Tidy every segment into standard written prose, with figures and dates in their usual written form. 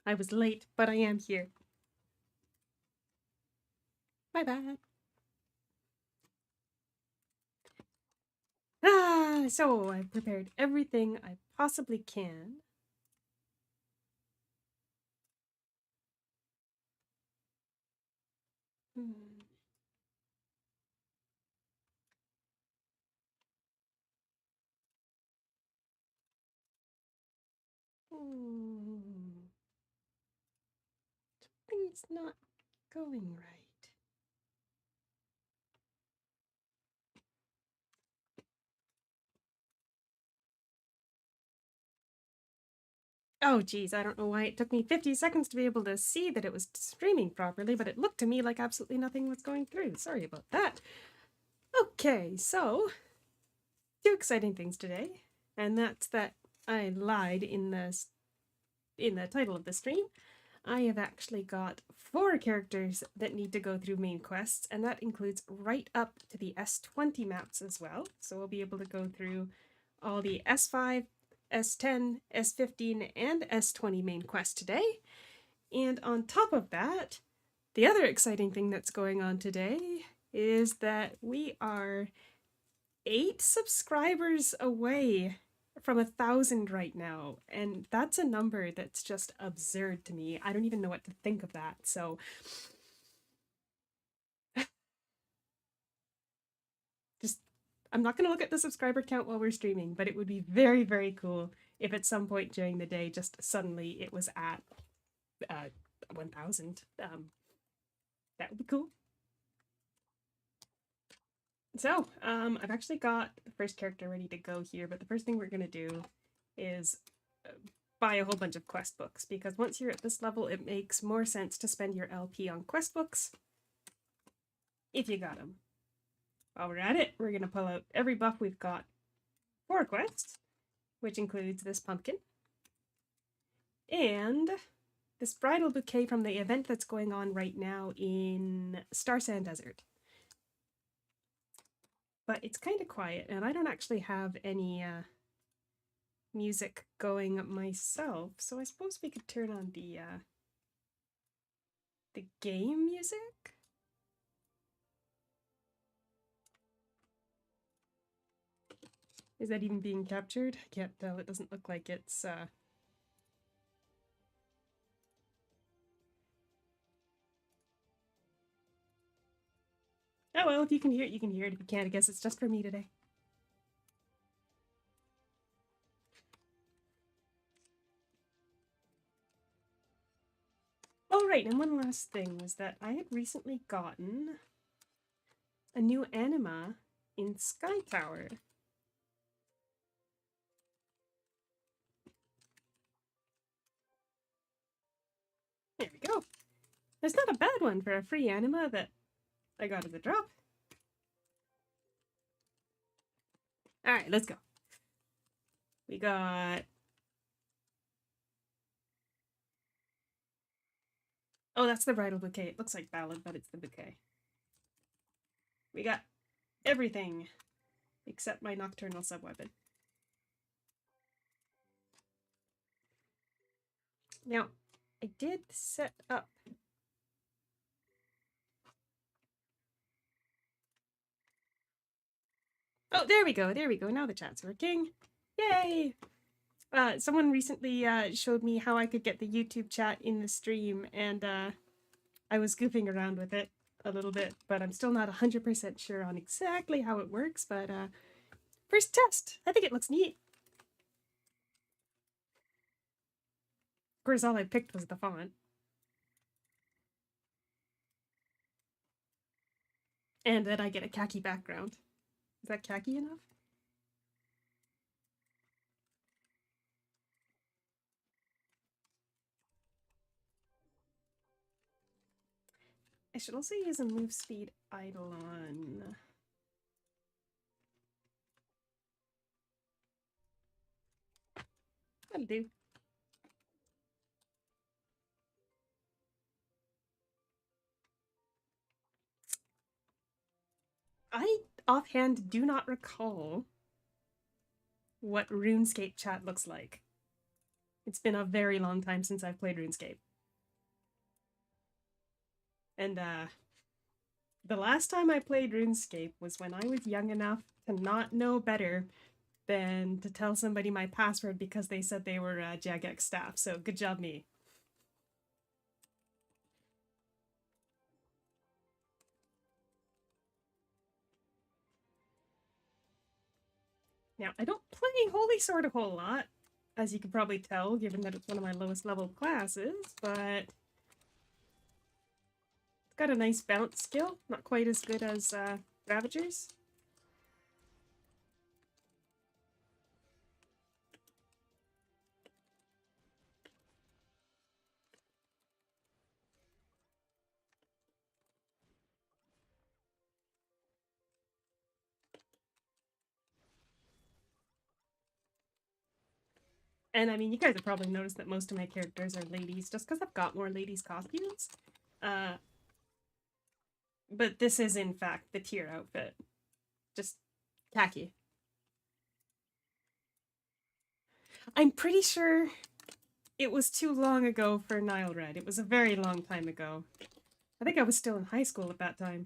I was late, but I am here. My bad. So I've prepared everything I possibly can. Hmm. Hmm. Something's not going right. Oh geez, I don't know why it took me 50 seconds to be able to see that it was streaming properly, but it looked to me like absolutely nothing was going through. Sorry about that. Okay, so two exciting things today, and that's that I lied in the title of the stream. I have actually got 4 characters that need to go through main quests, and that includes right up to the S20 maps as well. So we'll be able to go through all the S5, S10, S15, and S20 main quests today. And on top of that, the other exciting thing that's going on today is that we are 8 subscribers away from 1,000 right now, and that's a number that's just absurd to me. I don't even know what to think of that. So just I'm not going to look at the subscriber count while we're streaming, but it would be very, very cool if at some point during the day just suddenly it was at 1,000. That would be cool. So I've actually got the first character ready to go here, but the first thing we're going to do is buy a whole bunch of quest books, because once you're at this level, it makes more sense to spend your LP on quest books if you got them. While we're at it, we're going to pull out every buff we've got for quests, which includes this pumpkin and this bridal bouquet from the event that's going on right now in Star Sand Desert. But it's kind of quiet, and I don't actually have any music going myself, so I suppose we could turn on the game music. Is that even being captured? I can't tell. It doesn't look like it's Oh well, if you can hear it, you can hear it. If you can't, I guess it's just for me today. Oh right, and one last thing was that I had recently gotten a new anima in Sky Tower. There we go. It's not a bad one for a free anima that I got as a drop. Alright, let's go. We got... Oh, that's the bridal bouquet. It looks like ballad, but it's the bouquet. We got everything except my nocturnal subweapon. Now, I did set up... Oh, there we go, there we go. Now the chat's working. Yay! Someone recently showed me how I could get the YouTube chat in the stream, and I was goofing around with it a little bit, but I'm still not 100% sure on exactly how it works, but first test! I think it looks neat. Of course, all I picked was the font. And then I get a khaki background. Is that khaki enough? I should also use a move speed eidolon. That'll do. I offhand do not recall what RuneScape chat looks like. It's been a very long time since I've played RuneScape. And the last time I played RuneScape was when I was young enough to not know better than to tell somebody my password because they said they were Jagex staff. So good job me. Now, I don't play Holy Sword a whole lot, as you can probably tell, given that it's one of my lowest level classes, but it's got a nice bounce skill, not quite as good as Ravagers. And I mean, you guys have probably noticed that most of my characters are ladies, just because I've got more ladies' costumes. But this is, in fact, the tier outfit. Just khaki. I'm pretty sure it was too long ago for Nile Red. It was a very long time ago. I think I was still in high school at that time.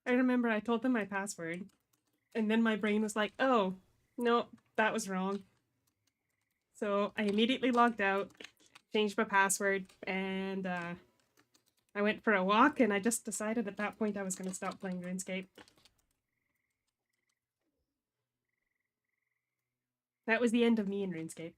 I remember I told them my password, and then my brain was like, oh, no, that was wrong. So I immediately logged out, changed my password, and I went for a walk, and I just decided at that point I was going to stop playing RuneScape. That was the end of me in RuneScape.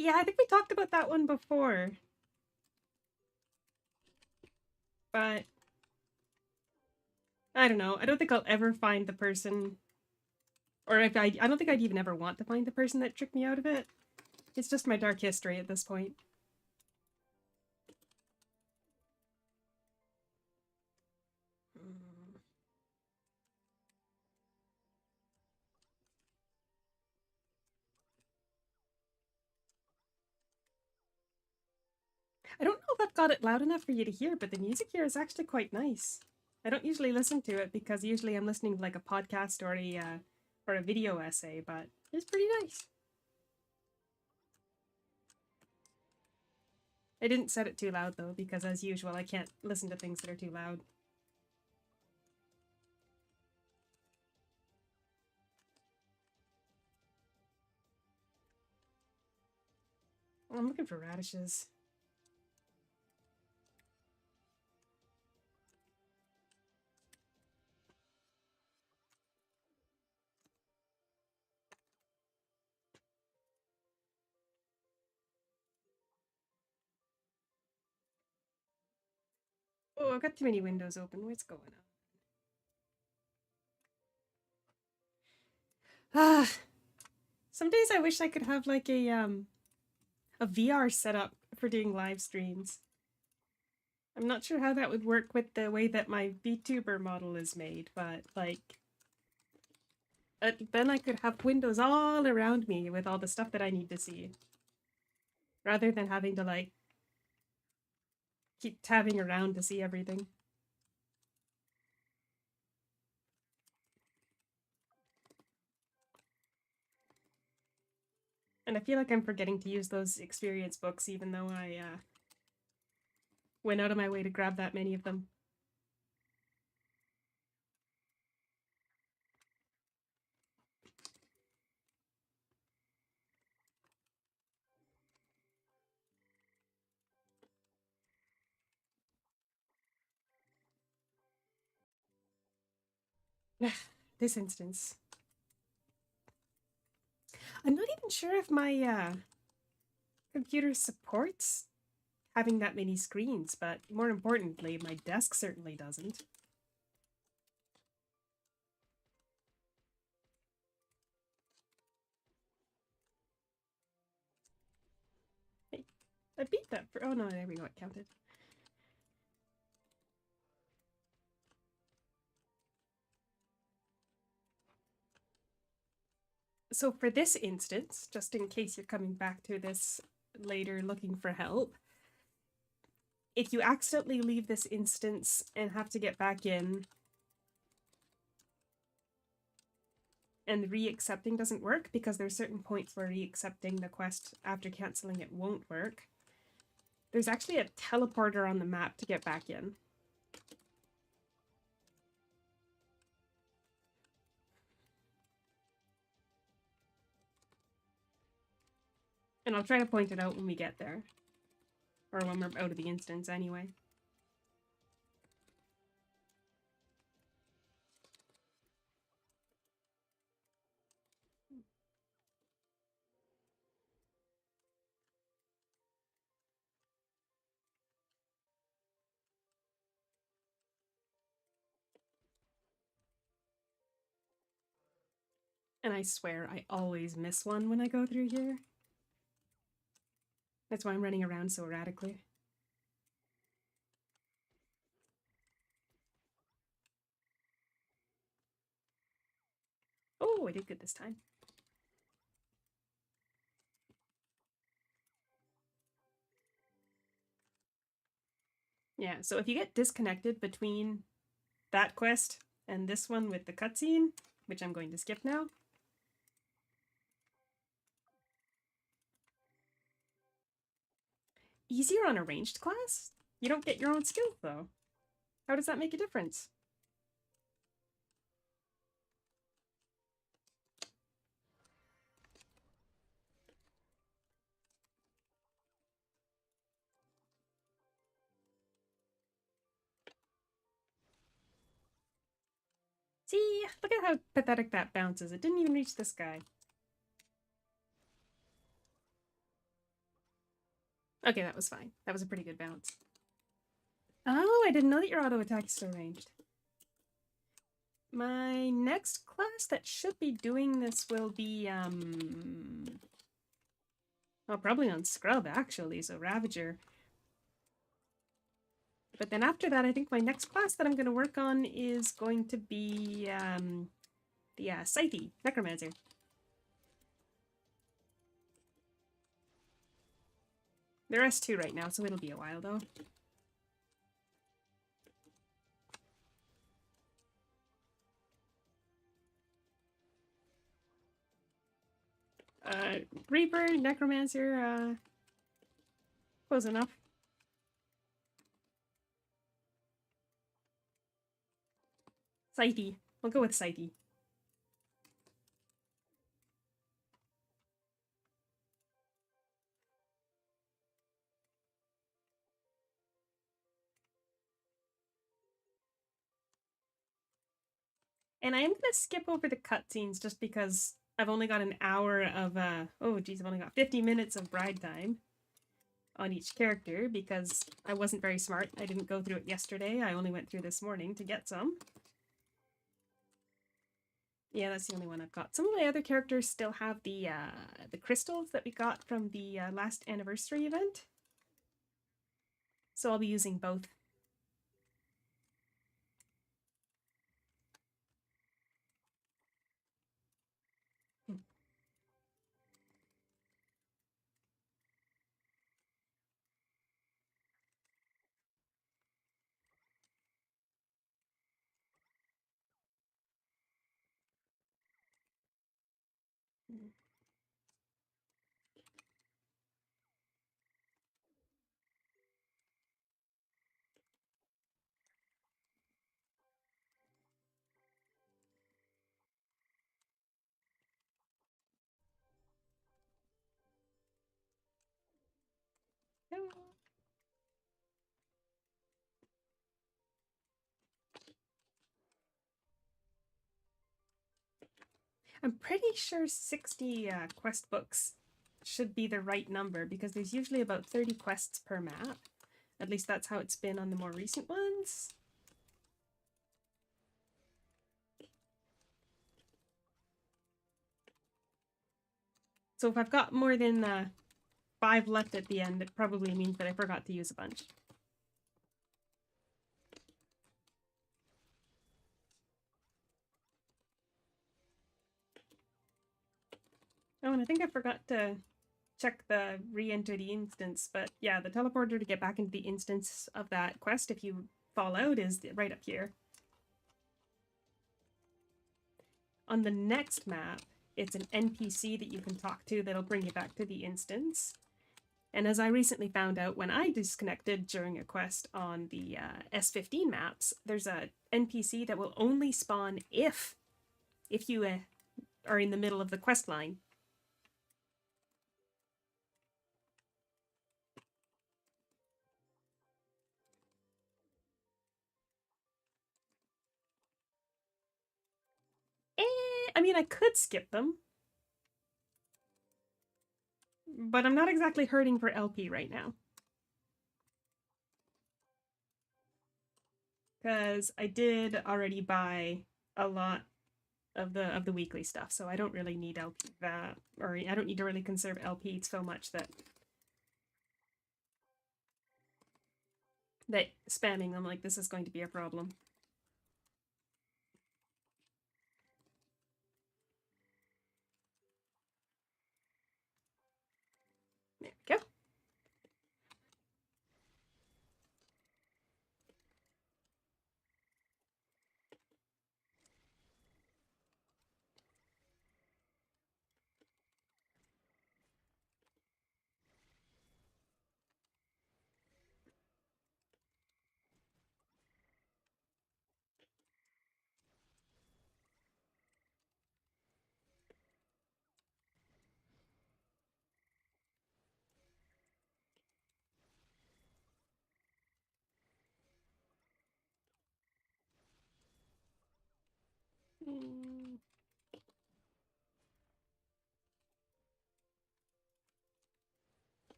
Yeah, I think we talked about that one before. But I don't know. I don't think I'll ever find the person, or if I don't think I'd even ever want to find the person that tricked me out of it. It's just my dark history at this point. I don't know if I've got it loud enough for you to hear, but the music here is actually quite nice. I don't usually listen to it because usually I'm listening to like a podcast or a video essay, but it's pretty nice. I didn't set it too loud though, because as usual, I can't listen to things that are too loud. Oh, I'm looking for radishes. Oh, I've got too many windows open. What's going on? Ah, some days I wish I could have like a VR setup for doing live streams. I'm not sure how that would work with the way that my VTuber model is made, but like then I could have windows all around me with all the stuff that I need to see, rather than having to like keep tabbing around to see everything. And I feel like I'm forgetting to use those experience books, even though I went out of my way to grab that many of them. This instance. I'm not even sure if my computer supports having that many screens, but more importantly, my desk certainly doesn't. I beat that for... Oh no, there we go, it counted. So for this instance, just in case you're coming back to this later looking for help, if you accidentally leave this instance and have to get back in and re-accepting doesn't work, because there's certain points where re-accepting the quest after cancelling it won't work, there's actually a teleporter on the map to get back in. And I'll try to point it out when we get there. Or when we're out of the instance, anyway. And I swear, I always miss one when I go through here. That's why I'm running around so erratically. Oh, I did good this time. Yeah, so if you get disconnected between that quest and this one with the cutscene, which I'm going to skip now. Easier on a ranged class? You don't get your own skill, though. How does that make a difference? See, look at how pathetic that bounces. It didn't even reach this guy. Okay, that was fine. That was a pretty good bounce. Oh, I didn't know that your auto attack is still ranged. My next class that should be doing this will be, well, probably on Scrub, actually, so Ravager. But then after that, I think my next class that I'm going to work on is going to be, the, Scythe, Necromancer. They're S2 right now, so it'll be a while, though. Reaper, Necromancer, close enough. Scythe. We'll go with Scythe. And I am going to skip over the cutscenes just because I've only got an hour of, oh geez, I've only got 50 minutes of bride time on each character because I wasn't very smart. I didn't go through it yesterday. I only went through this morning to get some. Yeah, that's the only one I've got. Some of my other characters still have the crystals that we got from the last anniversary event. So I'll be using both. I'm pretty sure 60 quest books should be the right number because there's usually about 30 quests per map. At least that's how it's been on the more recent ones. So if I've got more than 5 left at the end, it probably means that I forgot to use a bunch. Oh, and I think I forgot to check the re-enter the instance, but yeah, the teleporter to get back into the instance of that quest if you fall out is right up here. On the next map, it's an NPC that you can talk to that'll bring you back to the instance. And as I recently found out when I disconnected during a quest on the S15 maps, there's a NPC that will only spawn if you are in the middle of the quest line. I mean, I could skip them, but I'm not exactly hurting for LP right now. Because I did already buy a lot of the weekly stuff, so I don't really need LP that, or I don't need to really conserve LP so much that spamming them like this is going to be a problem. There we go.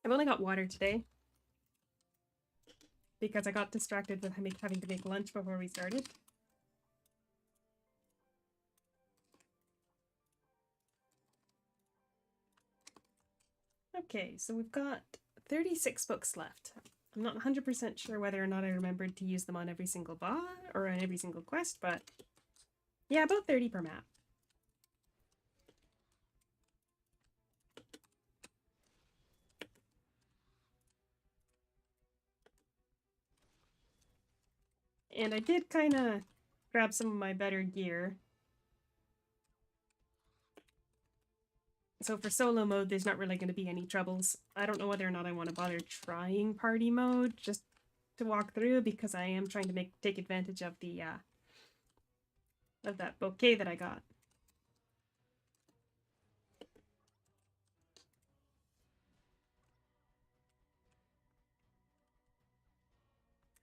I've only got water today because I got distracted with having to make lunch before we started. Okay, so we've got 36 books left. I'm not 100% sure whether or not I remembered to use them on every single boss or on every single quest, but yeah, about 30 per map. And I did kind of grab some of my better gear. So for solo mode, there's not really going to be any troubles. I don't know whether or not I want to bother trying party mode just to walk through, because I am trying to take advantage of the of that bouquet that I got.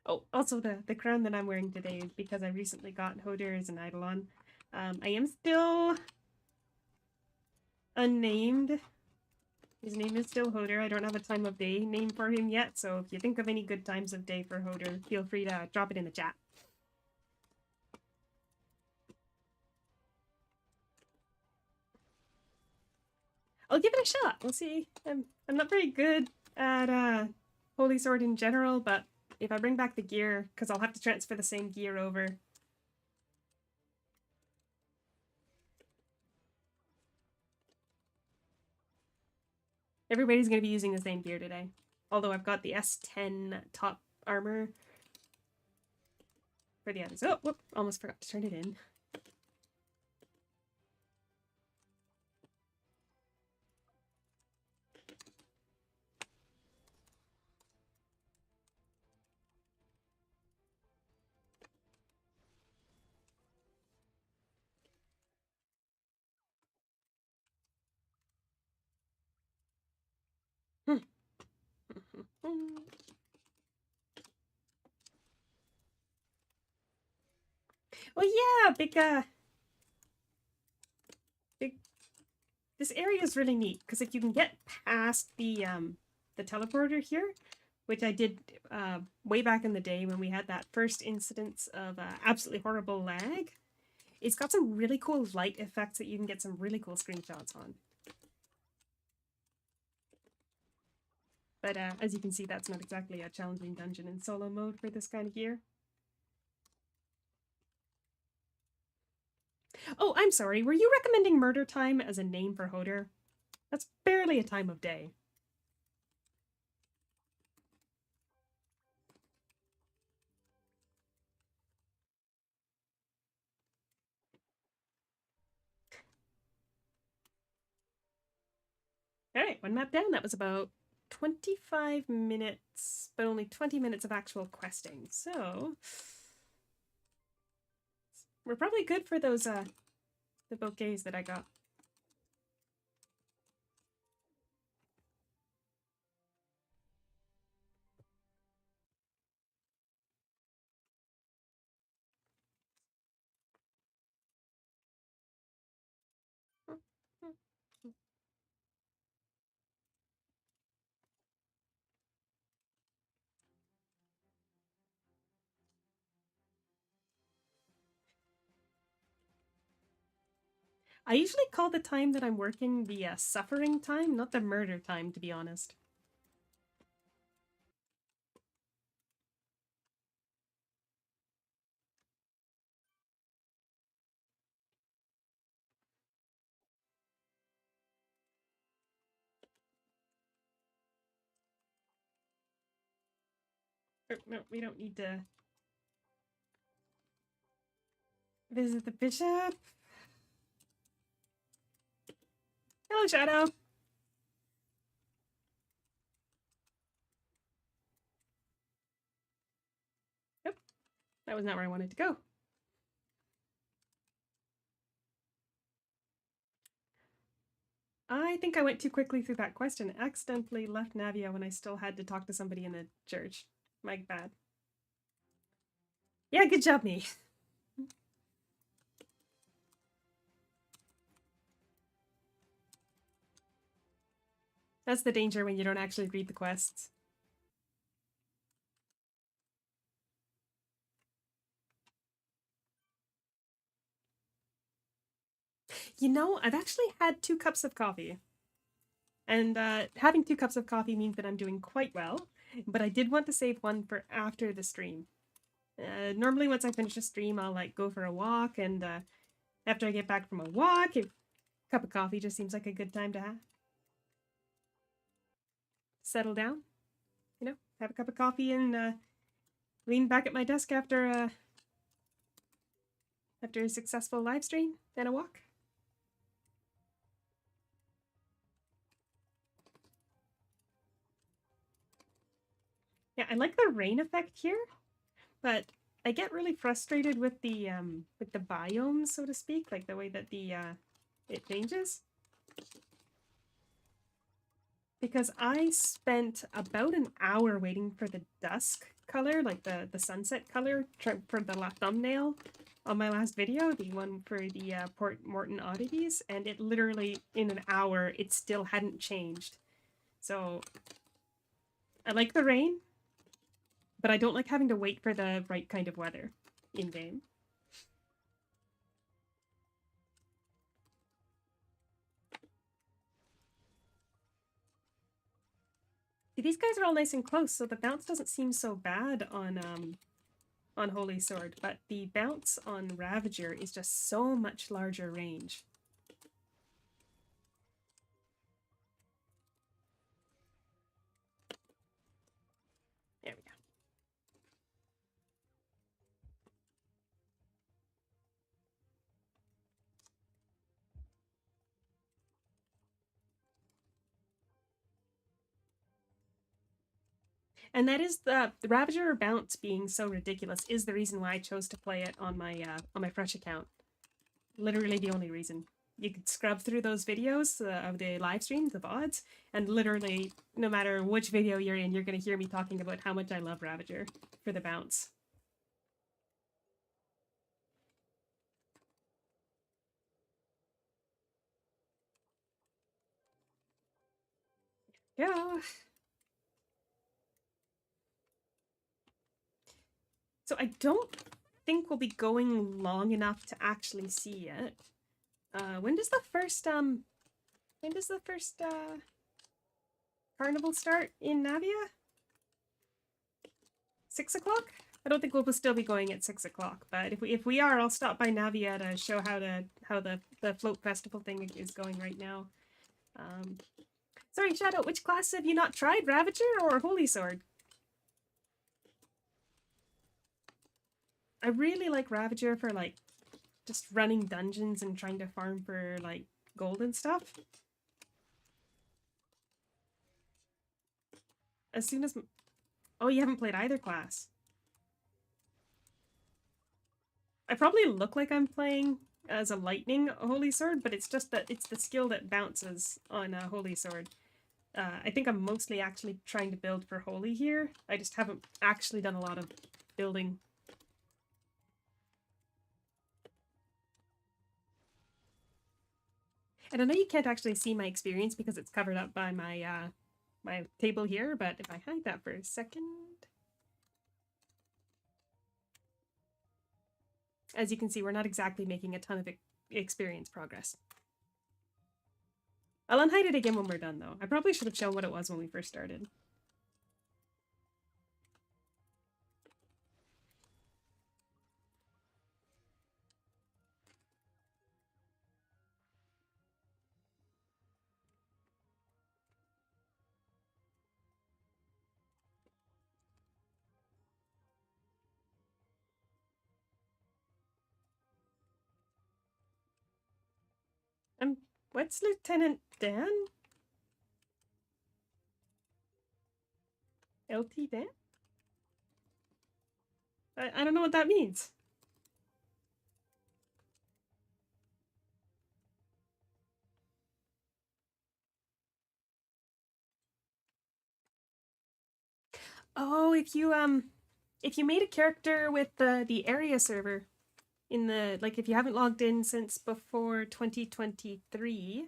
Oh, also the crown that I'm wearing today is because I recently got Hoder as an Eidolon. I am still unnamed. His name is still Hoder. I don't have a time of day name for him yet, so if you think of any good times of day for Hoder, feel free to drop it in the chat. I'll give it a shot. We'll see. I'm not very good at Holy Sword in general, but if I bring back the gear, because I'll have to transfer the same gear over. Everybody's going to be using the same gear today. Although I've got the S10 top armor for the others. Oh, whoop, almost forgot to turn it in. Well, yeah, big. This area is really neat because if you can get past the teleporter here, which I did way back in the day when we had that first incidence of absolutely horrible lag. It's got some really cool light effects that you can get some really cool screenshots on. But as you can see, that's not exactly a challenging dungeon in solo mode for this kind of gear. Oh, I'm sorry. Were you recommending Murder Time as a name for Hodor? That's barely a time of day. Alright, one map down. That was about 25 minutes, but only 20 minutes of actual questing. So we're probably good for those the bouquets that I got. I usually call the time that I'm working the suffering time, not the murder time, to be honest. No, we don't need to visit the bishop. Hello, Shadow. Nope, that was not where I wanted to go. I think I went too quickly through that quest and accidentally left Navea when I still had to talk to somebody in the church. My bad. Yeah, good job, me. That's the danger when you don't actually read the quests. You know, I've actually had 2 cups of coffee. And having 2 cups of coffee means that I'm doing quite well. But I did want to save one for after the stream. Normally, once I finish a stream, I'll like go for a walk, and after I get back from a walk, a cup of coffee just seems like a good time to settle down. You know, have a cup of coffee and lean back at my desk after a successful live stream and a walk. Yeah, I like the rain effect here, but I get really frustrated with the biomes, so to speak, like the way that the it changes. Because I spent about an hour waiting for the dusk color, like the sunset color, for the thumbnail on my last video, the one for the Port Morton oddities, and it literally, in an hour, it still hadn't changed. So, I like the rain, but I don't like having to wait for the right kind of weather in-game. See, these guys are all nice and close, so the bounce doesn't seem so bad on Holy Sword, but the bounce on Ravager is just so much larger range. There we go. And that is the Ravager bounce being so ridiculous is the reason why I chose to play it on my fresh account. Literally the only reason. You could scrub through those videos of the live streams, the VODs, and literally, no matter which video you're in, you're going to hear me talking about how much I love Ravager for the bounce. Yeah. So I don't think we'll be going long enough to actually see it. When does the first carnival start in Navea? 6 o'clock? I don't think we'll still be going at 6 o'clock, but if we are, I'll stop by Navea to show how the float festival thing is going right now. Sorry, Shadow, which class have you not tried? Ravager or Holy Sword? I really like Ravager for like just running dungeons and trying to farm for like gold and stuff. As soon as... Oh, you haven't played either class. I probably look like I'm playing as a lightning Holy Sword, but it's just that it's the skill that bounces on a Holy Sword. I think I'm mostly actually trying to build for Holy here. I just haven't actually done a lot of building. And I know you can't actually see my experience because it's covered up by my my table here, but if I hide that for a second... As you can see, we're not exactly making a ton of experience progress. I'll unhide it again when we're done, though. I probably should have shown what it was when we first started. What's Lieutenant Dan? LT Dan? I don't know what that means. Oh, if you made a character with the area server in the, like, if you haven't logged in since before 2023,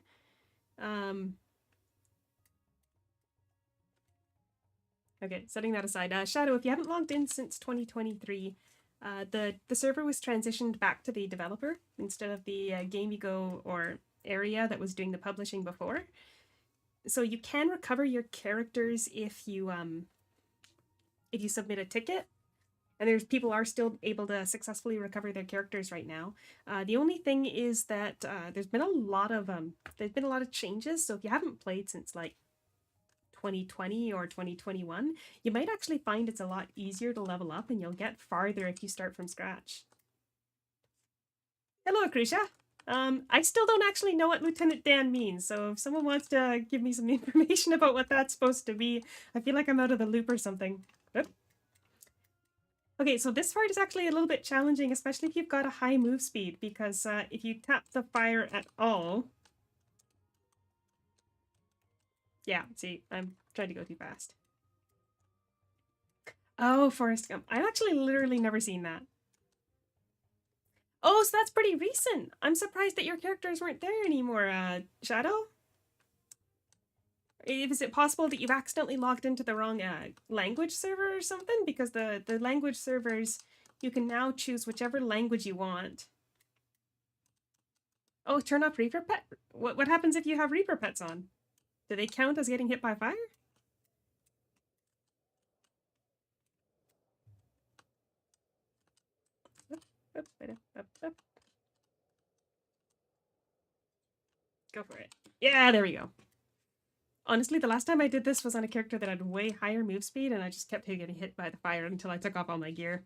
okay, setting that aside, Shadow, if you haven't logged in since 2023, the server was transitioned back to the developer instead of the GameYgo or area that was doing the publishing before. So you can recover your characters if you submit a ticket, and there's people are still able to successfully recover their characters right now. The only thing is that there's been a lot of changes. So if you haven't played since like 2020 or 2021, you might actually find it's a lot easier to level up, and you'll get farther if you start from scratch. Hello, Akrisha. I still don't actually know what Lieutenant Dan means, so if someone wants to give me some information about what that's supposed to be, I feel like I'm out of the loop or something. Oop. Okay, so this part is actually a little bit challenging, especially if you've got a high move speed, because if you tap the fire at all... Yeah, see, I'm trying to go too fast. Oh, Forrest Gump. I've actually literally never seen that. Oh, so that's pretty recent. I'm surprised that your characters weren't there anymore, Shadow. Is it possible that you've accidentally logged into the wrong language server or something? Because the language servers, you can now choose whichever language you want. Oh, turn off Reaper Pet? What happens if you have Reaper Pets on? Do they count as getting hit by fire? Go for it. Yeah, there we go. Honestly, the last time I did this was on a character that had way higher move speed, and I just kept getting hit by the fire until I took off all my gear.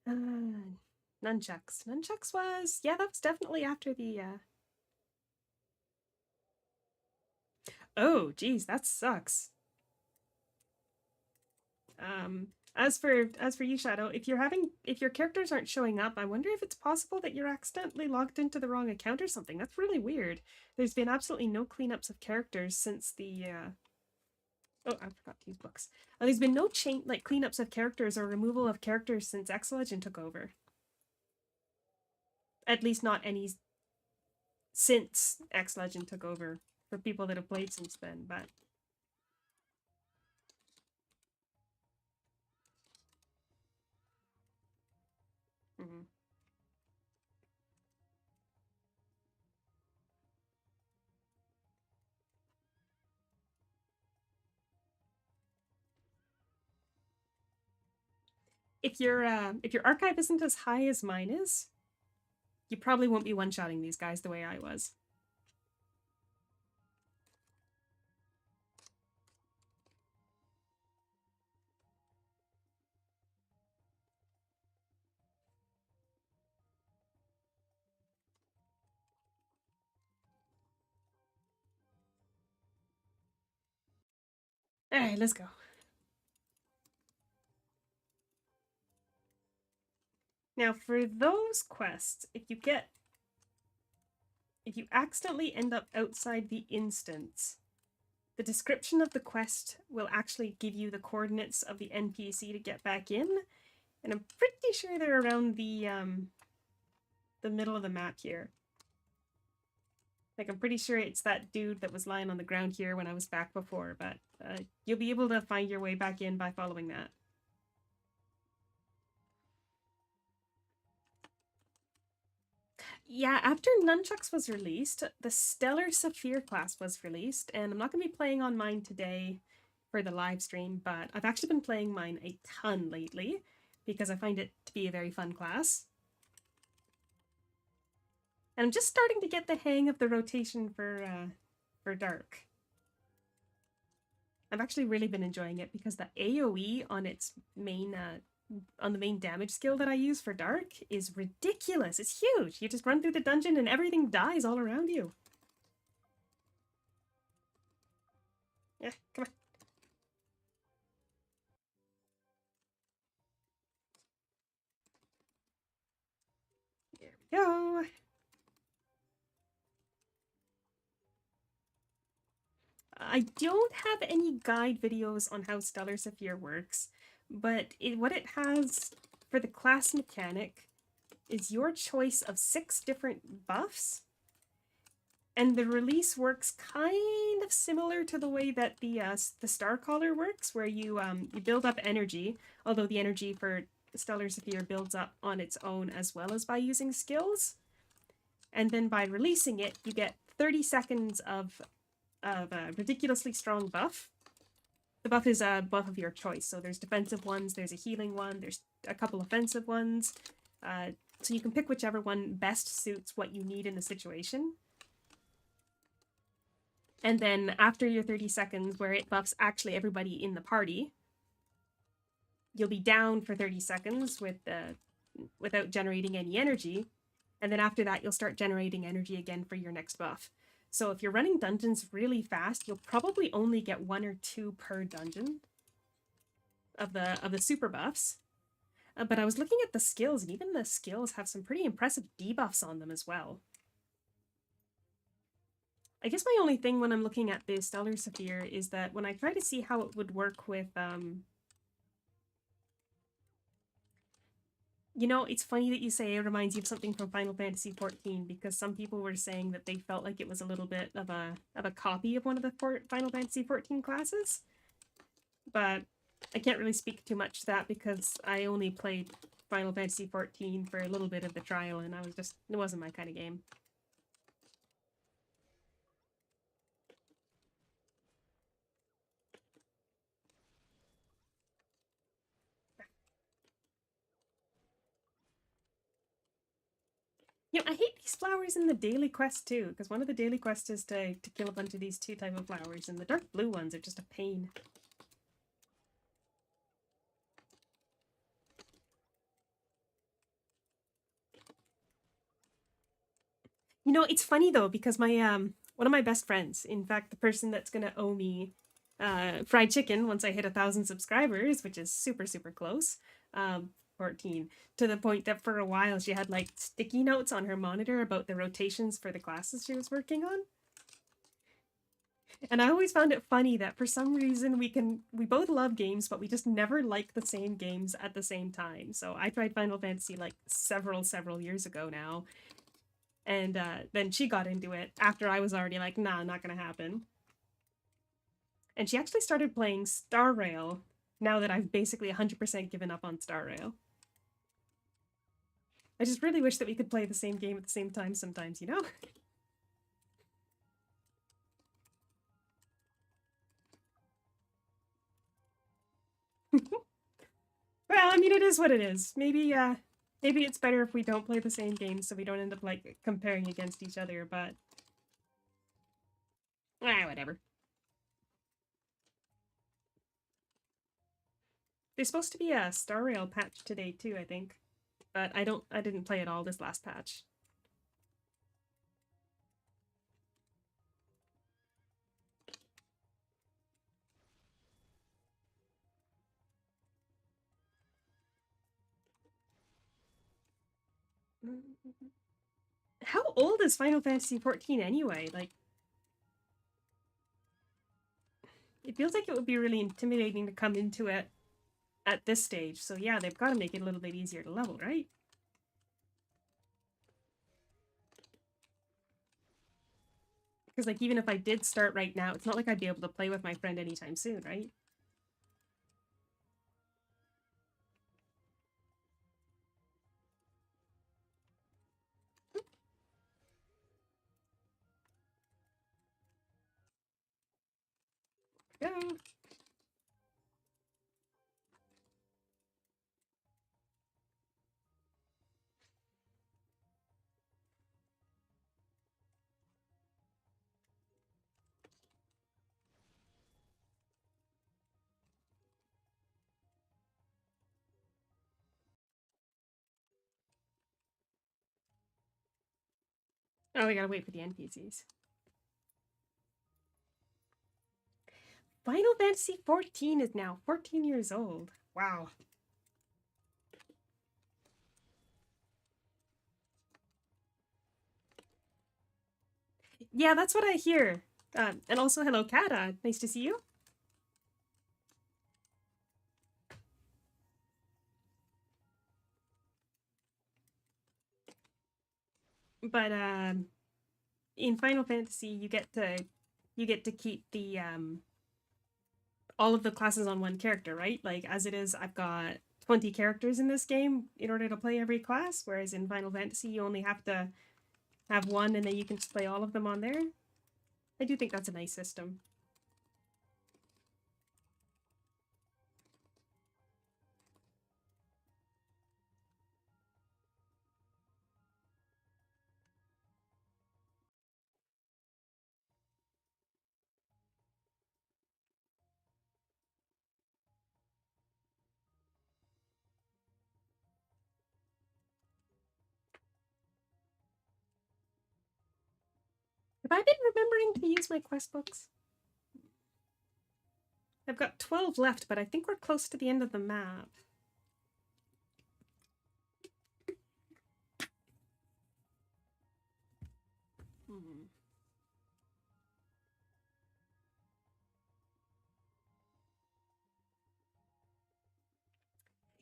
Nunchucks. Nunchucks was... Yeah, that was definitely after the... Oh, geez, that sucks. As for you, Shadow, if your characters aren't showing up, I wonder if it's possible that you're accidentally logged into the wrong account or something. That's really weird. There's been absolutely no cleanups of characters since the oh, I forgot to use books. There's been no cleanups of characters or removal of characters since X Legend took over. At least not any since X Legend took over for people that have played since then, but if your archive isn't as high as mine is, you probably won't be one-shotting these guys the way I was. Alright, let's go. Now, for those quests, if you accidentally end up outside the instance, the description of the quest will actually give you the coordinates of the NPC to get back in, and I'm pretty sure they're around the middle of the map here. Like, I'm pretty sure it's that dude that was lying on the ground here when I was back before, but you'll be able to find your way back in by following that. Yeah, after Nunchucks was released, the Stellar Sapphire class was released, and I'm not going to be playing on mine today for the live stream, but I've actually been playing mine a ton lately because I find it to be a very fun class. And I'm just starting to get the hang of the rotation for Dark. I've actually really been enjoying it because the AoE on its main on the main damage skill that I use for Dark is ridiculous. It's huge. You just run through the dungeon and everything dies all around you. Yeah, come on. There we go. I don't have any guide videos on how Stellar Sapphire works, but what it has for the class mechanic is your choice of 6 different buffs, and the release works kind of similar to the way that the Star Collar works, where you build up energy, although the energy for Stellar Sapphire builds up on its own as well as by using skills, and then by releasing it, you get 30 seconds of a ridiculously strong buff. The buff is a buff of your choice, so there's defensive ones, there's a healing one, there's a couple offensive ones, so you can pick whichever one best suits what you need in the situation. And then after your 30 seconds, where it buffs actually everybody in the party, you'll be down for 30 seconds without generating any energy, and then after that you'll start generating energy again for your next buff. So if you're running dungeons really fast, you'll probably only get 1 or 2 per dungeon of the super buffs. But I was looking at the skills, and even the skills have some pretty impressive debuffs on them as well. I guess my only thing when I'm looking at the Stellar Sapphire is that when I try to see how it would work with you know, it's funny that you say it reminds you of something from Final Fantasy XIV, because some people were saying that they felt like it was a little bit of a copy of one of the Final Fantasy XIV classes. But I can't really speak too much to that because I only played Final Fantasy XIV for a little bit of the trial, and it wasn't my kind of game. You know, I hate these flowers in the daily quest too, because one of the daily quests is to kill a bunch of these 2 type of flowers, and the dark blue ones are just a pain. You know, it's funny though, because my one of my best friends, in fact, the person that's gonna owe me fried chicken once I hit 1,000 subscribers, which is super, super close, 14, to the point that for a while she had like sticky notes on her monitor about the rotations for the classes she was working on. And I always found it funny that for some reason we both love games, but we just never like the same games at the same time. So I tried Final Fantasy like several years ago now, and then she got into it after I was already like, nah, not gonna happen. And she actually started playing Star Rail now that I've basically 100% given up on Star Rail. I just really wish that we could play the same game at the same time sometimes, you know? Well, I mean, it is what it is. Maybe, maybe it's better if we don't play the same game so we don't end up, like, comparing against each other, but... whatever. There's supposed to be a Star Rail patch today, too, I think. But I didn't play it all this last patch. How old is Final Fantasy XIV anyway? Like, it feels like it would be really intimidating to come into it at this stage. So yeah, they've got to make it a little bit easier to level, right? Because like even if I did start right now, it's not like I'd be able to play with my friend anytime soon, right? Go. Oh, we gotta wait for the NPCs. Final Fantasy XIV is now 14 years old. Wow. Yeah, that's what I hear. And also, hello, Kata. Nice to see you. But in Final Fantasy, you get to keep the all of the classes on one character, right? Like as it is, I've got 20 characters in this game in order to play every class, whereas in Final Fantasy, you only have to have one, and then you can just play all of them on there. I do think that's a nice system. Have I been remembering to use my quest books? I've got 12 left, but I think we're close to the end of the map.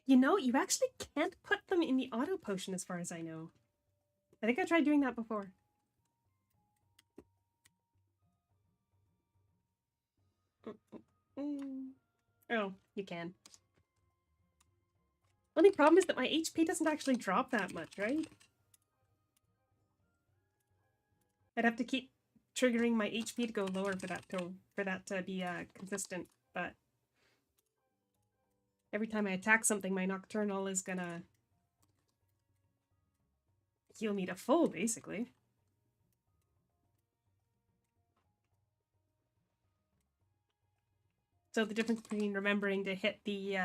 You know, you actually can't put them in the auto potion as far as I know. I think I tried doing that before. Oh, you can. Only problem is that my HP doesn't actually drop that much, right? I'd have to keep triggering my HP to go lower for that to be consistent, but every time I attack something, my Nocturnal is gonna heal me to full, basically. So the difference between remembering to hit the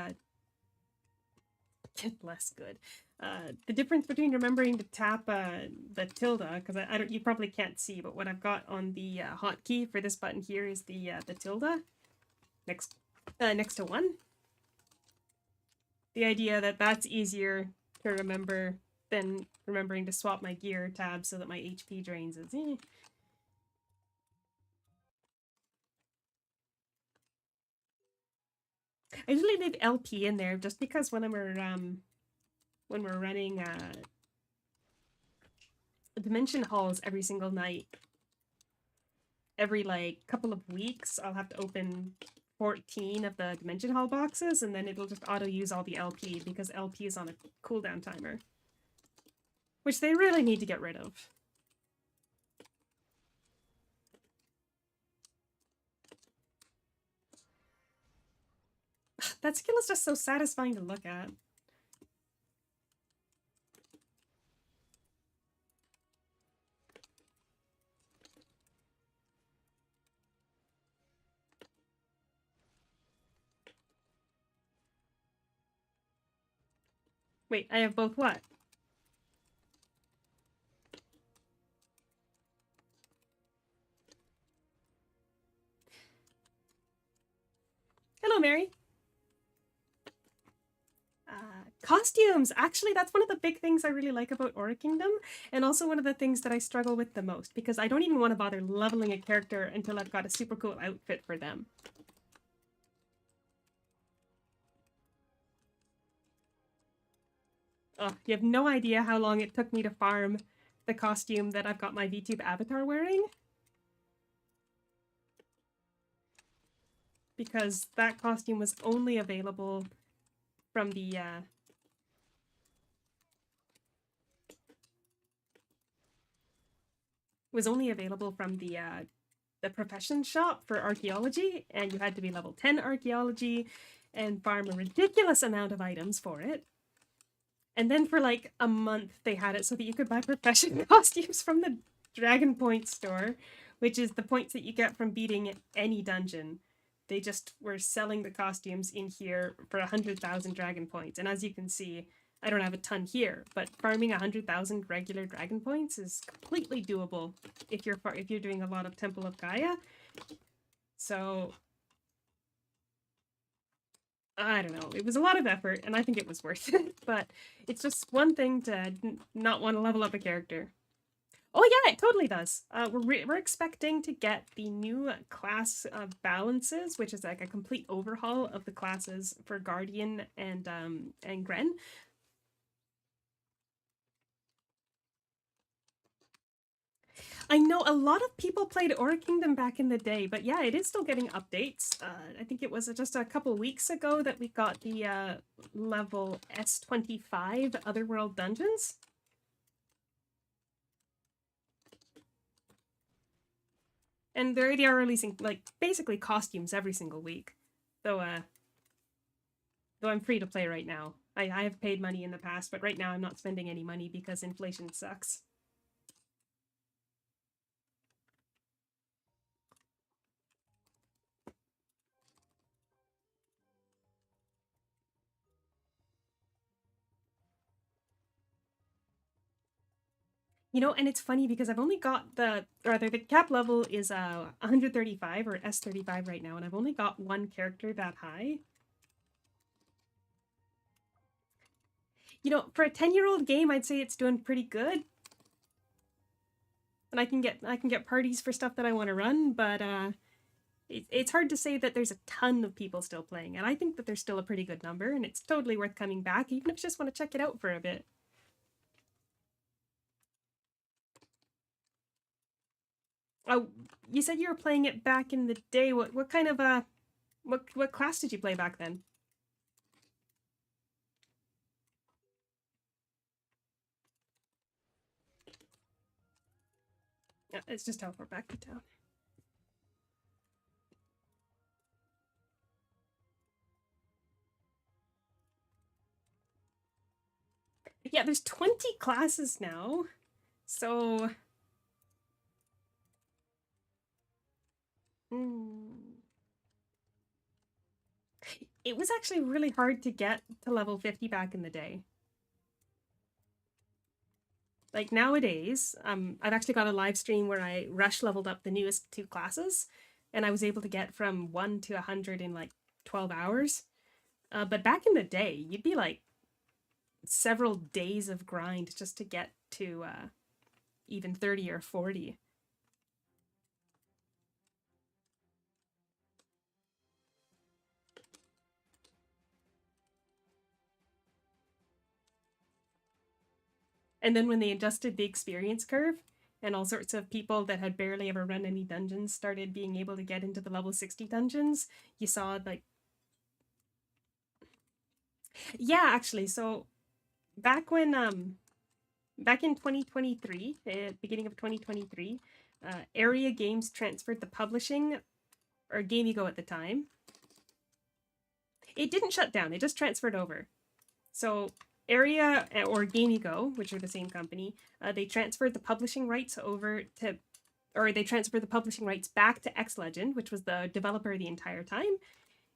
less good. The difference between remembering to tap the tilde, because I don't, you probably can't see, but what I've got on the hotkey for this button here is the tilde next to 1. The idea that that's easier to remember than remembering to swap my gear tab so that my HP drains is. I usually leave LP in there just because when we're running dimension halls every single night, every like couple of weeks, I'll have to open 14 of the dimension hall boxes, and then it'll just auto use all the LP because LP is on a cooldown timer, which they really need to get rid of. That skill is just so satisfying to look at. Wait, I have both what? Hello, Mary. Costumes! Actually, that's one of the big things I really like about Aura Kingdom, and also one of the things that I struggle with the most, because I don't even want to bother leveling a character until I've got a super cool outfit for them. Oh, you have no idea how long it took me to farm the costume that I've got my VTube avatar wearing. Because that costume was only available from the profession shop for archaeology, and you had to be level 10 archaeology and farm a ridiculous amount of items for it. And then for like a month they had it so that you could buy profession costumes from the Dragon Point store, which is the points that you get from beating any dungeon. They just were selling the costumes in here for 100,000 dragon points. And as you can see, I don't have a ton here, but farming 100,000 regular dragon points is completely doable if you're doing a lot of Temple of Gaia. So I don't know. It was a lot of effort, and I think it was worth it. But it's just one thing to not want to level up a character. Oh yeah, it totally does. We're expecting to get the new class balances, which is like a complete overhaul of the classes for Guardian and Gren. I know a lot of people played Aura Kingdom back in the day, but yeah, it is still getting updates. I think it was just a couple weeks ago that we got the level S25 Otherworld dungeons. And they already are releasing, like, basically costumes every single week. Though I'm free to play right now. I have paid money in the past, but right now I'm not spending any money because inflation sucks. You know, and it's funny because I've only got the cap level is 135 or S35 right now, and I've only got one character that high. You know, for a 10-year-old game, I'd say it's doing pretty good. And I can get parties for stuff that I want to run, but it's hard to say that there's a ton of people still playing, and I think that there's still a pretty good number, and it's totally worth coming back, even if you just want to check it out for a bit. Oh, you said you were playing it back in the day. What kind of what class did you play back then? Yeah, it's just teleport back to town. Yeah, there's 20 classes now, so it was actually really hard to get to level 50 back in the day. Like nowadays, I've actually got a live stream where I rush leveled up the newest 2 classes, and I was able to get from 1 to 100 in like 12 hours. But back in the day, you'd be like several days of grind just to get to even 30 or 40. And then when they adjusted the experience curve, and all sorts of people that had barely ever run any dungeons started being able to get into the level 60 dungeons, you saw like... Yeah, actually, so back when back in 2023, beginning of 2023, Area Games transferred the publishing, or GameGo at the time. It didn't shut down, it just transferred over. So Area or GameGo, which are the same company, they transferred the publishing rights over to, or they transferred the publishing rights back to X Legend, which was the developer the entire time.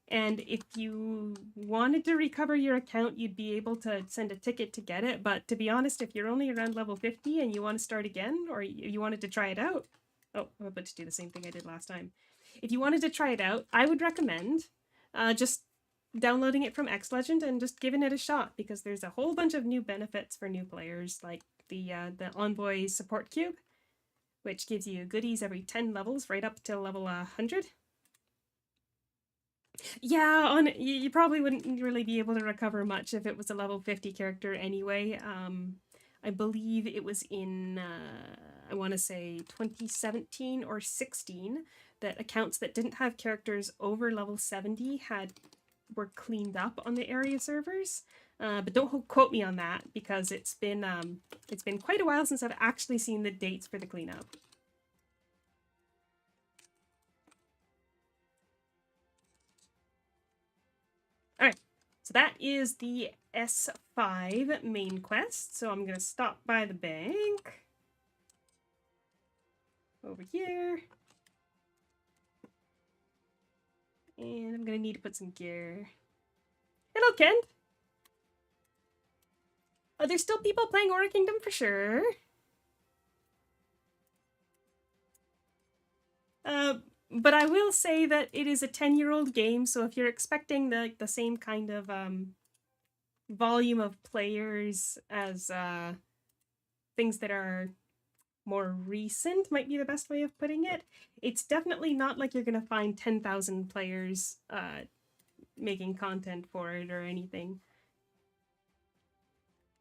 And if you wanted to recover your account, you'd be able to send a ticket to get it. But to be honest, if you're only around level 50 and you want to start again, or you wanted to try it out, oh, I'm about to do the same thing I did last time. If you wanted to try it out, I would recommend just downloading it from XLegend and just giving it a shot, because there's a whole bunch of new benefits for new players, like the Envoy support cube, which gives you goodies every 10 levels right up till level 100. Yeah, you probably wouldn't really be able to recover much if it was a level 50 character anyway. I believe it was in, I want to say 2017 or 16, that accounts that didn't have characters over level 70 were cleaned up on the area servers. But don't quote me on that, because it's been quite a while since I've actually seen the dates for the cleanup. Alright, so that is the S5 main quest. So I'm going to stop by the bank. Over here. And I'm going to need to put some gear. Hello, Ken! Oh, there's still people playing Aura Kingdom for sure. But I will say that it is a 10-year-old game, so if you're expecting the same kind of volume of players as things that are more recent, might be the best way of putting it, it's definitely not like you're going to find 10,000 players making content for it or anything.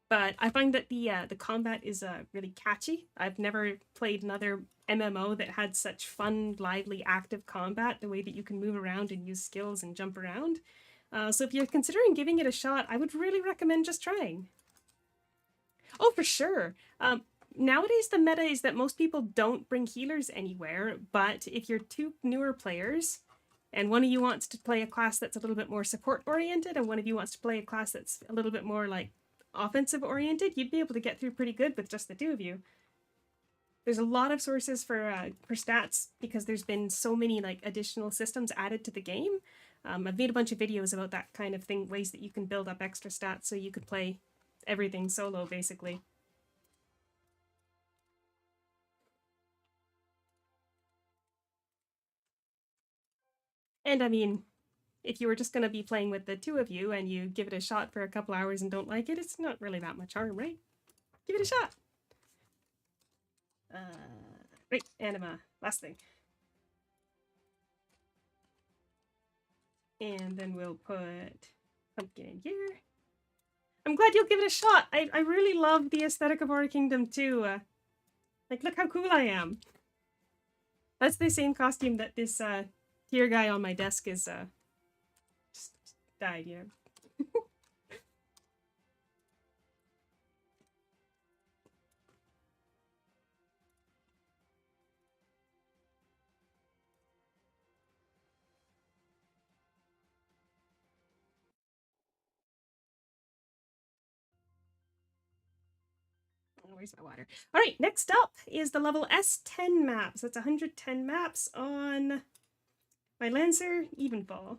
But I find that the combat is really catchy. I've never played another MMO that had such fun, lively, active combat, the way that you can move around and use skills and jump around. So if you're considering giving it a shot, I would really recommend just trying. Oh, for sure. Nowadays, the meta is that most people don't bring healers anywhere, but if you're two newer players, and one of you wants to play a class that's a little bit more support-oriented, and one of you wants to play a class that's a little bit more, like, offensive-oriented, you'd be able to get through pretty good with just the two of you. There's a lot of sources for stats, because there's been so many, like, additional systems added to the game. I've made a bunch of videos about that kind of thing, ways that you can build up extra stats so you could play everything solo, basically. And I mean, if you were just going to be playing with the two of you and you give it a shot for a couple hours and don't like it, it's not really that much harm, right? Give it a shot. Right, anima. Last thing. And then we'll put pumpkin in here. I'm glad you'll give it a shot. I really love the aesthetic of Aura Kingdom too. Like, look how cool I am. That's the same costume that this tier guy on my desk is just died, you know. Where's my water? All right, next up is the level S10 maps. That's 110 maps on my Lancer Evenfall.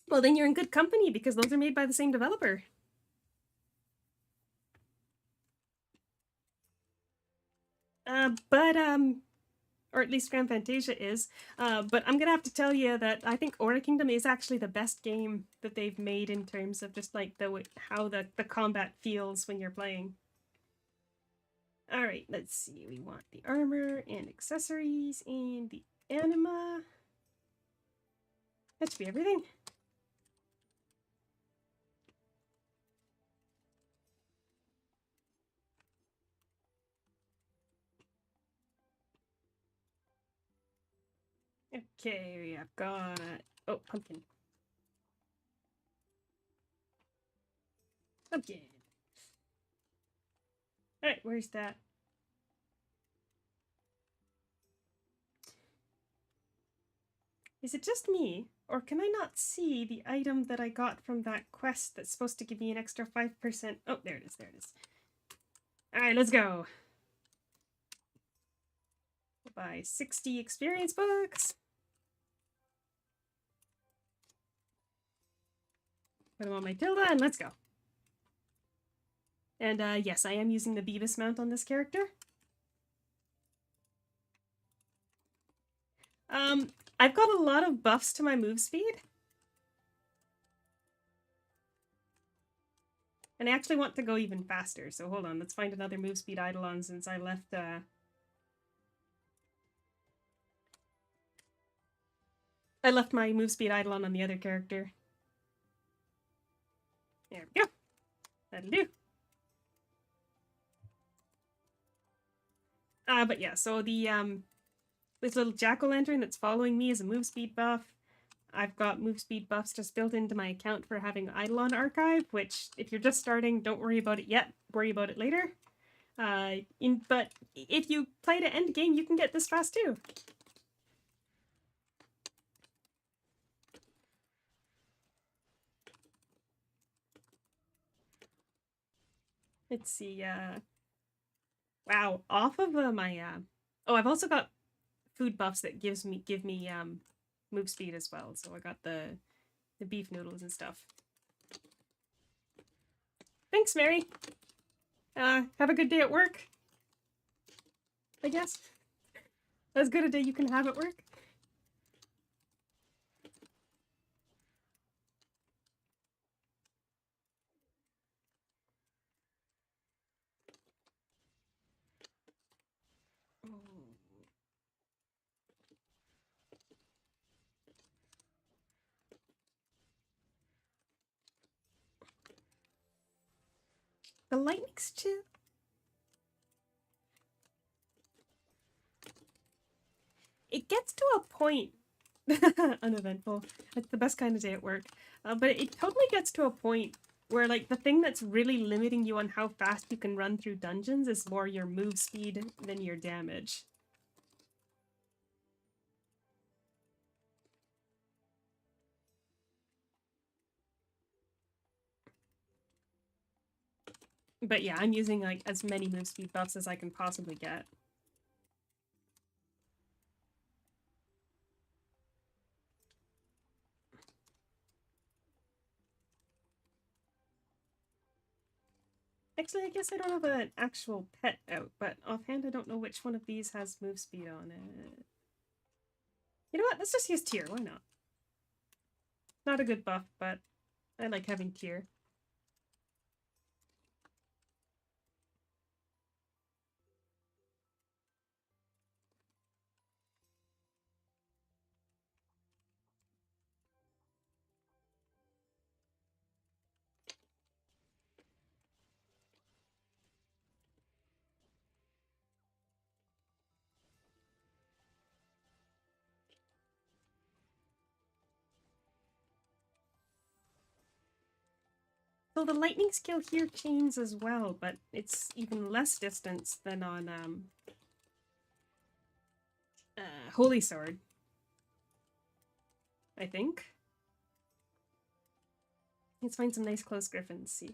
Well, then you're in good company, because those are made by the same developer. Or at least Grand Fantasia is. But I'm gonna have to tell you that I think Aura Kingdom is actually the best game that they've made in terms of just like how the combat feels when you're playing. All right, let's see. We want the armor and accessories and the anima. That should be everything. Okay, I've got... Oh, pumpkin. Pumpkin. Alright, where's that? Is it just me? Or can I not see the item that I got from that quest that's supposed to give me an extra 5%? Oh, there it is, there it is. Alright, let's go. buy 60 experience books. Put them on my Tilda and let's go. And yes, I am using the Beavis mount on this character. I've got a lot of buffs to my move speed. And I actually want to go even faster, so hold on, let's find another move speed Eidolon since I left my move speed Eidolon on the other character. There we go. That'll do. But yeah, so the this little jack-o'-lantern that's following me is a move speed buff. I've got move speed buffs just built into my account for having Eidolon Archive, which if you're just starting, don't worry about it yet. Worry about it later. But if you play to end game, you can get this fast too. Let's see. Wow, off of my oh, I've also got food buffs that give me move speed as well. So I got the beef noodles and stuff. Thanks, Mary. Have a good day at work. I guess. As good a day you can have at work. The lightning's chill. It gets to a point. Uneventful. It's the best kind of day at work. But it totally gets to a point where, like, the thing that's really limiting you on how fast you can run through dungeons is more your move speed than your damage. But yeah, I'm using, like, as many move speed buffs as I can possibly get. Actually, I guess I don't have an actual pet out, but offhand I don't know which one of these has move speed on it. You know what? Let's just use Tier. Why not? Not a good buff, but I like having Tier. So the lightning skill here chains as well, but it's even less distance than on Holy Sword, I think. Let's find some nice close griffins, see.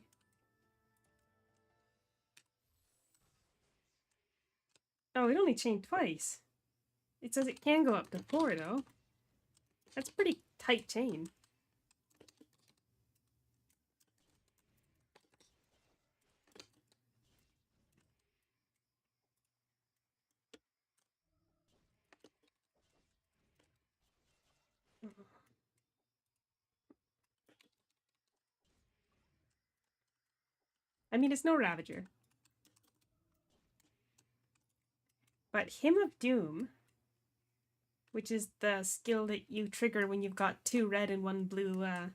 Oh, it only chained twice. It says it can go up to 4, though. That's a pretty tight chain. I mean, it's no Ravager. But Hymn of Doom, which is the skill that you trigger when you've got 2 red and 1 blue, actually,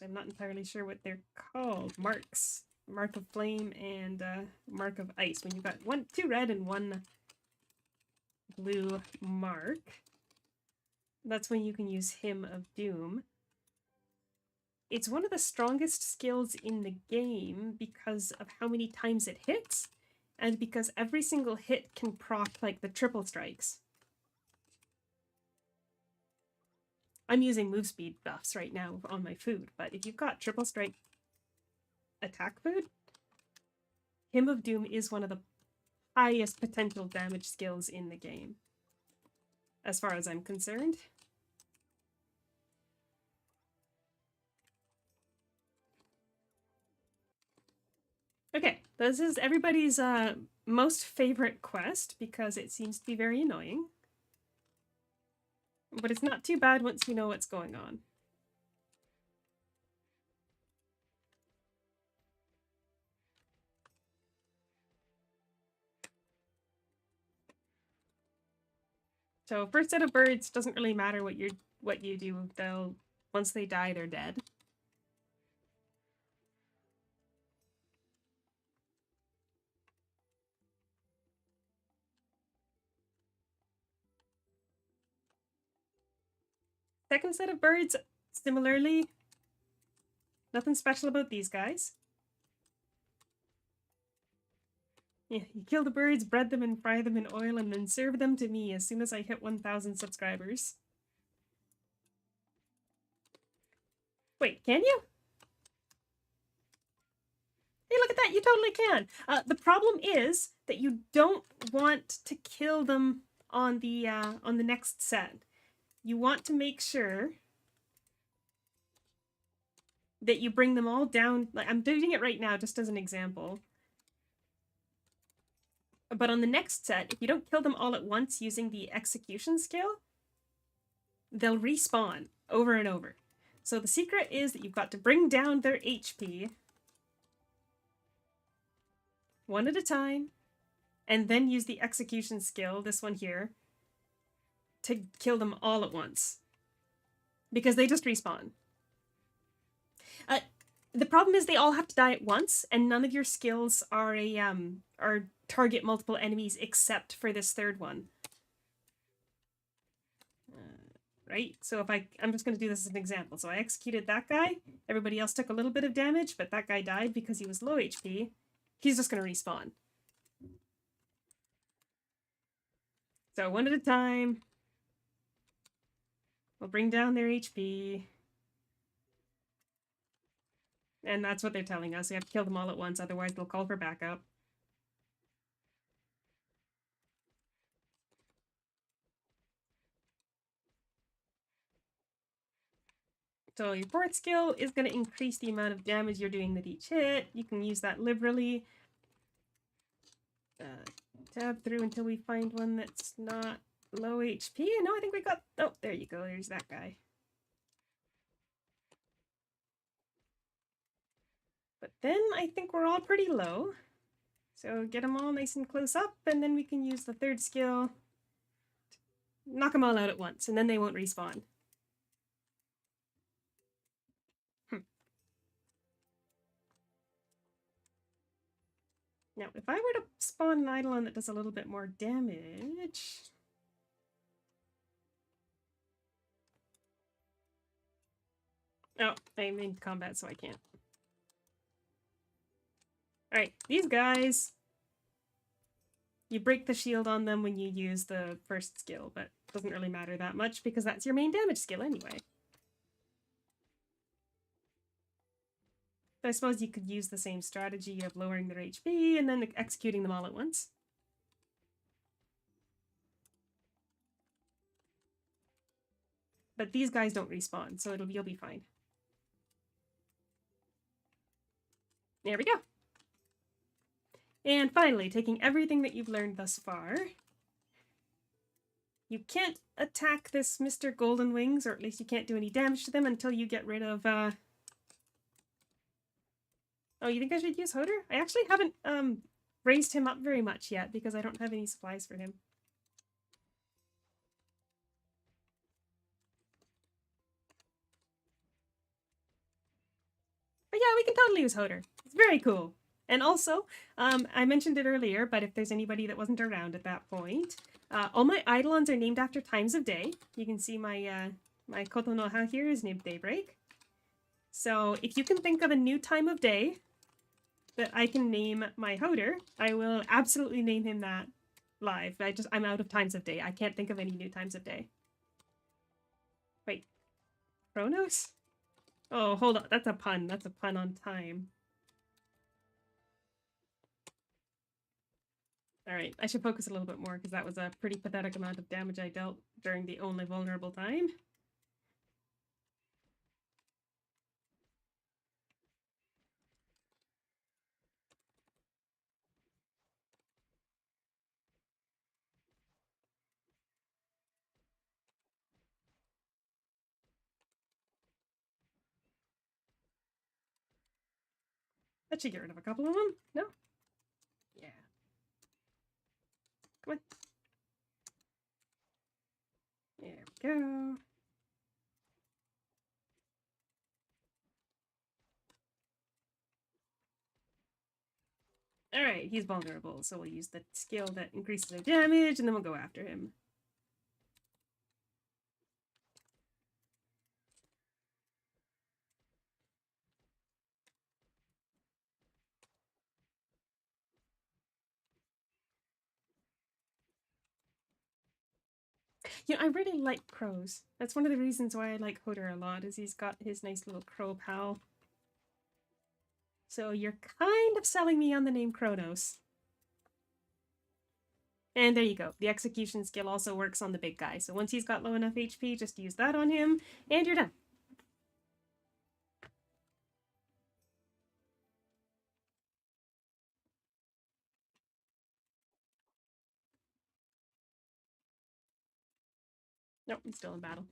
I'm not entirely sure what they're called. Marks. Mark of Flame and Mark of Ice. When you've got 2 red and 1 blue mark, that's when you can use Hymn of Doom. It's one of the strongest skills in the game because of how many times it hits, and because every single hit can proc, like, the triple strikes. I'm using move speed buffs right now on my food, but if you've got triple strike attack food, Hymn of Doom is one of the highest potential damage skills in the game, as far as I'm concerned. Okay, this is everybody's most favorite quest because it seems to be very annoying. But it's not too bad once you know what's going on. So first set of birds doesn't really matter what you do. They'll once they die, they're dead. Second set of birds, similarly, nothing special about these guys. Yeah, you kill the birds, bread them, and fry them in oil, and then serve them to me as soon as I hit 1,000 subscribers. Wait, can you? Hey, look at that, you totally can. The problem is that you don't want to kill them on the next set. You want to make sure that you bring them all down. Like, I'm doing it right now just as an example. But on the next set, if you don't kill them all at once using the execution skill, they'll respawn over and over. So the secret is that you've got to bring down their HP one at a time, and then use the execution skill, this one here, to kill them all at once. Because they just respawn. The problem is they all have to die at once, and none of your skills are target multiple enemies except for this third one. Right? So if I'm just going to do this as an example. So I executed that guy. Everybody else took a little bit of damage, but that guy died because he was low HP. He's just going to respawn. So one at a time. We'll bring down their HP. And that's what they're telling us. We have to kill them all at once, otherwise they'll call for backup. So your fourth skill is going to increase the amount of damage you're doing with each hit. You can use that liberally. Tab through until we find one that's not low HP. No, I think we got... Oh, there you go. There's that guy. But then I think we're all pretty low. So get them all nice and close up, and then we can use the third skill. Knock them all out at once, and then they won't respawn. Now, if I were to spawn an Eidolon that does a little bit more damage... Oh, I'm in combat, so I can't. Alright, these guys... You break the shield on them when you use the first skill, but it doesn't really matter that much because that's your main damage skill anyway. So I suppose you could use the same strategy of lowering their HP and then executing them all at once. But these guys don't respawn, so you'll be fine. There we go. And finally, taking everything that you've learned thus far, you can't attack this Mr. Golden Wings, or at least you can't do any damage to them until you get rid of, Oh, you think I should use Hoder? I actually haven't, raised him up very much yet, because I don't have any supplies for him. But yeah, we can totally use Hoder. It's very cool. And also, I mentioned it earlier, but if there's anybody that wasn't around at that point, all my Eidolons are named after times of day. You can see my my Kotonoha here is named Daybreak. So if you can think of a new time of day that I can name my Hoder, I will absolutely name him that live. I'm out of times of day. I can't think of any new times of day. Wait, Chronos? Oh, hold on. That's a pun. That's a pun on time. Alright, I should focus a little bit more because that was a pretty pathetic amount of damage I dealt during the only vulnerable time. That should get rid of a couple of them. No? Yeah. Come on. There we go. Alright, he's vulnerable, so we'll use the skill that increases their damage, and then we'll go after him. Yeah, I really like crows. That's one of the reasons why I like Hodor a lot, is he's got his nice little crow pal. So you're kind of selling me on the name Kronos. And there you go. The execution skill also works on the big guy. So once he's got low enough HP, just use that on him, and you're done. Nope, he's still in battle.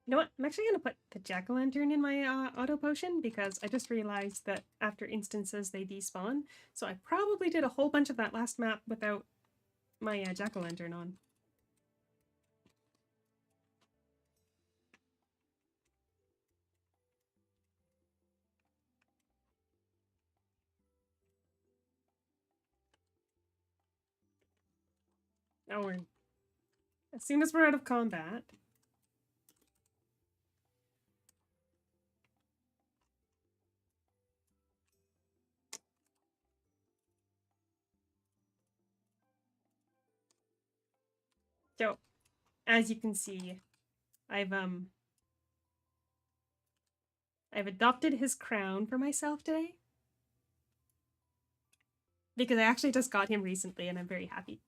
You know what? I'm actually going to put the jack-o'-lantern in my auto potion because I just realized that after instances they despawn. So I probably did a whole bunch of that last map without my jack-o'-lantern on. Oh, we're... As soon as we're out of combat... So, as you can see, I've adopted his crown for myself today. Because I actually just got him recently and I'm very happy.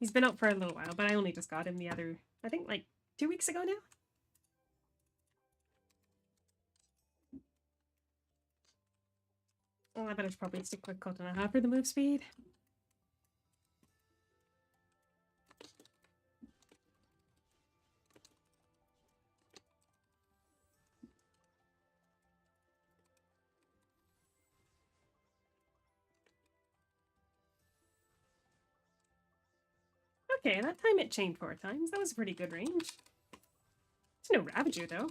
He's been out for a little while, but I only just got him the other, I think like 2 weeks ago now? Oh, I better probably stick with Kotonoha for the move speed. Okay, that time it chained 4 times. That was a pretty good range. It's no Ravager, though.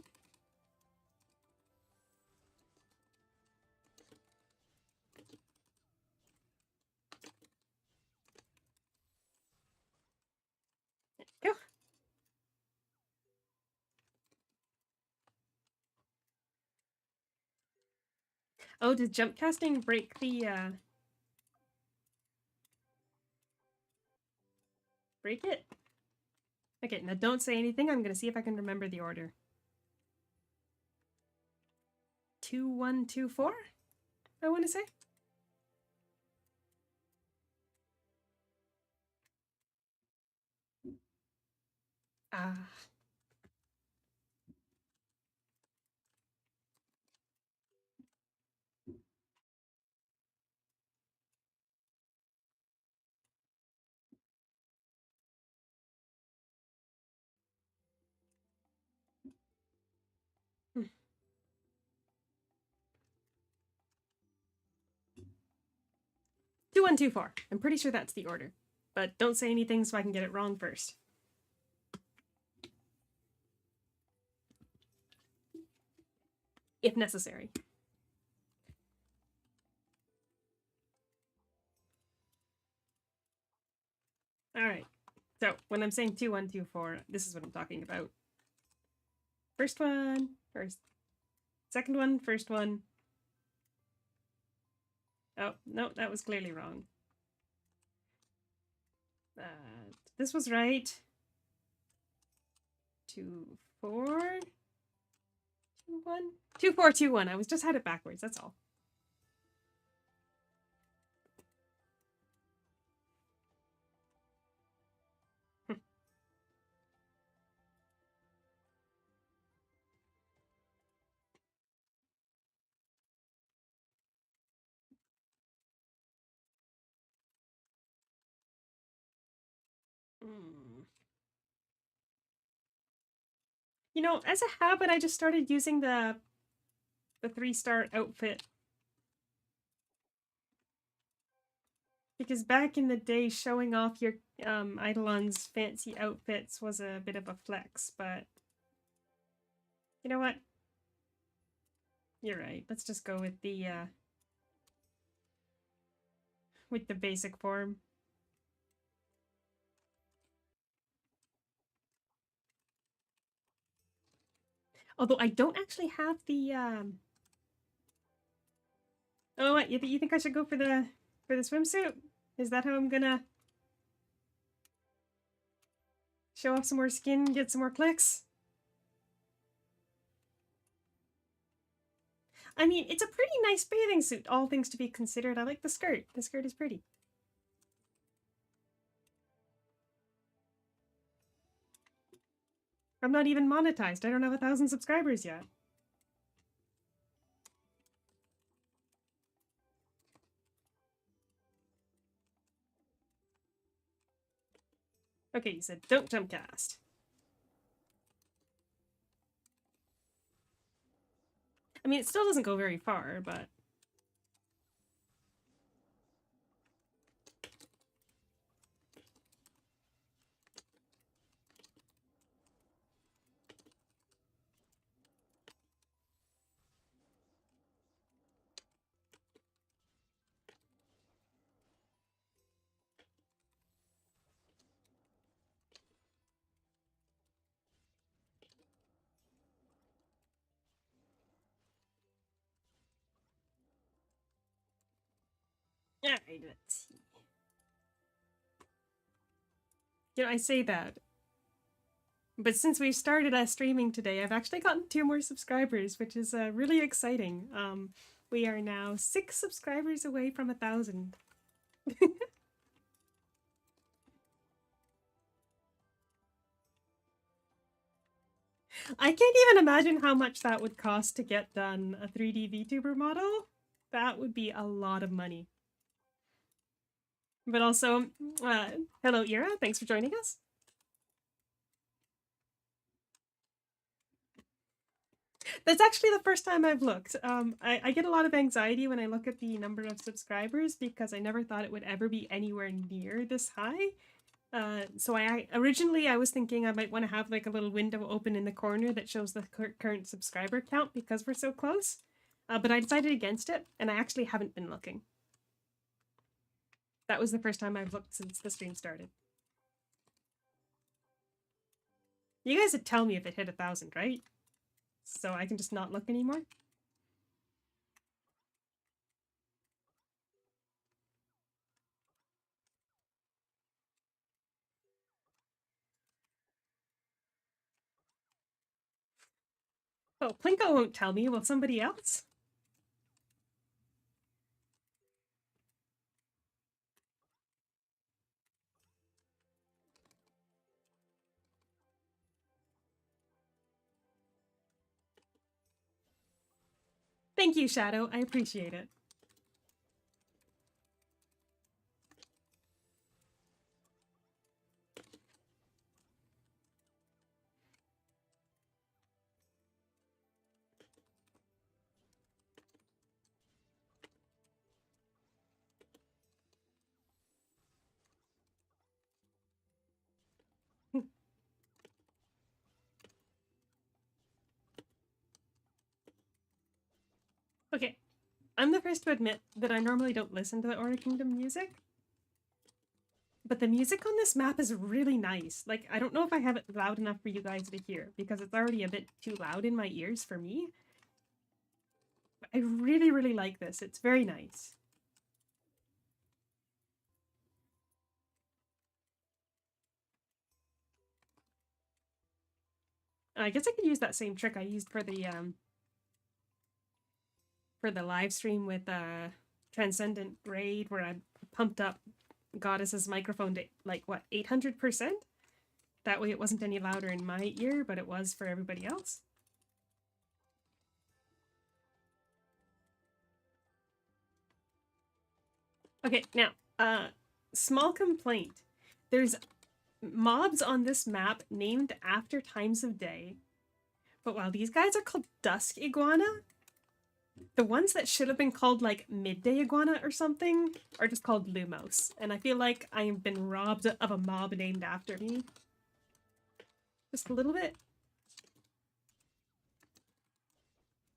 Go. Oh, did jump casting break the, break it? Okay, now don't say anything. I'm gonna see if I can remember the order. 2, 1, 2, 4? I want to say. Ah. 2, 1, 2, 4. I'm pretty sure that's the order. But don't say anything so I can get it wrong first. If necessary. Alright. So when I'm saying 2124, this is what I'm talking about. First one, first. Second one, first one. Oh, no, that was clearly wrong. This was right. 2, 4, 2, 1. 2, 4, 2, 1. I was just had it backwards, that's all. You know, as a habit, I just started using the 3-star outfit. Because back in the day, showing off your Eidolon's fancy outfits was a bit of a flex, but you know what? You're right. Let's just go with the basic form. Although I don't actually have the Oh, what? You think I should go for the swimsuit? Is that how I'm gonna show off some more skin, get some more clicks? I mean, it's a pretty nice bathing suit, all things to be considered. I like the skirt. The skirt is pretty. I'm not even monetized. I don't have 1,000 subscribers yet. Okay, you said don't jump cast. I mean, it still doesn't go very far, but... Alright, let's see. You know, I say that, but since we started streaming today, I've actually gotten 2 more subscribers, which is really exciting. We are now 6 subscribers away from 1,000. I can't even imagine how much that would cost to get done a 3D VTuber model. That would be a lot of money. But also, hello Ira, thanks for joining us. That's actually the first time I've looked. I get a lot of anxiety when I look at the number of subscribers because I never thought it would ever be anywhere near this high. So originally I was thinking I might want to have like a little window open in the corner that shows the current subscriber count because we're so close. But I decided against it, and I actually haven't been looking. That was the first time I've looked since the stream started. You guys would tell me if it hit 1,000, right? So I can just not look anymore? Oh, Plinko won't tell me. Will somebody else? Thank you, Shadow. I appreciate it. Okay, I'm the first to admit that I normally don't listen to the Order Kingdom music. But the music on this map is really nice. Like, I don't know if I have it loud enough for you guys to hear, because it's already a bit too loud in my ears for me. But I really, really like this. It's very nice. I guess I could use that same trick I used for the live stream with Transcendent Raid, where I pumped up Goddess's microphone to like what 800%. That way it wasn't any louder in my ear, but it was for everybody else. Okay, now, small complaint. There's mobs on this map named after times of day, but while these guys are called Dusk Iguana, the ones that should have been called like Midday Iguana or something are just called Lumos, and I feel like I've been robbed of a mob named after me. Just a little bit.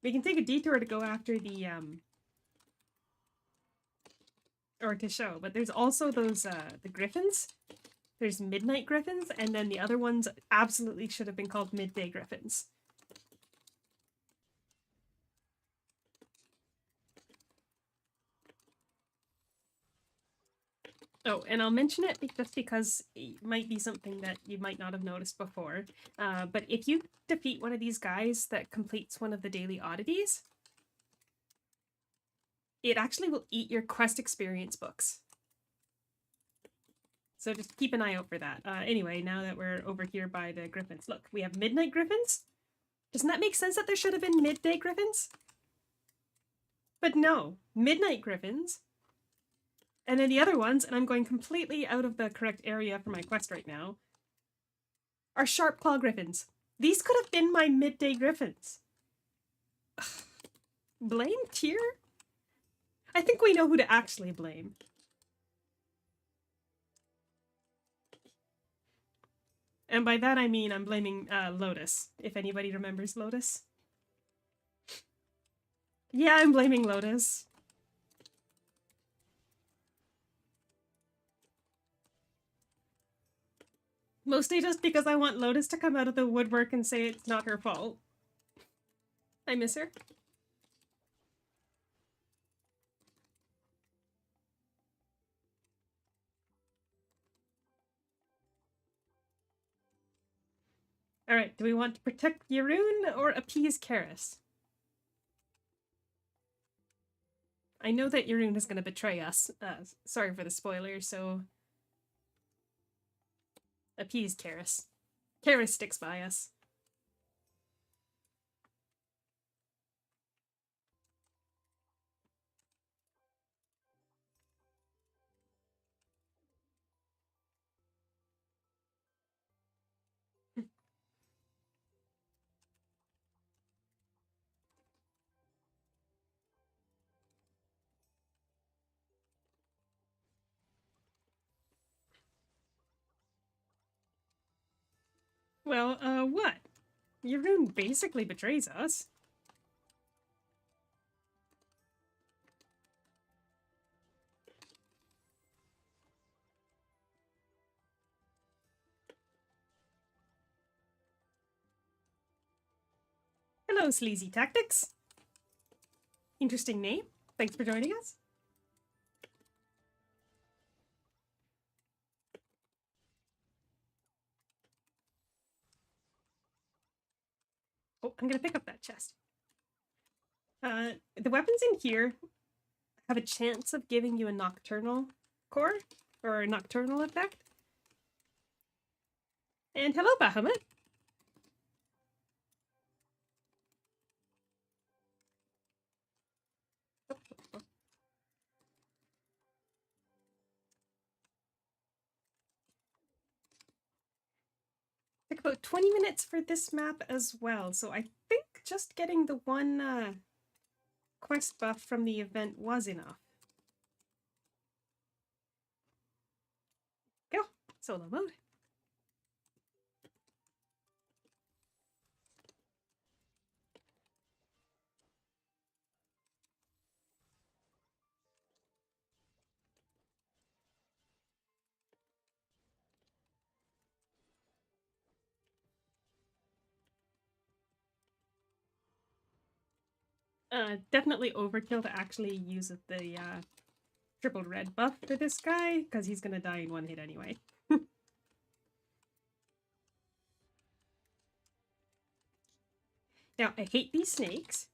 We can take a detour to go after the or to show, but there's also those the griffins. There's midnight griffins, and then the other ones absolutely should have been called midday griffins. Oh, and I'll mention it just because it might be something that you might not have noticed before. But if you defeat one of these guys that completes one of the daily oddities, it actually will eat your quest experience books. So just keep an eye out for that. Anyway, now that we're over here by the griffins, look, we have midnight griffins. Doesn't that make sense that there should have been midday griffins? But no, midnight griffins. And then the other ones, and I'm going completely out of the correct area for my quest right now, are sharp claw griffins. These could have been my midday griffins. Ugh. Blame Tyr? I think we know who to actually blame. And by that I mean I'm blaming Lotus, if anybody remembers Lotus. Yeah, I'm blaming Lotus. Mostly just because I want Lotus to come out of the woodwork and say it's not her fault. I miss her. Alright, do we want to protect Yahrune or appease Keres? I know that Yahrune is going to betray us. Sorry for the spoiler, so... appease Keres. Keres sticks by us. Well, what? Yahrune basically betrays us. Hello, Sleazy Tactics. Interesting name. Thanks for joining us. Oh, I'm gonna pick up that chest. The weapons in here have a chance of giving you a nocturnal core, or a nocturnal effect. And hello, Bahamut. Took about 20 minutes for this map as well, so I think just getting the one quest buff from the event was enough. Go! Solo mode. Definitely overkill to actually use the triple red buff for this guy, because he's gonna die in one hit anyway. Now, I hate these snakes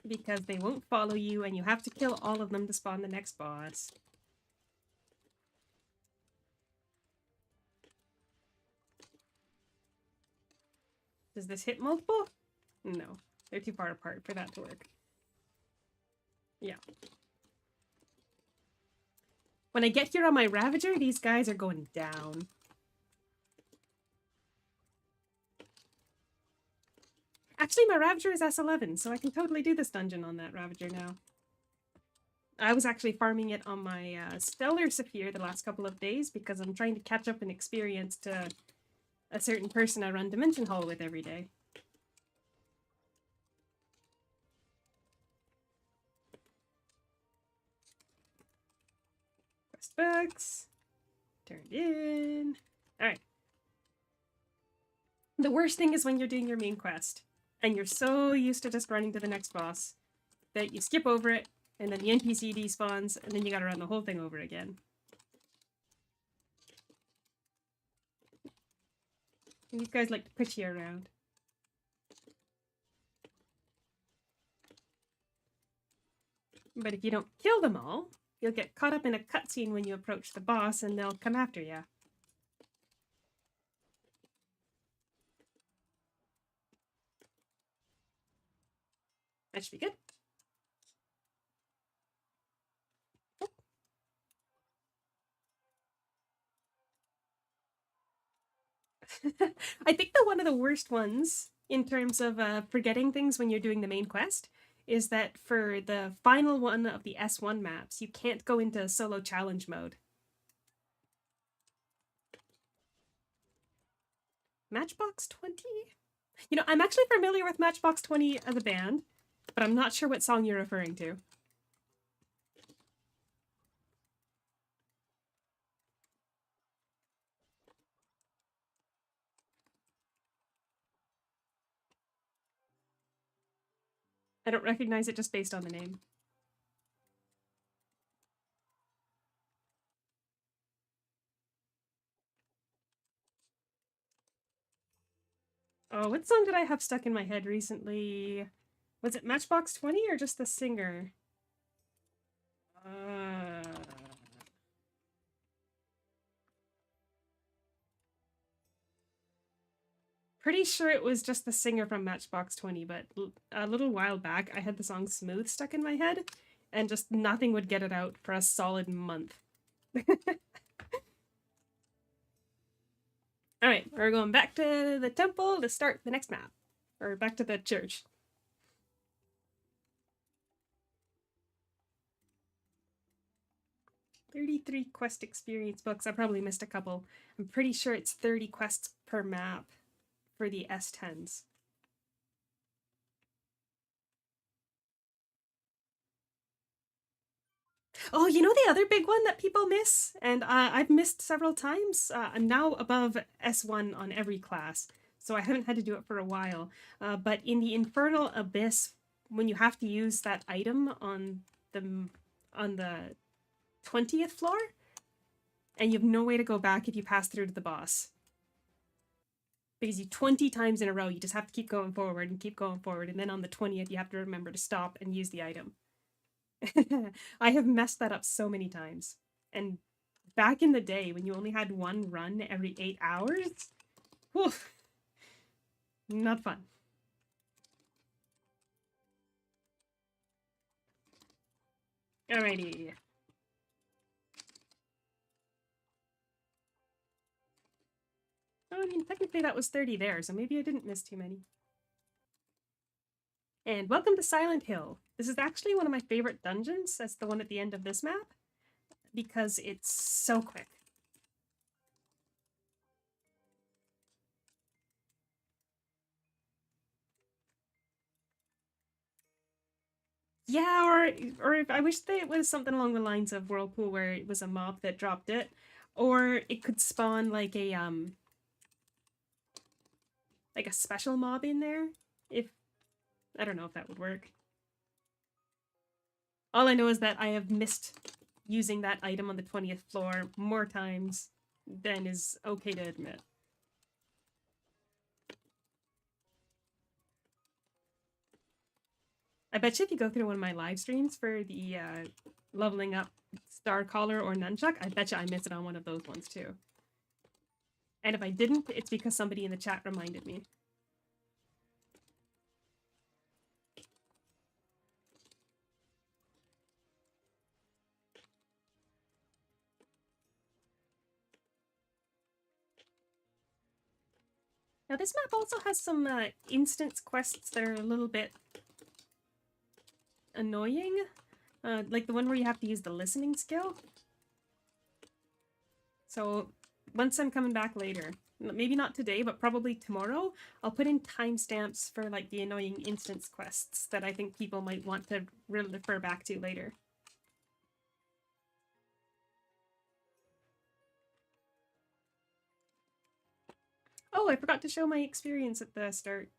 because they won't follow you and you have to kill all of them to spawn the next boss. Does this hit multiple? No, they're too far apart for that to work. Yeah. When I get here on my Ravager, these guys are going down. Actually, my Ravager is S11, so I can totally do this dungeon on that Ravager now. I was actually farming it on my Stellar Saphir the last couple of days because I'm trying to catch up in experience to a certain person I run Dimension Hall with every day. Quest books. Turned in. Alright. The worst thing is when you're doing your main quest and you're so used to just running to the next boss that you skip over it and then the NPC despawns and then you gotta run the whole thing over again. And these guys like to push you around. But if you don't kill them all, you'll get caught up in a cutscene when you approach the boss and they'll come after you. That should be good. I think that one of the worst ones in terms of forgetting things when you're doing the main quest is that for the final one of the S1 maps, you can't go into solo challenge mode. Matchbox 20? You know, I'm actually familiar with Matchbox 20 as a band, but I'm not sure what song you're referring to. I don't recognize it just based on the name. Oh, what song did I have stuck in my head recently? Was it Matchbox 20 or just the singer? Pretty sure it was just the singer from Matchbox 20, but a little while back I had the song Smooth stuck in my head, and just nothing would get it out for a solid month. Alright, we're going back to the temple to start the next map. Or back to the church. "33 quest experience books." I probably missed a couple. I'm pretty sure it's 30 quests per map for the S10s. Oh, you know the other big one that people miss? And I've missed several times? I'm now above S1 on every class, so I haven't had to do it for a while. But in the Infernal Abyss, when you have to use that item on the 20th floor, and you have no way to go back if you pass through to the boss. Because you 20 times in a row, you just have to keep going forward and keep going forward, and then on the 20th, you have to remember to stop and use the item. I have messed that up so many times. And back in the day, when you only had one run every 8 hours, whew, not fun. Alrighty. Oh, I mean, technically that was 30 there, so maybe I didn't miss too many. And welcome to Silent Hill. This is actually one of my favorite dungeons. That's the one at the end of this map, because it's so quick. Yeah, or I wish that it was something along the lines of Whirlpool, where it was a mob that dropped it, or it could spawn like a special mob in there. If I don't know if that would work. All I know is that I have missed using that item on the 20th floor more times than is okay to admit. I bet you if you go through one of my live streams for the leveling up Star Collar or Nunchuck, I bet you I missed it on one of those ones too. And if I didn't, it's because somebody in the chat reminded me. Now this map also has some instance quests that are a little bit annoying. Like the one where you have to use the listening skill. So once I'm coming back later, maybe not today, but probably tomorrow, I'll put in timestamps for like the annoying instance quests that I think people might want to refer back to later. Oh, I forgot to show my experience at the start.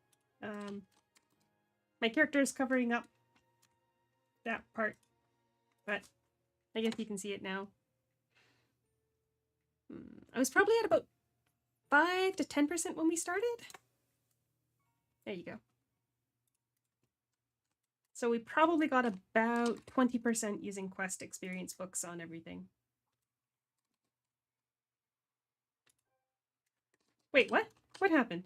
My character is covering up that part, but I guess you can see it now. I was probably at about 5 to 10% when we started. There you go. So we probably got about 20% using quest experience books on everything. Wait, what? What happened?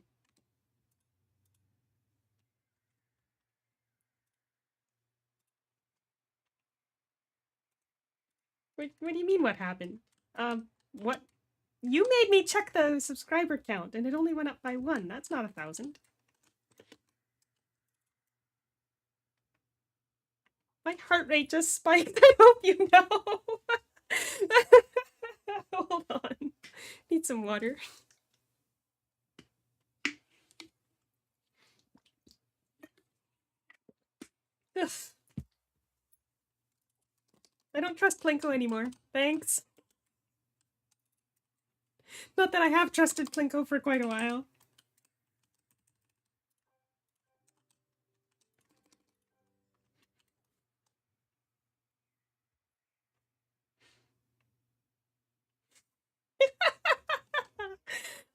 What do you mean what happened? What? You made me check the subscriber count and it only went up by 1. That's not 1,000. My heart rate just spiked. I hope you know. Hold on. Need some water. Ugh. I don't trust Plinko anymore. Thanks. Not that I have trusted Plinko for quite a while.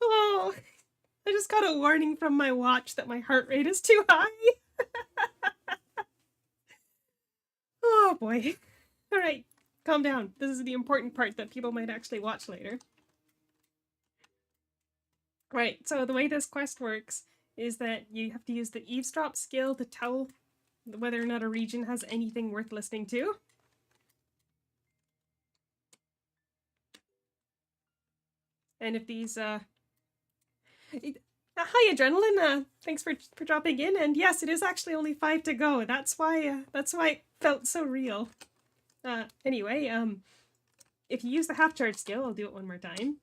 Oh, I just got a warning from my watch that my heart rate is too high. Oh boy. All right, calm down. This is the important part that people might actually watch later. Right, so the way this quest works is that you have to use the eavesdrop skill to tell whether or not a region has anything worth listening to. And if these hi Adrenaline, thanks for dropping in. And yes, it is actually only 5 to go. That's why it felt so real. Anyway, if you use the half charge skill, I'll do it one more time.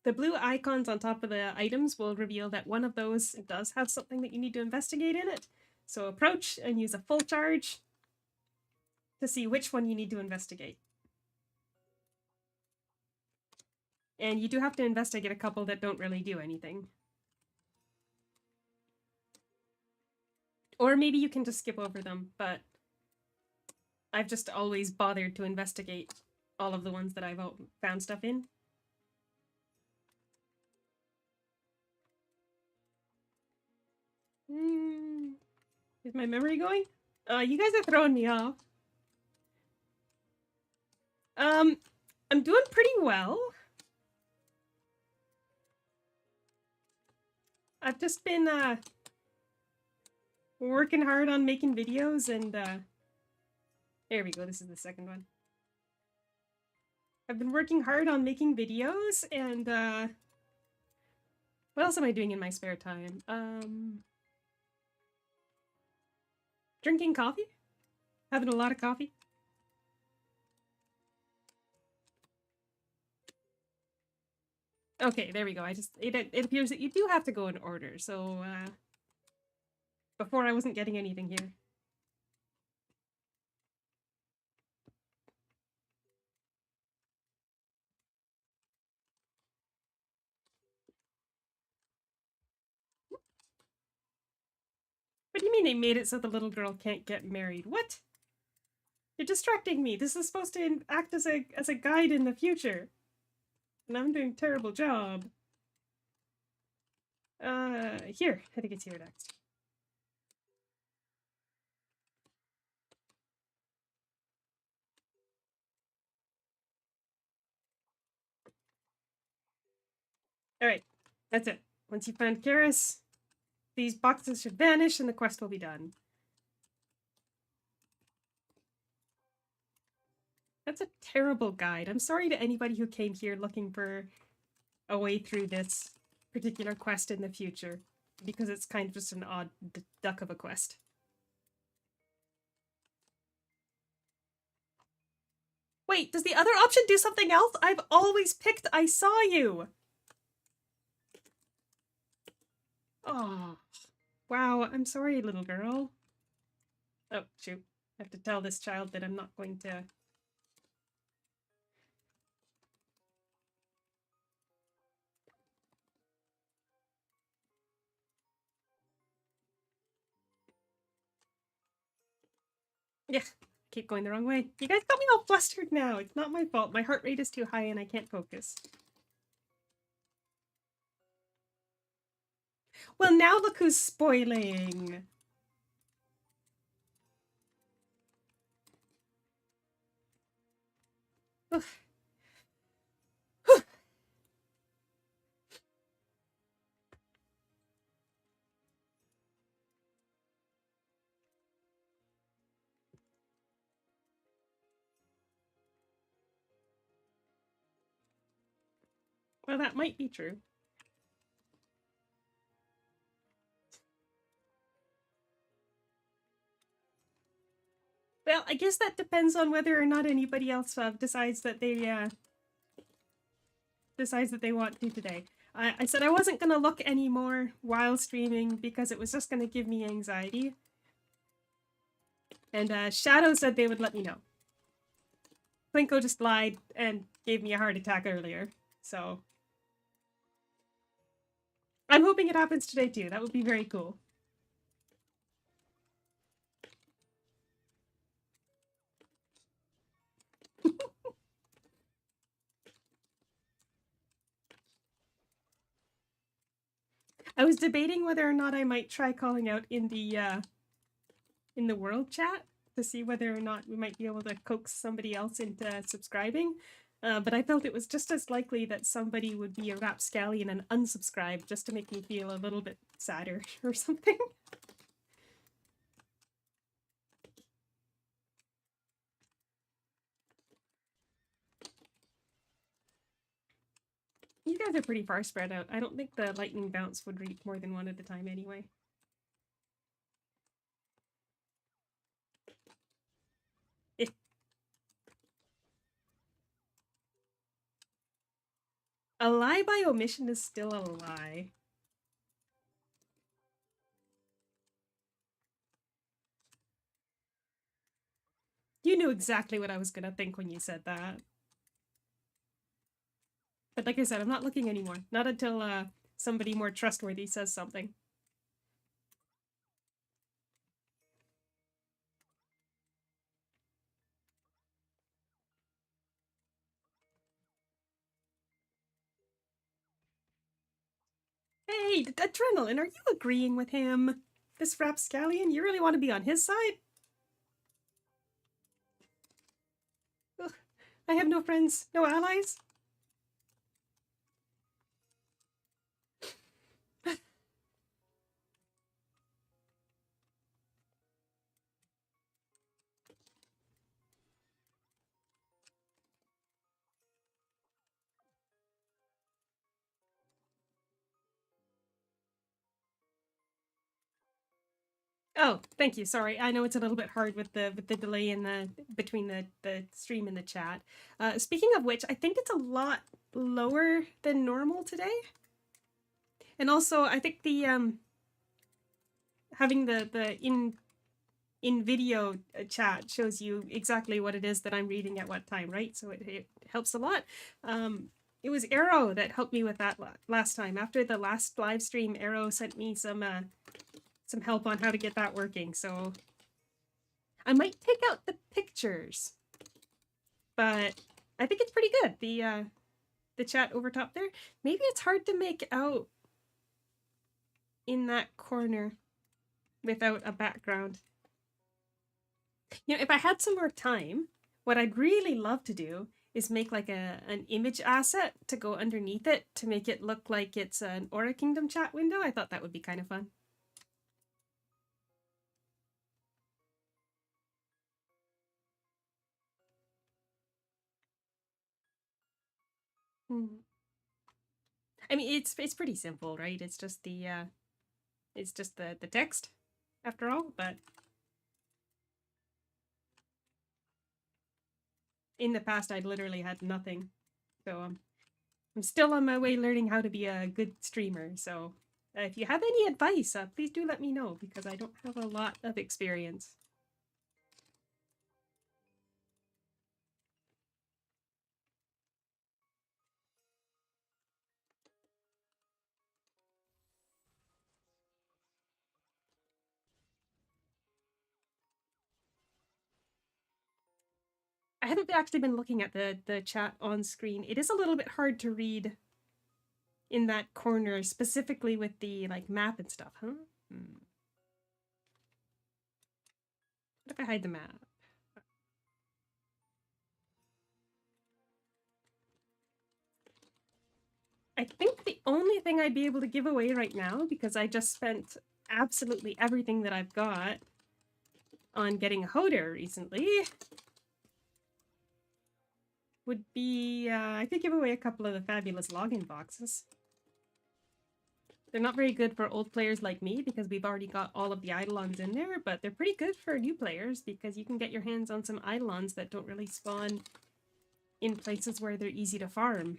The blue icons on top of the items will reveal that one of those does have something that you need to investigate in it. So approach and use a full charge to see which one you need to investigate. And you do have to investigate a couple that don't really do anything. Or maybe you can just skip over them, but I've just always bothered to investigate all of the ones that I've found stuff in. Is my memory going? You guys are throwing me off. I'm doing pretty well. I've just been working hard on making videos and there we go, this is the second one. I've been working hard on making videos and what else am I doing in my spare time? Drinking coffee? Having a lot of coffee? Okay, there we go. It appears that you do have to go in order, so before I wasn't getting anything here. What do you mean they made it so the little girl can't get married? What? You're distracting me. This is supposed to act as a guide in the future. And I'm doing a terrible job. Here. I think it's here next. Alright. That's it. Once you find Keres, these boxes should vanish and the quest will be done. That's a terrible guide. I'm sorry to anybody who came here looking for a way through this particular quest in the future, because it's kind of just an odd duck of a quest. Wait, does the other option do something else? I've always picked I saw you! Oh, wow, I'm sorry, little girl. Oh, shoot. I have to tell this child that I'm not going to... Yeah, keep going the wrong way. You guys got me all flustered now. It's not my fault. My heart rate is too high and I can't focus. Well, now look who's spoiling. Well, that might be true. Well, I guess that depends on whether or not anybody else decides that they want to today. I said I wasn't going to look anymore while streaming because it was just going to give me anxiety. And Shadow said they would let me know. Plinko just lied and gave me a heart attack earlier, so... I'm hoping it happens today too. That would be very cool. I was debating whether or not I might try calling out in the world chat to see whether or not we might be able to coax somebody else into subscribing. But I felt it was just as likely that somebody would be a rapscallion and unsubscribe just to make me feel a little bit sadder or something. You guys are pretty far spread out. I don't think the lightning bounce would reach more than one at a time anyway. A lie by omission is still a lie. You knew exactly what I was gonna think when you said that. But like I said, I'm not looking anymore. Not until somebody more trustworthy says something. Hey, Adrenaline, are you agreeing with him? This rapscallion, you really want to be on his side? Ugh, I have no friends, no allies. Oh, thank you. Sorry, I know it's a little bit hard with the delay in the between the stream and the chat. Speaking of which, I think it's a lot lower than normal today. And also, I think the having the in video chat shows you exactly what it is that I'm reading at what time, right? So it helps a lot. It was Arrow that helped me with that last time. After the last live stream, Arrow sent me some some help on how to get that working, so I might take out the pictures, but I think it's pretty good. The chat over top there. Maybe it's hard to make out in that corner without a background. You know, if I had some more time, what I'd really love to do is make like an image asset to go underneath it to make it look like it's an Aura Kingdom chat window. I thought that would be kind of fun. Hmm. I mean, it's pretty simple, right? It's just the text, after all. But in the past, I'd literally had nothing, so I'm still on my way learning how to be a good streamer. So if you have any advice, please do let me know because I don't have a lot of experience. I haven't actually been looking at the chat on screen. It is a little bit hard to read in that corner, specifically with the like map and stuff, huh? What if I hide the map? I think the only thing I'd be able to give away right now, because I just spent absolutely everything that I've got on getting a Hoder recently, would be, I could give away a couple of the fabulous login boxes. They're not very good for old players like me because we've already got all of the Eidolons in there, but they're pretty good for new players because you can get your hands on some Eidolons that don't really spawn in places where they're easy to farm.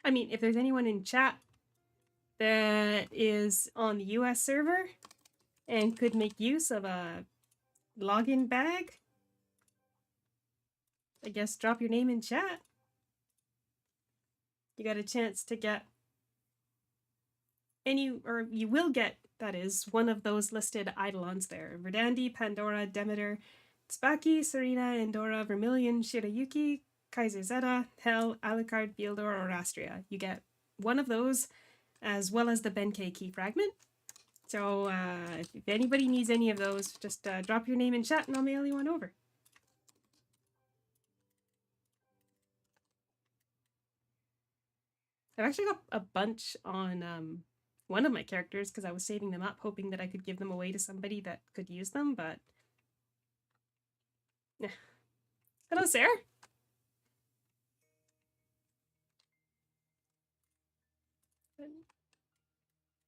I mean, if there's anyone in chat that is on the US server and could make use of a login bag, I guess drop your name in chat. You got a chance to get or you will get, that is, one of those listed Eidolons there. Verdandi, Pandora, Demeter, Tsubaki, Serena, Endora, Vermilion, Shirayuki, Kaiser Zeta, Hel, Alucard, Beeldor, or Astria. You get one of those, as well as the Benkei key fragment. So if anybody needs any of those, just drop your name in chat and I'll mail you one over. I've actually got a bunch on one of my characters because I was saving them up, hoping that I could give them away to somebody that could use them, but... Yeah. Hello, Sarah.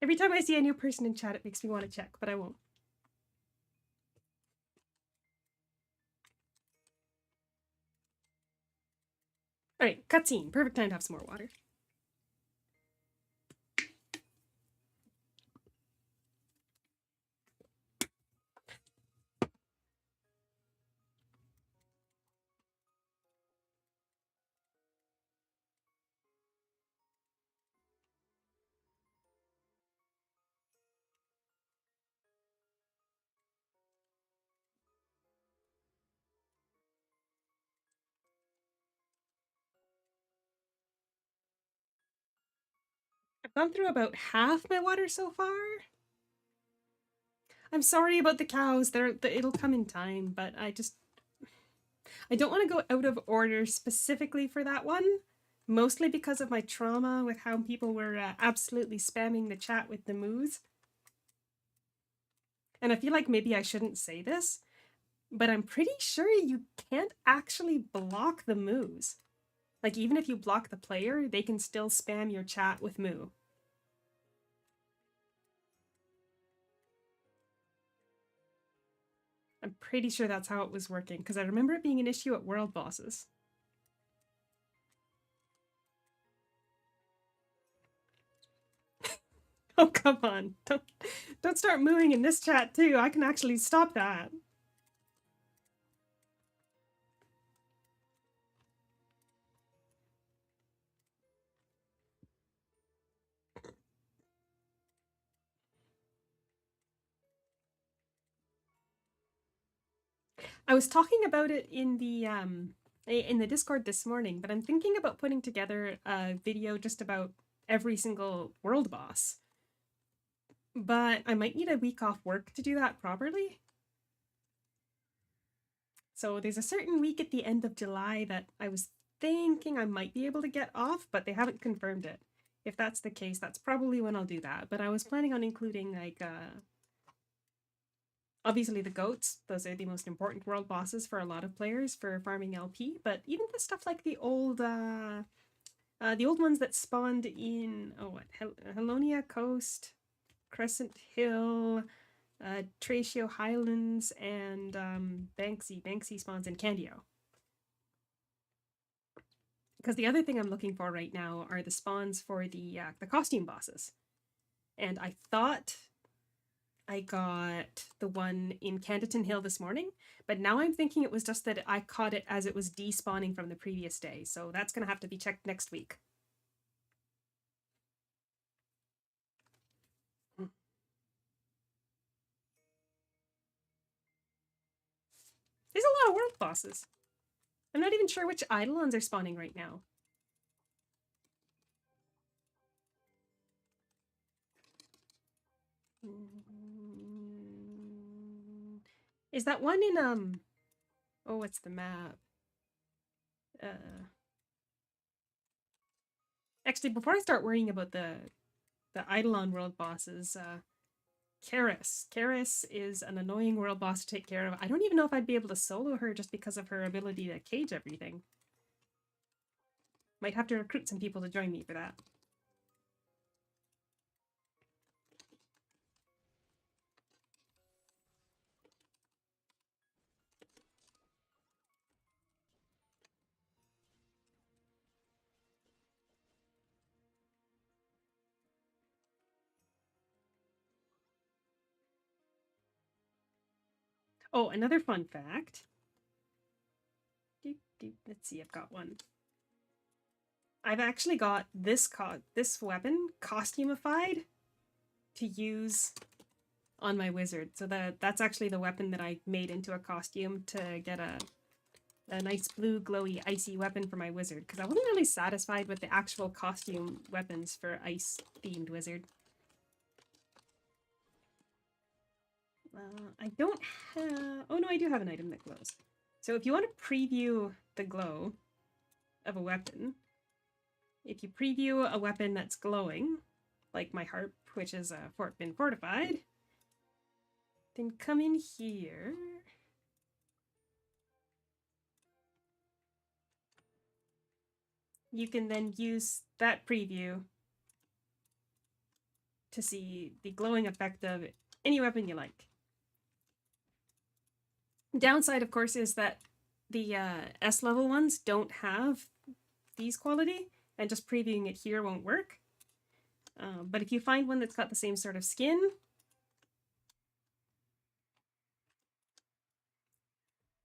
Every time I see a new person in chat, it makes me want to check, but I won't. Alright, cutscene. Perfect time to have some more water. I've gone through about half my water so far. I'm sorry about the cows. It'll come in time, but I don't want to go out of order specifically for that one. Mostly because of my trauma with how people were absolutely spamming the chat with the moos. And I feel like maybe I shouldn't say this, but I'm pretty sure you can't actually block the moos. Like, even if you block the player, they can still spam your chat with moo. I'm pretty sure that's how it was working, because I remember it being an issue at World Bosses. Oh, come on. Don't start mooing in this chat too. I can actually stop that. I was talking about it in the Discord this morning, but I'm thinking about putting together a video just about every single world boss. But I might need a week off work to do that properly. So there's a certain week at the end of July that I was thinking I might be able to get off, but they haven't confirmed it. If that's the case, that's probably when I'll do that. But I was planning on including like obviously the goats. Those are the most important world bosses for a lot of players for farming LP. But even the stuff like the old ones that spawned in Helonia Coast, Crescent Hill, Tratio Highlands, and Banksy. Banksy spawns in Candio. Because the other thing I'm looking for right now are the spawns for the costume bosses. And I thought I got the one in Canditon Hill this morning, but now I'm thinking it was just that I caught it as it was despawning from the previous day. So that's going to have to be checked next week. There's a lot of world bosses. I'm not even sure which Eidolons are spawning right now. Is that one in oh, what's the map? Actually, before I start worrying about the Eidolon world bosses, Keres. Keres is an annoying world boss to take care of. I don't even know if I'd be able to solo her just because of her ability to cage everything. Might have to recruit some people to join me for that. Oh, another fun fact. Let's see, I've got one. I've actually got this weapon costumified to use on my wizard. So that's actually the weapon that I made into a costume to get a nice blue glowy icy weapon for my wizard, because I wasn't really satisfied with the actual costume weapons for ice themed wizard. I don't have... Oh no, I do have an item that glows. So if you want to preview the glow of a weapon, if you preview a weapon that's glowing, like my harp, which is been fortified, then come in here. You can then use that preview to see the glowing effect of any weapon you like. Downside, of course, is that the S level ones don't have these quality, and just previewing it here won't work. But if you find one that's got the same sort of skin,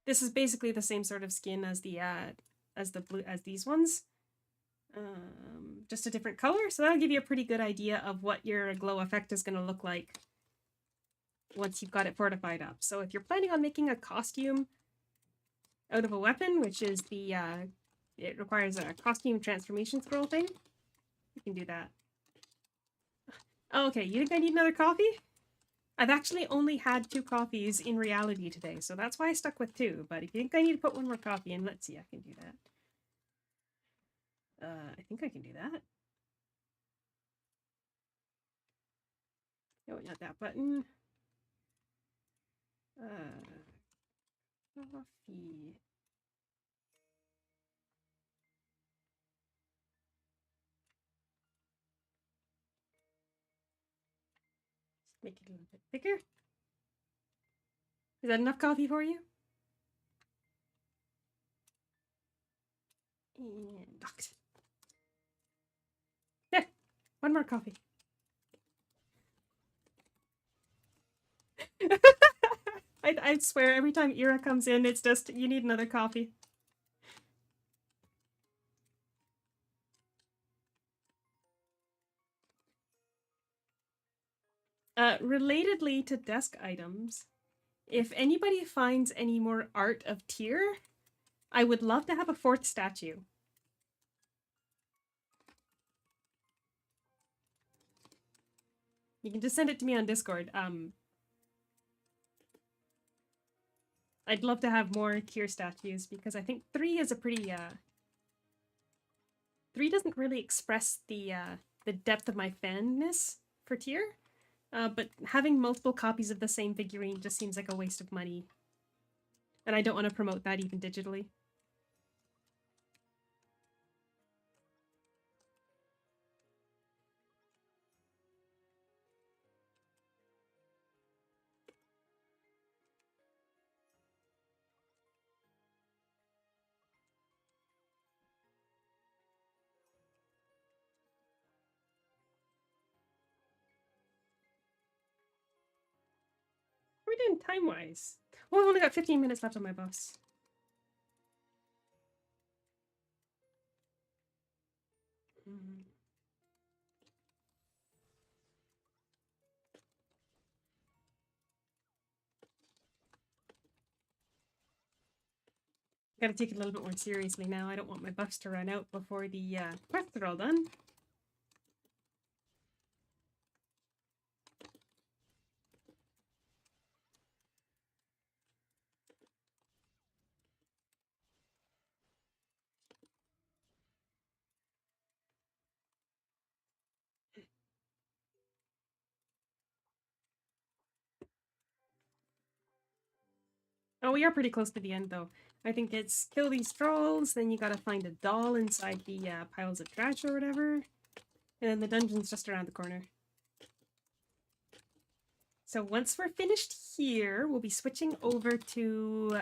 this is basically the same sort of skin as these ones, just a different color. So that'll give you a pretty good idea of what your glow effect is going to look like once you've got it fortified up. So if you're planning on making a costume out of a weapon, which is the it requires a costume transformation scroll thing, you can do that. Oh, okay, you think I need another coffee? I've actually only had 2 coffees in reality today, so that's why I stuck with 2. But if you think I need to put one more coffee in, let's see, I can do that. I think I can do that. No, not that button. Coffee. Make it a little bit bigger. Is that enough coffee for you? And docked. There! One more coffee. I swear, every time Ira comes in, it's just, you need another coffee. Relatedly to desk items, if anybody finds any more art of Tyr, I would love to have a 4th statue. You can just send it to me on Discord. I'd love to have more Tyr statues because I think 3 is a pretty 3 doesn't really express the depth of my fanness for Tyr. But having multiple copies of the same figurine just seems like a waste of money. And I don't want to promote that even digitally. What are we doing time-wise? Well, I've only got 15 minutes left on my bus. Gotta take it a little bit more seriously now. I don't want my buffs to run out before the quests are all done. Oh, we are pretty close to the end, though. I think it's kill these trolls, then you gotta find a doll inside the piles of trash or whatever. And then the dungeon's just around the corner. So once we're finished here, we'll be switching over to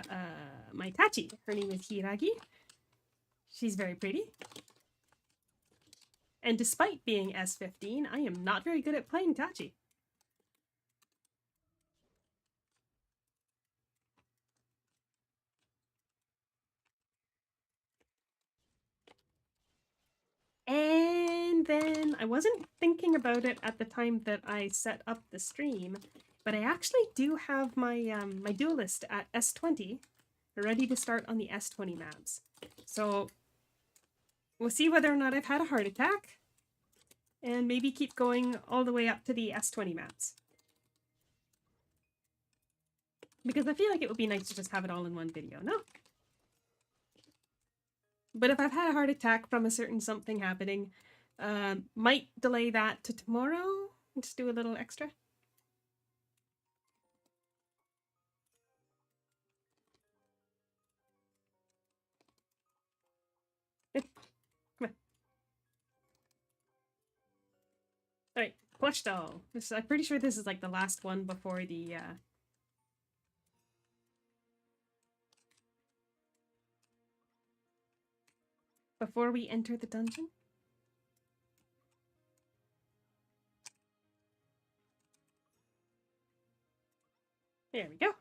my Tachi. Her name is Hiiragi. She's very pretty. And despite being S15, I am not very good at playing Tachi. And then I wasn't thinking about it at the time that I set up the stream, but I actually do have my my duelist at S20 ready to start on the S20 maps. So we'll see whether or not I've had a heart attack, and maybe keep going all the way up to the S20 maps. Because I feel like it would be nice to just have it all in one video, no? But if I've had a heart attack from a certain something happening, might delay that to tomorrow. Just do a little extra. Come on. Alright, plush doll. I'm pretty sure this is like the last one before the before we enter the dungeon. There we go.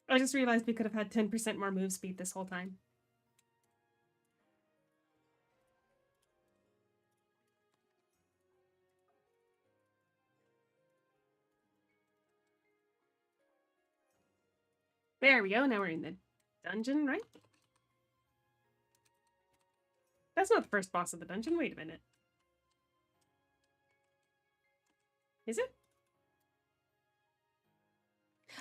I just realized we could have had 10% more move speed this whole time. There we go, now we're in the dungeon, right? That's not the first boss of the dungeon, wait a minute. Is it?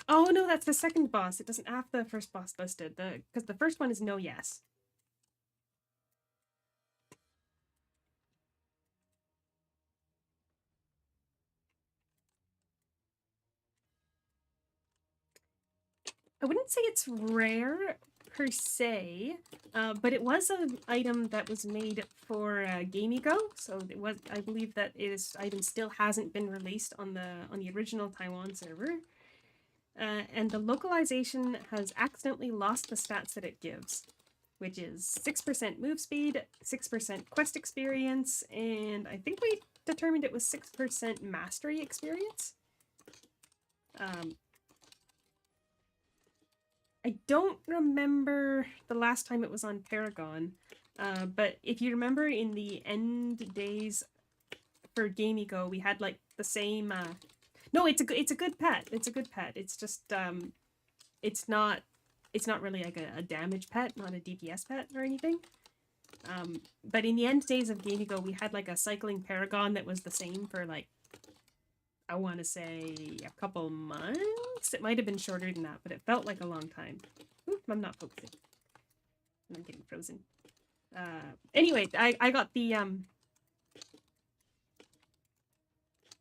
Oh no, that's the second boss. It doesn't have the first boss listed. Because the first one is no yes. I wouldn't say it's rare per se, but it was an item that was made for Gamego, so it was. I believe that this item still hasn't been released on the original Taiwan server, and the localization has accidentally lost the stats that it gives, which is 6% move speed, 6% quest experience, and I think we determined it was 6% mastery experience. I don't remember the last time it was on Paragon, but if you remember in the end days for Gamego, we had like the same. No, it's a good pet. It's a good pet. It's just it's not really like a damage pet, not a DPS pet or anything. But in the end days of Gamego, we had like a cycling Paragon that was the same for like, I want to say a couple months. It might have been shorter than that, but it felt like a long time. Oop, I'm not focusing. I'm getting frozen. Anyway, I got the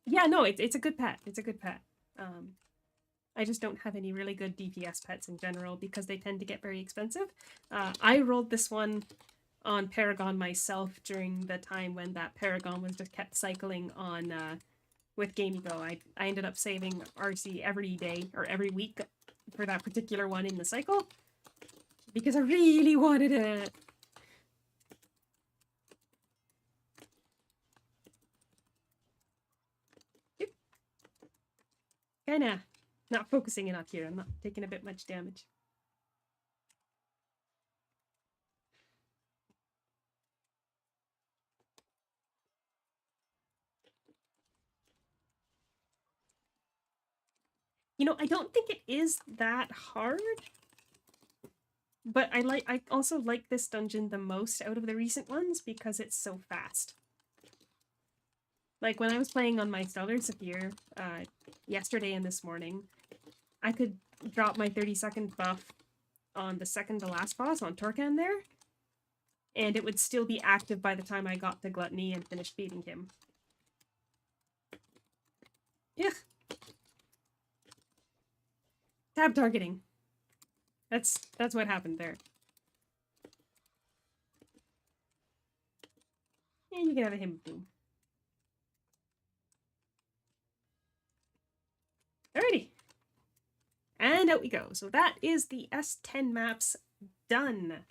yeah, no, it's a good pet. It's a good pet. I just don't have any really good DPS pets in general because they tend to get very expensive. I rolled this one on Paragon myself during the time when that Paragon was just kept cycling on with Gamego. I ended up saving RC every day or every week for that particular one in the cycle because I really wanted it. Kinda not focusing enough here. I'm not taking a bit much damage. You know, I don't think it is that hard. But I also like this dungeon the most out of the recent ones because it's so fast. Like when I was playing on my Stellar Saphir yesterday and this morning, I could drop my 30-second buff on the second to last boss on Torcan there, and it would still be active by the time I got to Gluttony and finished feeding him. Yeah. Tab targeting. That's what happened there. And you can have a him boom. Alrighty. And out we go. So that is the S10 maps done.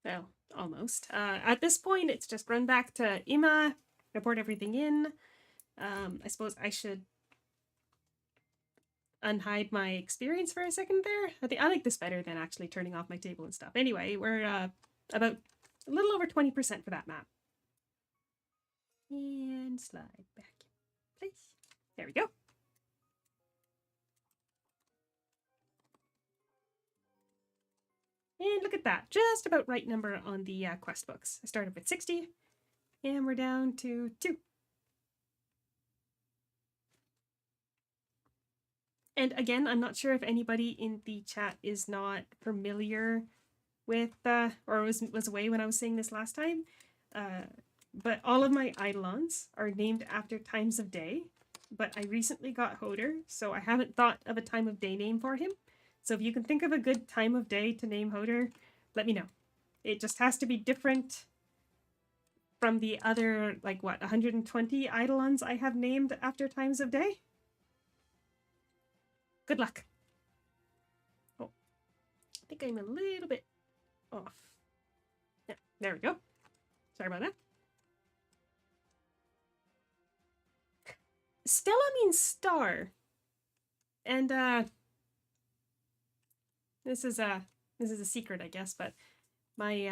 Well, almost. At this point, it's just run back to Ima, report everything in. I suppose I should unhide my experience for a second there. I like this better than actually turning off my table and stuff. Anyway, we're about a little over 20% for that map. And slide back in place. There we go. And look at that, just about right number on the quest books. I started with 60, and we're down to 2. And again, I'm not sure if anybody in the chat is not familiar with, or was away when I was saying this last time, but all of my Eidolons are named after times of day, but I recently got Hoder, so I haven't thought of a time of day name for him. So if you can think of a good time of day to name Hoder, let me know. It just has to be different from the other, like, what, 120 Eidolons I have named after times of day? Good luck. Oh, I think I'm a little bit off. Yeah, there we go. Sorry about that. Stella means star. And this is a secret, I guess, but my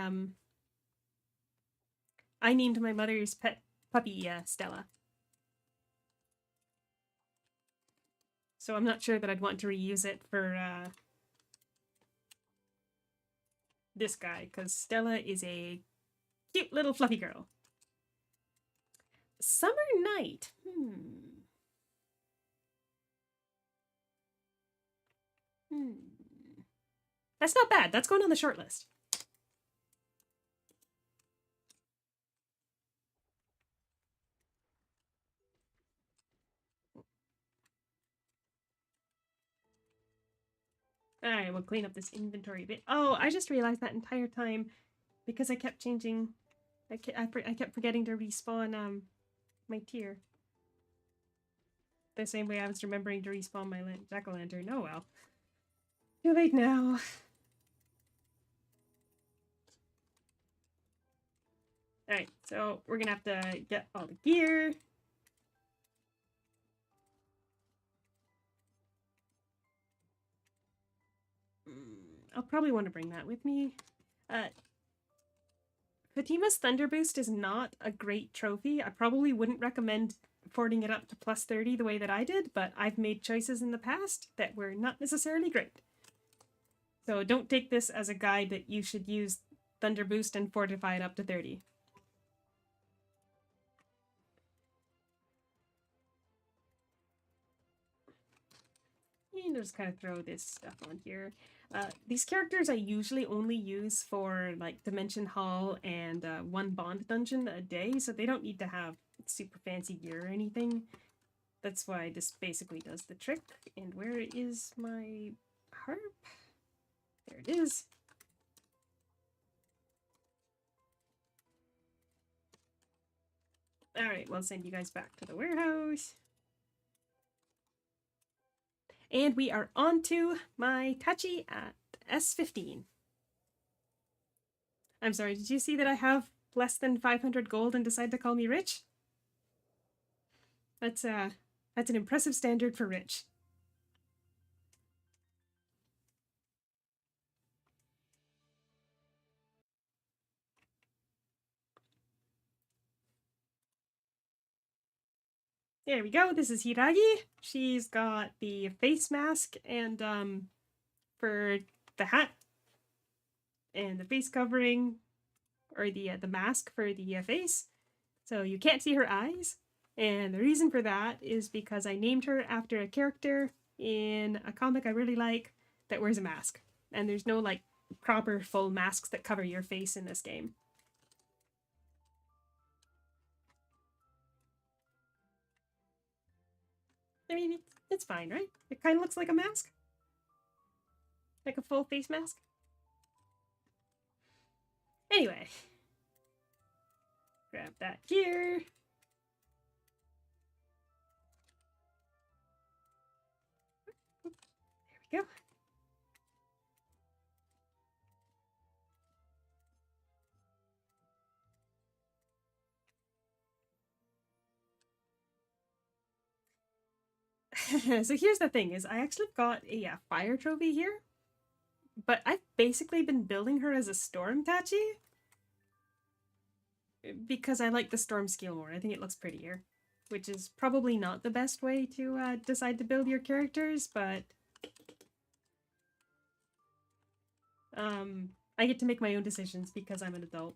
I named my mother's pet puppy Stella. So I'm not sure that I'd want to reuse it for this guy, because Stella is a cute little fluffy girl. Summer Night. That's not bad. That's going on the short list. Alright, we'll clean up this inventory a bit. Oh, I just realized that entire time, because I kept changing, I kept forgetting to respawn my tier. the same way I was remembering to respawn my jack-o'-lantern. Oh well. Too late now. Alright, so we're gonna have to get all the gear. I'll probably want to bring that with me. Fatima's Thunder Boost is not a great trophy. I probably wouldn't recommend porting it up to plus 30 the way that I did, but I've made choices in the past that were not necessarily great. So don't take this as a guide that you should use Thunder Boost and fortify it up to 30. And I'll just kind of throw this stuff on here. These characters I usually only use for like Dimension Hall and one Bond dungeon a day, so they don't need to have super fancy gear or anything. That's why this basically does the trick. And where is my harp? There it is. Alright, we'll send you guys back to the warehouse. And we are on to my Tachi at S15. I'm sorry, did you see that I have less than 500 gold and decide to call me rich? That's an impressive standard for rich. There we go. This is Hiiragi. She's got the face mask and for the hat and the face covering, or the mask for the face. So you can't see her eyes. And the reason for that is because I named her after a character in a comic I really like that wears a mask. And there's no like proper full masks that cover your face in this game. I mean, it's fine, right? It kind of looks like a mask. Like a full face mask. Anyway. Grab that here. There we go. So here's the thing, is I actually got a fire trophy here, but I've basically been building her as a storm Tachi because I like the storm skill more. I think it looks prettier, which is probably not the best way to decide to build your characters, but I get to make my own decisions because I'm an adult.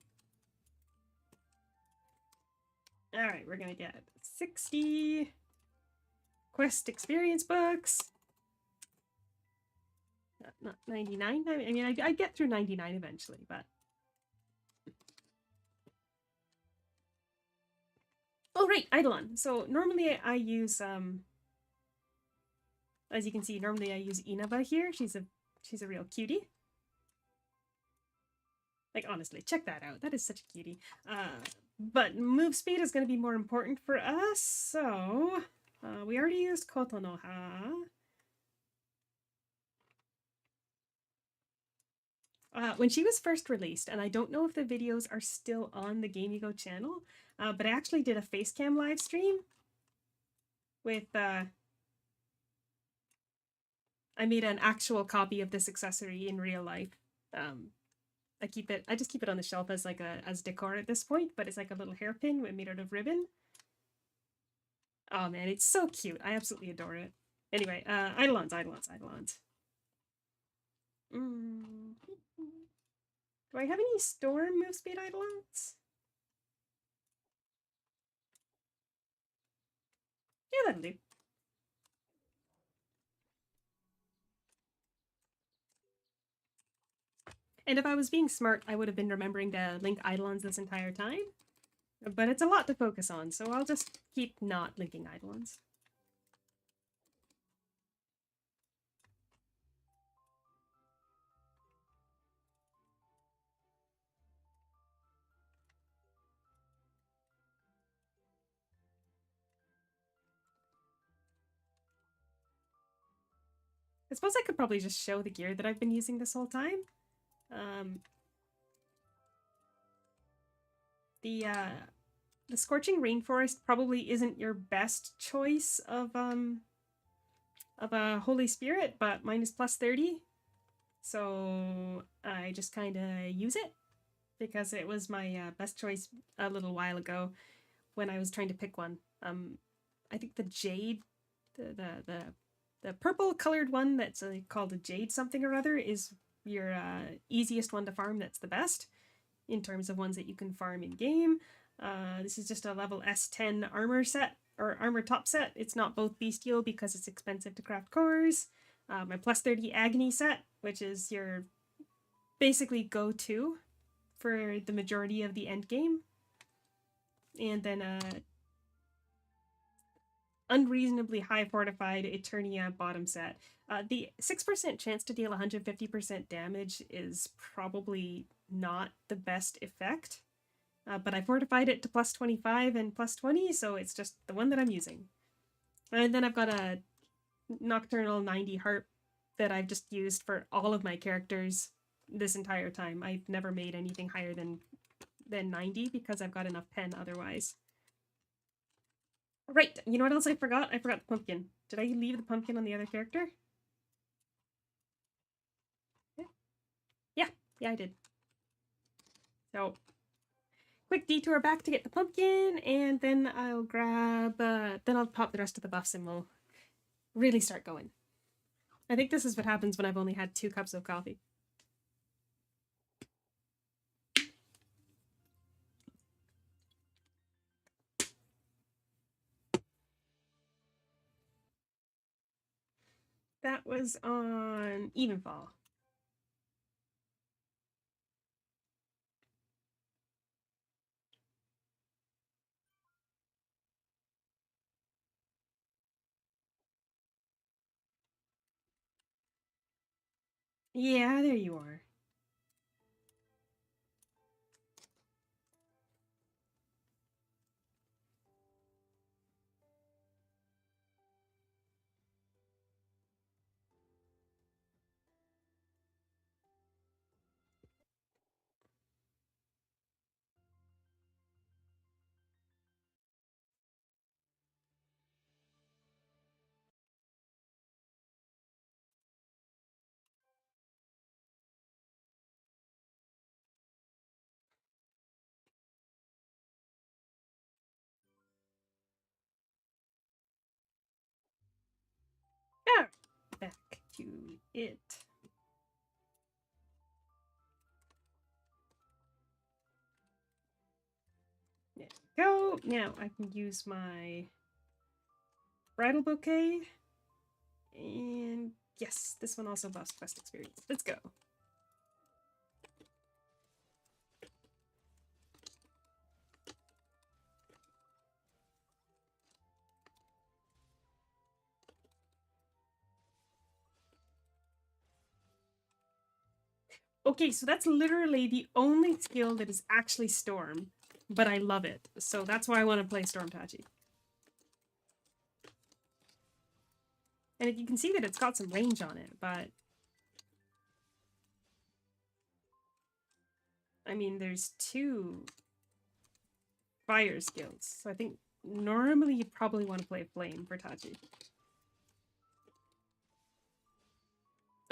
Alright, we're gonna get 60 quest experience books. Not 99. I mean, I get through 99 eventually, but... Oh, right, Eidolon. So normally I use, as you can see, normally I use Inaba here. She's a real cutie. Like, honestly, check that out. That is such a cutie. But move speed is going to be more important for us, so... we already used Kotonoha. When she was first released, and I don't know if the videos are still on the GameYgo channel, but I actually did a facecam live stream with, I made an actual copy of this accessory in real life. I just keep it on the shelf as like as decor at this point, but it's like a little hairpin made out of ribbon. Oh man, it's so cute. I absolutely adore it. Anyway, Eidolons. Do I have any storm move speed Eidolons? Yeah, that'll do. And if I was being smart, I would have been remembering to link Eidolons this entire time. But it's a lot to focus on, so I'll just keep not linking Eidolons. I suppose I could probably just show the gear that I've been using this whole time. The Scorching Rainforest probably isn't your best choice of a Holy Spirit, but mine is plus 30. So I just kind of use it because it was my best choice a little while ago when I was trying to pick one. I think the Jade, the purple colored one that's called a Jade something or other is your easiest one to farm. That's the best in terms of ones that you can farm in game. This is just a level S10 armor set or armor top set. It's not both bestial because it's expensive to craft cores. My plus 30 Agony set, which is your basically go-to for the majority of the end game. And then unreasonably high fortified Eternia bottom set. The 6% chance to deal 150% damage is probably not the best effect, but I fortified it to plus 25 and plus 20, so it's just the one that I'm using. And then I've got a Nocturnal 90 Harp that I've just used for all of my characters this entire time. I've never made anything higher than 90 because I've got enough pen otherwise. Right, you know what else I forgot? I forgot the pumpkin. Did I leave the pumpkin on the other character? Yeah, I did. So, quick detour back to get the pumpkin, and then I'll grab, then I'll pop the rest of the buffs and we'll really start going. I think this is what happens when I've only had 2 cups of coffee. That was on Evenfall. Yeah, there you are. Ah, back to it. There we go. Now I can use my bridal bouquet. And yes, this one also buffs quest experience. Let's go. Okay, so that's literally the only skill that is actually Storm, but I love it. So that's why I want to play Storm Tachi. And you can see that it's got some range on it, but I mean, there's 2 fire skills. So I think normally you probably want to play Flame for Tachi.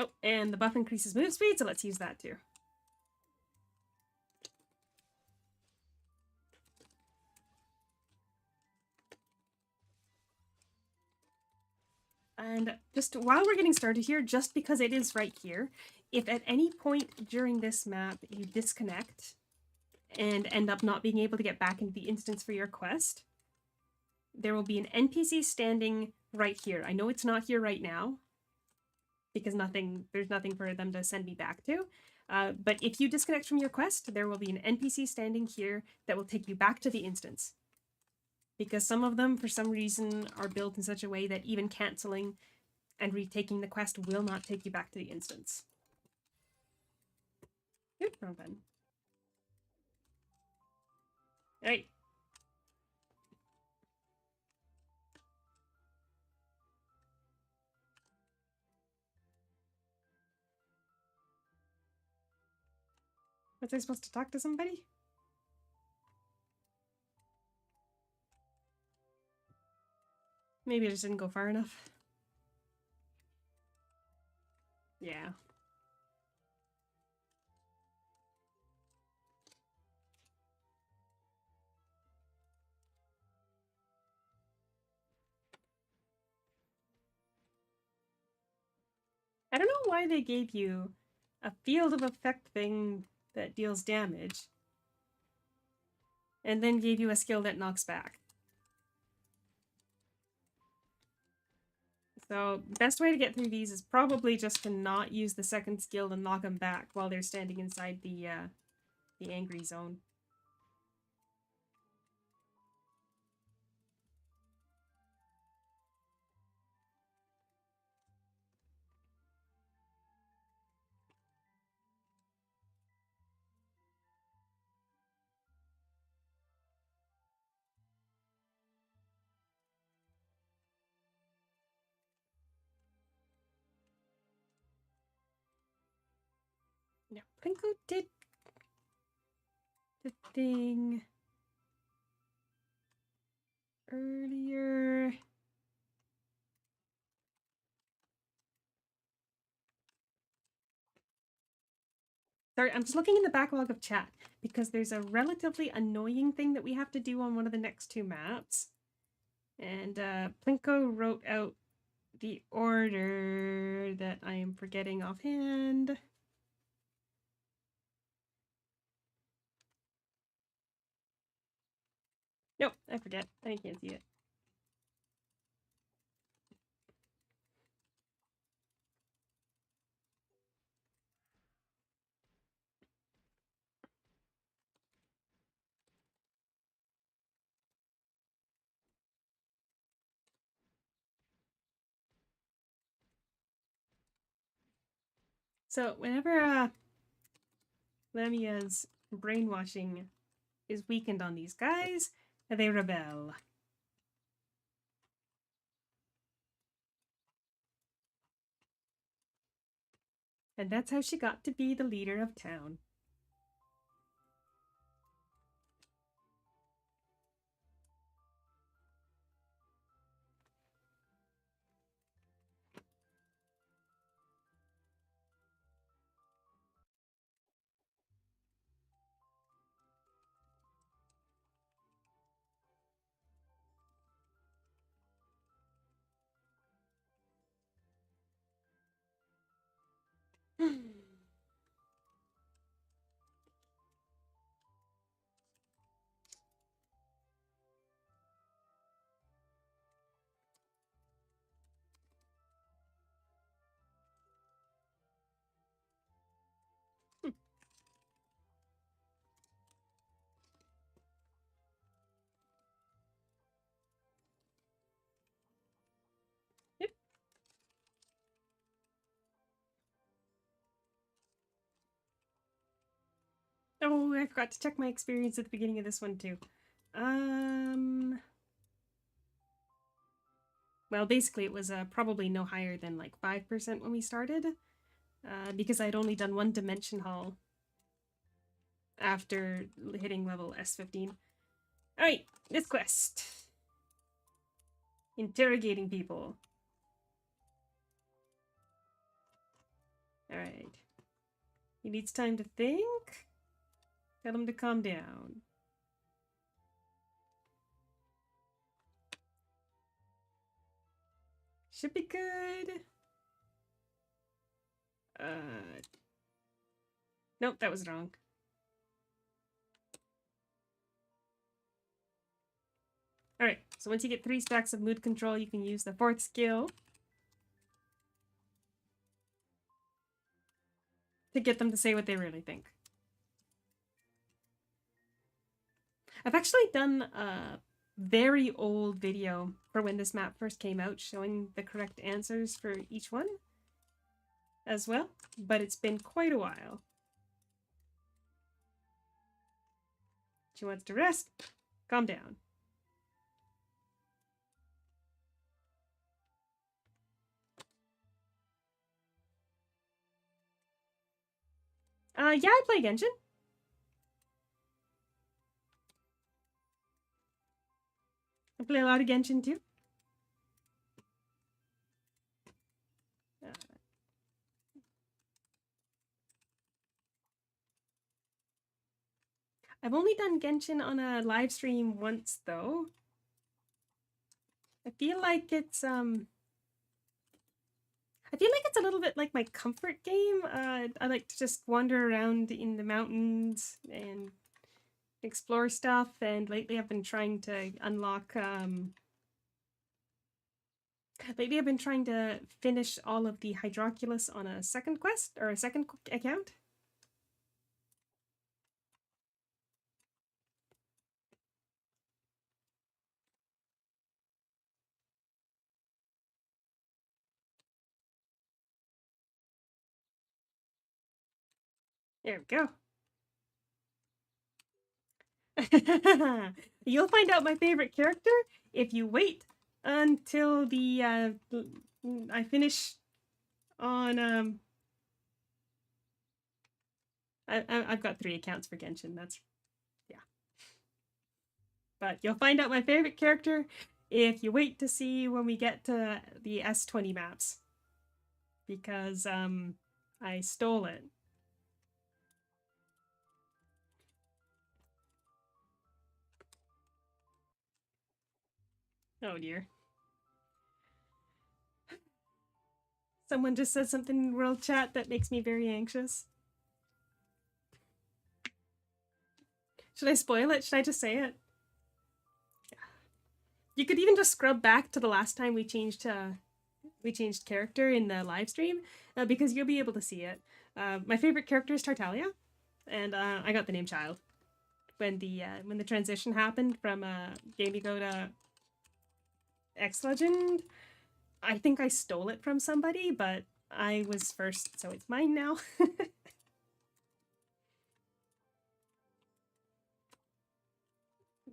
Oh, and the buff increases move speed, so let's use that too. And just while we're getting started here, just because it is right here, if at any point during this map you disconnect and end up not being able to get back into the instance for your quest, there will be an NPC standing right here. I know it's not here right now because there's nothing for them to send me back to. But if you disconnect from your quest, there will be an NPC standing here that will take you back to the instance. Because some of them, for some reason, are built in such a way that even canceling and retaking the quest will not take you back to the instance. Oops, wrong button. Alright. Was I supposed to talk to somebody? Maybe I just didn't go far enough. Yeah. I don't know why they gave you a field of effect thing that deals damage, and then gave you a skill that knocks back. So, best way to get through these is probably just to not use the second skill and knock them back while they're standing inside the angry zone. Now, Plinko did the thing earlier. Sorry, I'm just looking in the backlog of chat because there's a relatively annoying thing that we have to do on one of the next two maps. And Plinko wrote out the order that I am forgetting offhand. Nope, I forget. I can't see it. So whenever Lamia's brainwashing is weakened on these guys, they rebel. And that's how she got to be the leader of town. Yep. Oh, I forgot to check my experience at the beginning of this one too. Well, basically it was probably no higher than like 5% when we started, because I'd only done one dimension haul after hitting level S15. Alright, this quest. Interrogating people. Alright. He needs time to think. Tell him to calm down. Should be good. Nope, that was wrong. Alright, so once you get 3 stacks of mood control, you can use the 4th skill to get them to say what they really think. I've actually done a very old video for when this map first came out showing the correct answers for each one as well, but it's been quite a while. She wants to rest. Calm down. Yeah, I play Genshin. I play a lot of Genshin too. I've only done Genshin on a live stream once though. I feel like it's a little bit like my comfort game. I like to just wander around in the mountains and explore stuff, and lately I've been trying to unlock lately I've been trying to finish all of the Hydroculus on a second quest or a second account. There we go. You'll find out my favorite character if you wait until the I finish on I've got 3 accounts for Genshin. That's yeah. But you'll find out my favorite character if you wait to see when we get to the S20 maps, because I stole it. Oh dear. Someone just said something in world chat that makes me very anxious. Should I spoil it? Should I just say it? You could even just scrub back to the last time we changed character in the live stream, because you'll be able to see it. My favorite character is Tartaglia, and I got the name Childe when the transition happened from Game Go to X Legend. I think I stole it from somebody, but I was first, so it's mine now.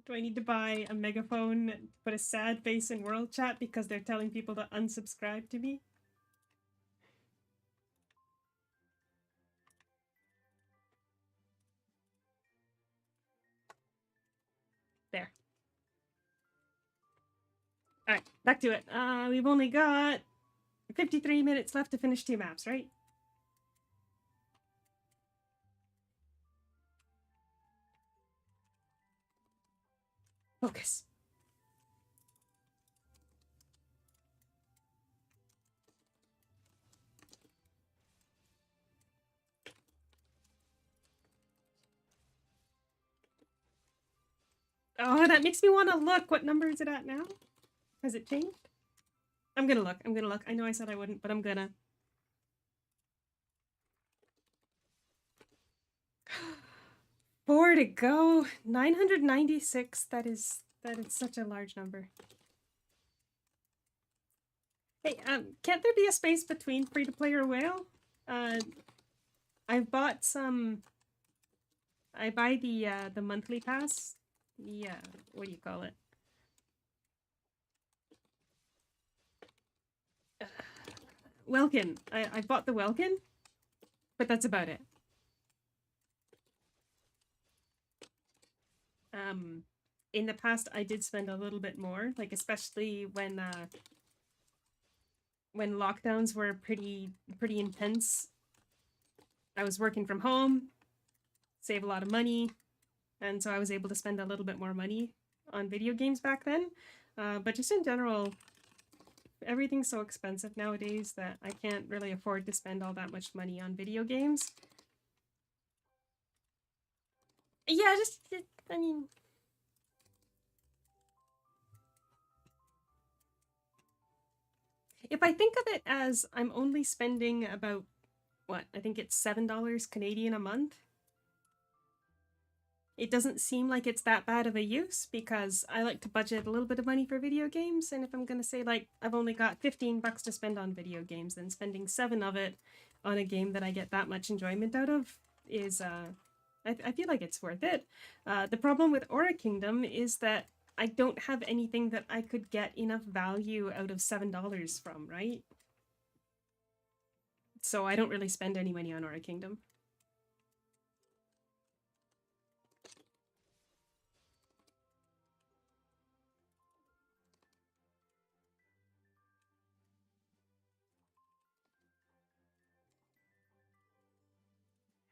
Do I need to buy a megaphone, put a sad face in world chat because they're telling people to unsubscribe to me? There. Alright, back to it. We've only got 53 minutes left to finish 2 maps, right? Focus. Oh, that makes me want to look. What number is it at now? Has it changed? I'm gonna look. I know I said I wouldn't, but I'm gonna. Four to go. 996. That is such a large number. Hey, can't there be a space between free to play or whale? I've bought some. I buy the monthly pass. Yeah, what do you call it? Welkin. I bought the Welkin, but that's about it. In the past, I did spend a little bit more, like especially when lockdowns were pretty intense. I was working from home, save a lot of money, and so I was able to spend a little bit more money on video games back then. But just in general, everything's so expensive nowadays that I can't really afford to spend all that much money on video games. Yeah, I mean... If I think of it as I'm only spending about, what, I think it's $7 Canadian a month, it doesn't seem like it's that bad of a use, because I like to budget a little bit of money for video games, and if I'm gonna say, like, I've only got $15 to spend on video games, then spending 7 of it on a game that I get that much enjoyment out of is, I feel like it's worth it. The problem with Aura Kingdom is that I don't have anything that I could get enough value out of $7 from, right? So I don't really spend any money on Aura Kingdom.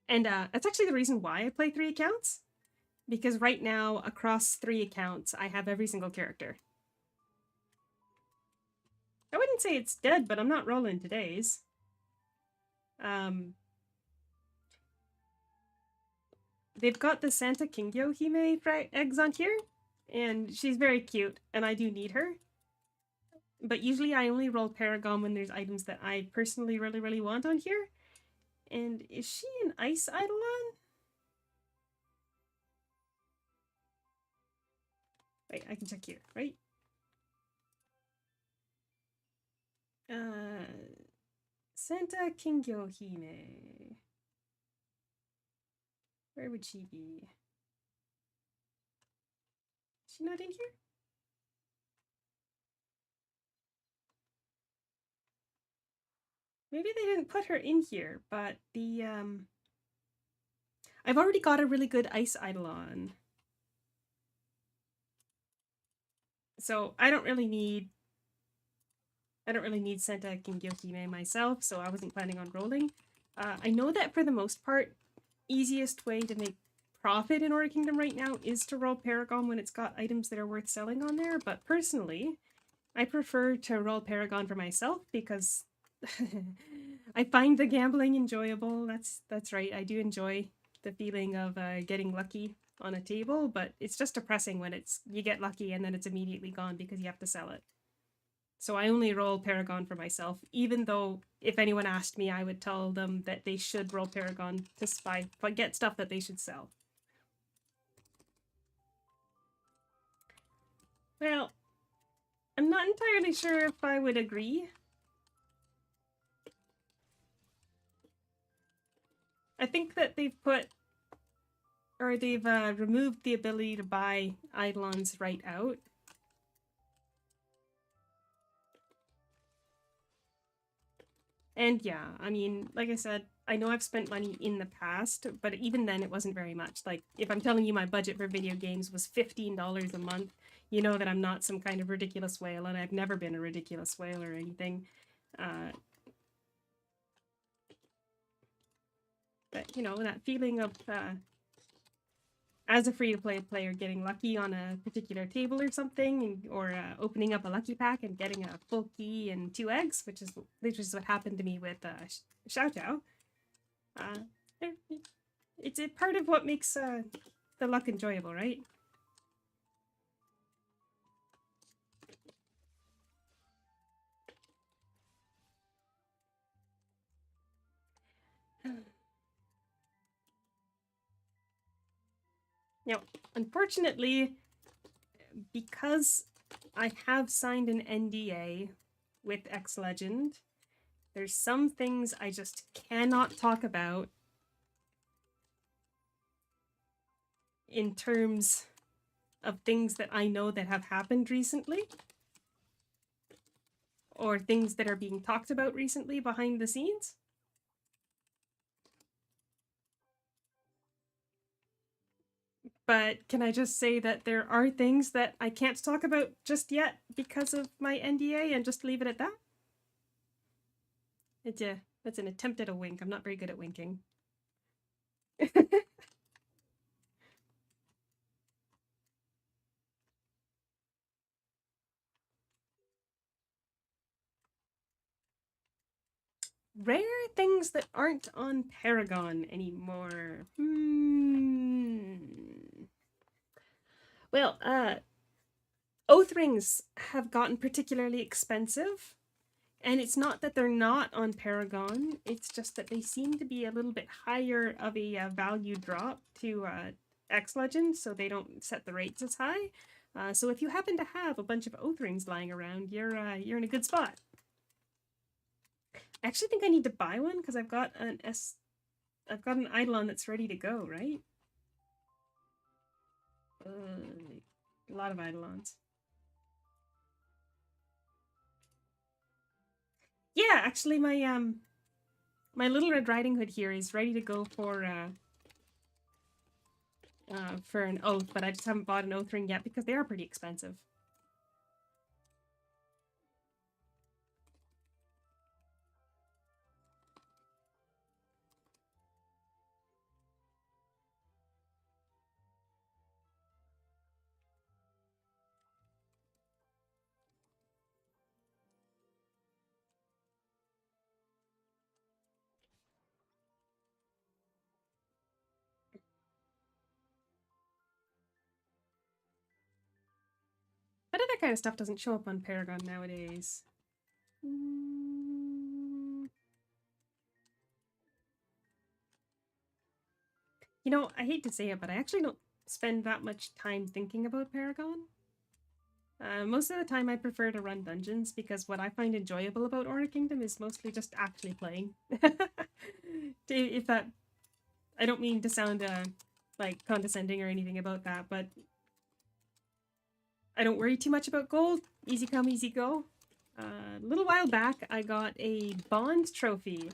And that's actually the reason why I play 3 accounts. Because right now, across 3 accounts, I have every single character. I wouldn't say it's dead, but I'm not rolling today's. They've got the Santa Kingyo Hime eggs on here, and she's very cute, and I do need her. But usually I only roll Paragon when there's items that I personally really, really want on here. And is she an Ice Eidolon? Wait, I can check here, right? Santa Kingyo Hime. Where would she be? Is she not in here? Maybe they didn't put her in here, but the I've already got a really good Ice Eidolon. So I don't really need Santa Kingyo Hime myself, so I wasn't planning on rolling. I know that for the most part, easiest way to make profit in Order Kingdom right now is to roll Paragon when it's got items that are worth selling on there, but personally, I prefer to roll Paragon for myself because I find the gambling enjoyable. That's right, I do enjoy the feeling of getting lucky on a table, but it's just depressing when you get lucky and then it's immediately gone because you have to sell it. So I only roll Paragon for myself, even though if anyone asked me, I would tell them that they should roll Paragon to get stuff that they should sell. Well, I'm not entirely sure if I would agree. I think that they've removed the ability to buy Eidolons right out. And yeah, I mean, like I said, I know I've spent money in the past, but even then it wasn't very much. Like, if I'm telling you my budget for video games was $15 a month, you know that I'm not some kind of ridiculous whale, and I've never been a ridiculous whale or anything. But, you know, that feeling of, as a free-to-play player, getting lucky on a particular table or something, or opening up a lucky pack and getting a full key and 2 eggs, which is what happened to me with Xiao Xiao. It's a part of what makes the luck enjoyable, right? Now, unfortunately, because I have signed an NDA with X Legend, there's some things I just cannot talk about in terms of things that I know that have happened recently, or things that are being talked about recently behind the scenes. But can I just say that there are things that I can't talk about just yet because of my NDA, and just leave it at that? That's an attempt at a wink. I'm not very good at winking. Rare things that aren't on Paragon anymore. Well, oath rings have gotten particularly expensive, and it's not that they're not on Paragon, it's just that they seem to be a little bit higher of a value drop to X Legend, so they don't set the rates as high. So if you happen to have a bunch of oath rings lying around, you're in a good spot. I actually think I need to buy one because I've got an Eidolon that's ready to go, right? A lot of Eidolons. Yeah, actually my Little Red Riding Hood here is ready to go for an oath, but I just haven't bought an oath ring yet because they are pretty expensive. But other kind of stuff doesn't show up on Paragon nowadays. You know, I hate to say it, but I actually don't spend that much time thinking about Paragon. Most of the time I prefer to run dungeons because what I find enjoyable about Aura Kingdom is mostly just actually playing. If that... I don't mean to sound like condescending or anything about that, but I don't worry too much about gold. Easy come, easy go. A little while back I got a Bond trophy.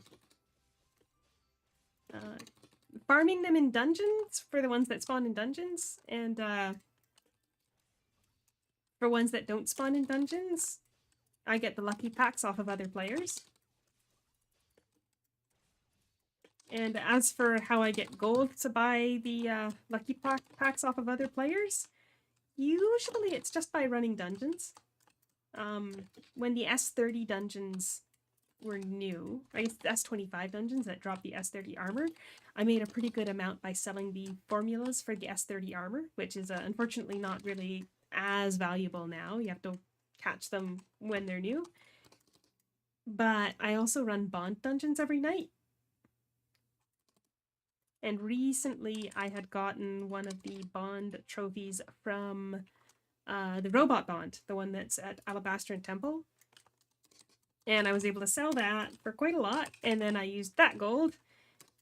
Farming them in dungeons for the ones that spawn in dungeons, and for ones that don't spawn in dungeons, I get the lucky packs off of other players. And as for how I get gold to buy the lucky packs off of other players, usually it's just by running dungeons. When the S30 dungeons were new, I guess S25 dungeons that drop the S30 armor, I made a pretty good amount by selling the formulas for the S30 armor, which is unfortunately not really as valuable now. You have to catch them when they're new. But I also run Bond dungeons every night. And recently I had gotten one of the Bond trophies from the Robot Bond, the one that's at Alabaster and Temple. And I was able to sell that for quite a lot, and then I used that gold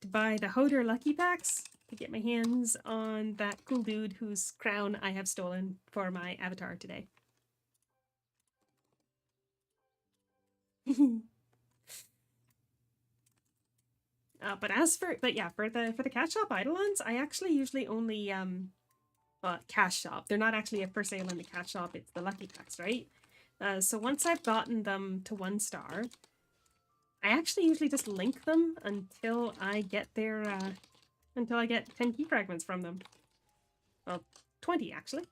to buy the Hodor Lucky Packs to get my hands on that cool dude whose crown I have stolen for my avatar today. But for the cash shop Eidolons, I actually usually only cash shop. They're not actually for sale in the cash shop, it's the Lucky Packs, right? So once I've gotten them to 1 star, I actually usually just link them until I get their, until I get 10 key fragments from them. Well, 20 actually.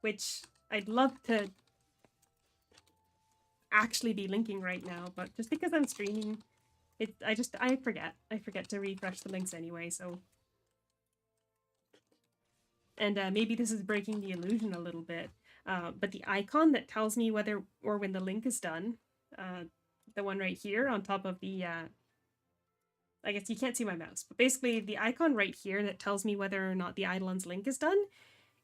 Which I'd love to actually be linking right now, but just because I'm streaming, I forget. I forget to refresh the links anyway, so... And maybe this is breaking the illusion a little bit, but the icon that tells me whether or when the link is done, the one right here on top of the, I guess you can't see my mouse, but basically the icon right here that tells me whether or not the Eidolon's link is done,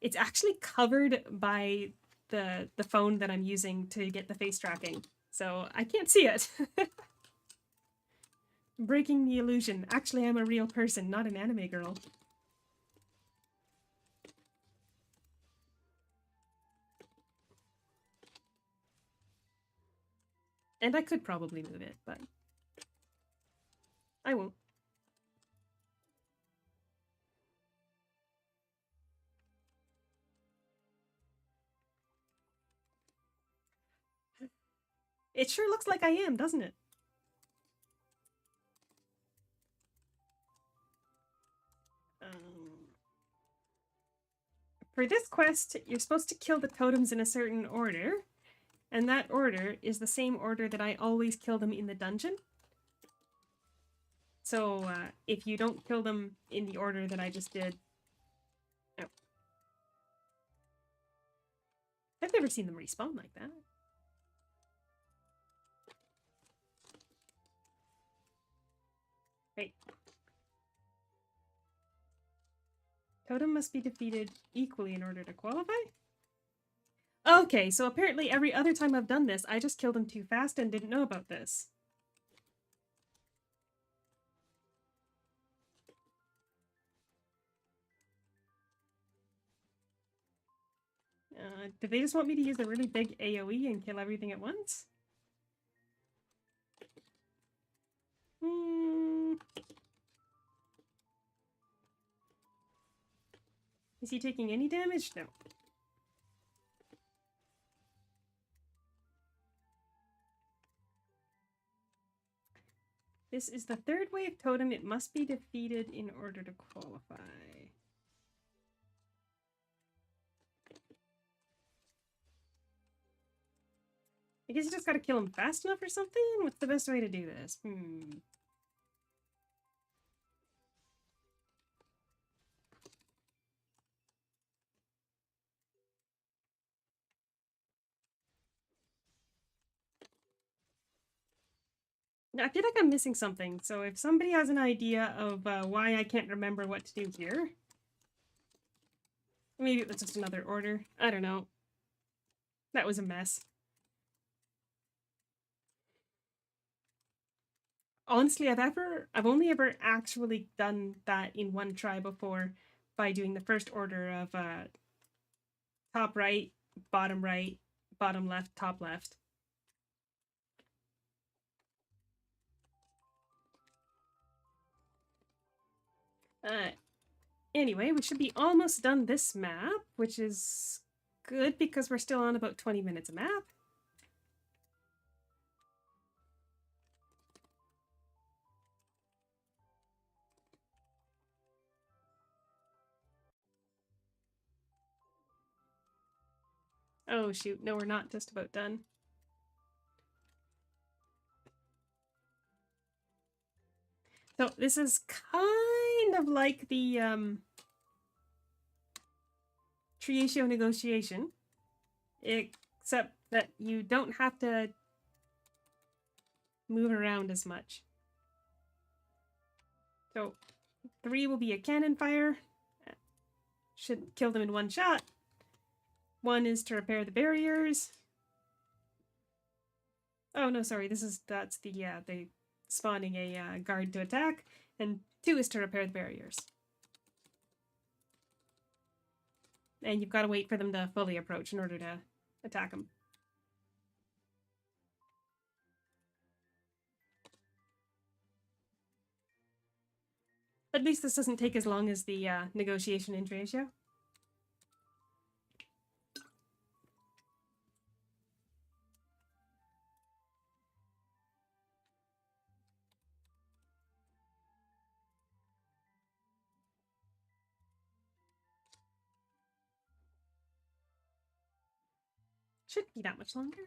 it's actually covered by the phone that I'm using to get the face tracking, so I can't see it. Breaking the illusion. Actually, I'm a real person, not an anime girl. And I could probably move it, but I won't. It sure looks like I am, doesn't it? For this quest, you're supposed to kill the totems in a certain order, and that order is the same order that I always kill them in the dungeon. So, if you don't kill them in the order that I just did... Oh. I've never seen them respawn like that. Right. Totem must be defeated equally in order to qualify? Okay, so apparently every other time I've done this, I just killed them too fast and didn't know about this. Did they just want me to use a really big AoE and kill everything at once? Is he taking any damage? No. This is the 3rd wave totem. It must be defeated in order to qualify. I guess you just gotta kill him fast enough or something? What's the best way to do this? I feel like I'm missing something, so if somebody has an idea of why I can't remember what to do here, maybe it was just another order. I don't know. That was a mess. Honestly, I've only ever actually done that in one try before by doing the first order of top right, bottom left, top left. Uh, anyway, we should be almost done this map, which is good because we're still on about 20 minutes a map. Oh shoot, no, we're not just about done. So this is kind of like the Triatio negotiation, except that you don't have to move around as much. So 3 will be a cannon fire. Should kill them in one shot. 1 is to repair the barriers. Oh no, sorry. That's the spawning a guard to attack, and 2 is to repair the barriers. And you've got to wait for them to fully approach in order to attack them. At least this doesn't take as long as the negotiation in Triatio. Shouldn't be that much longer.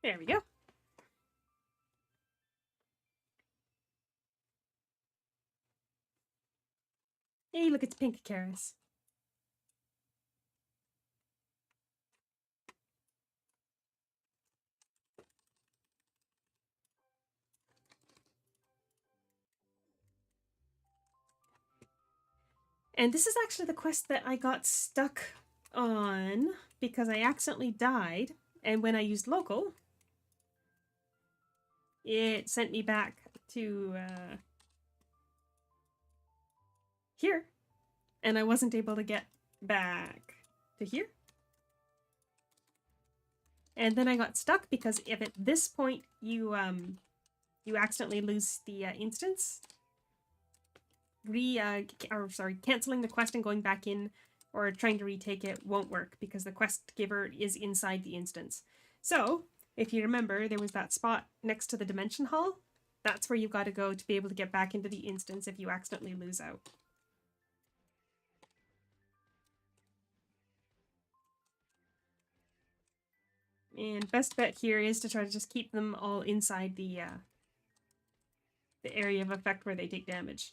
There we go. Hey, look, it's pink Keres. And this is actually the quest that I got stuck on because I accidentally died, and when I used local, it sent me back to here, and I wasn't able to get back to here. And then I got stuck because if at this point you accidentally lose the instance, canceling the quest and going back in or trying to retake it won't work because the quest giver is inside the instance. So if you remember, there was that spot next to the dimension hall. That's where you've got to go to be able to get back into the instance if you accidentally lose out. And best bet here is to try to just keep them all inside the area of effect where they take damage.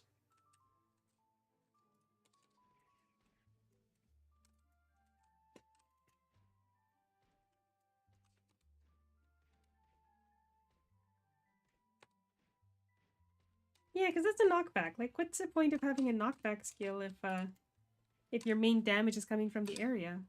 Yeah, because that's a knockback. Like, what's the point of having a knockback skill if your main damage is coming from the area?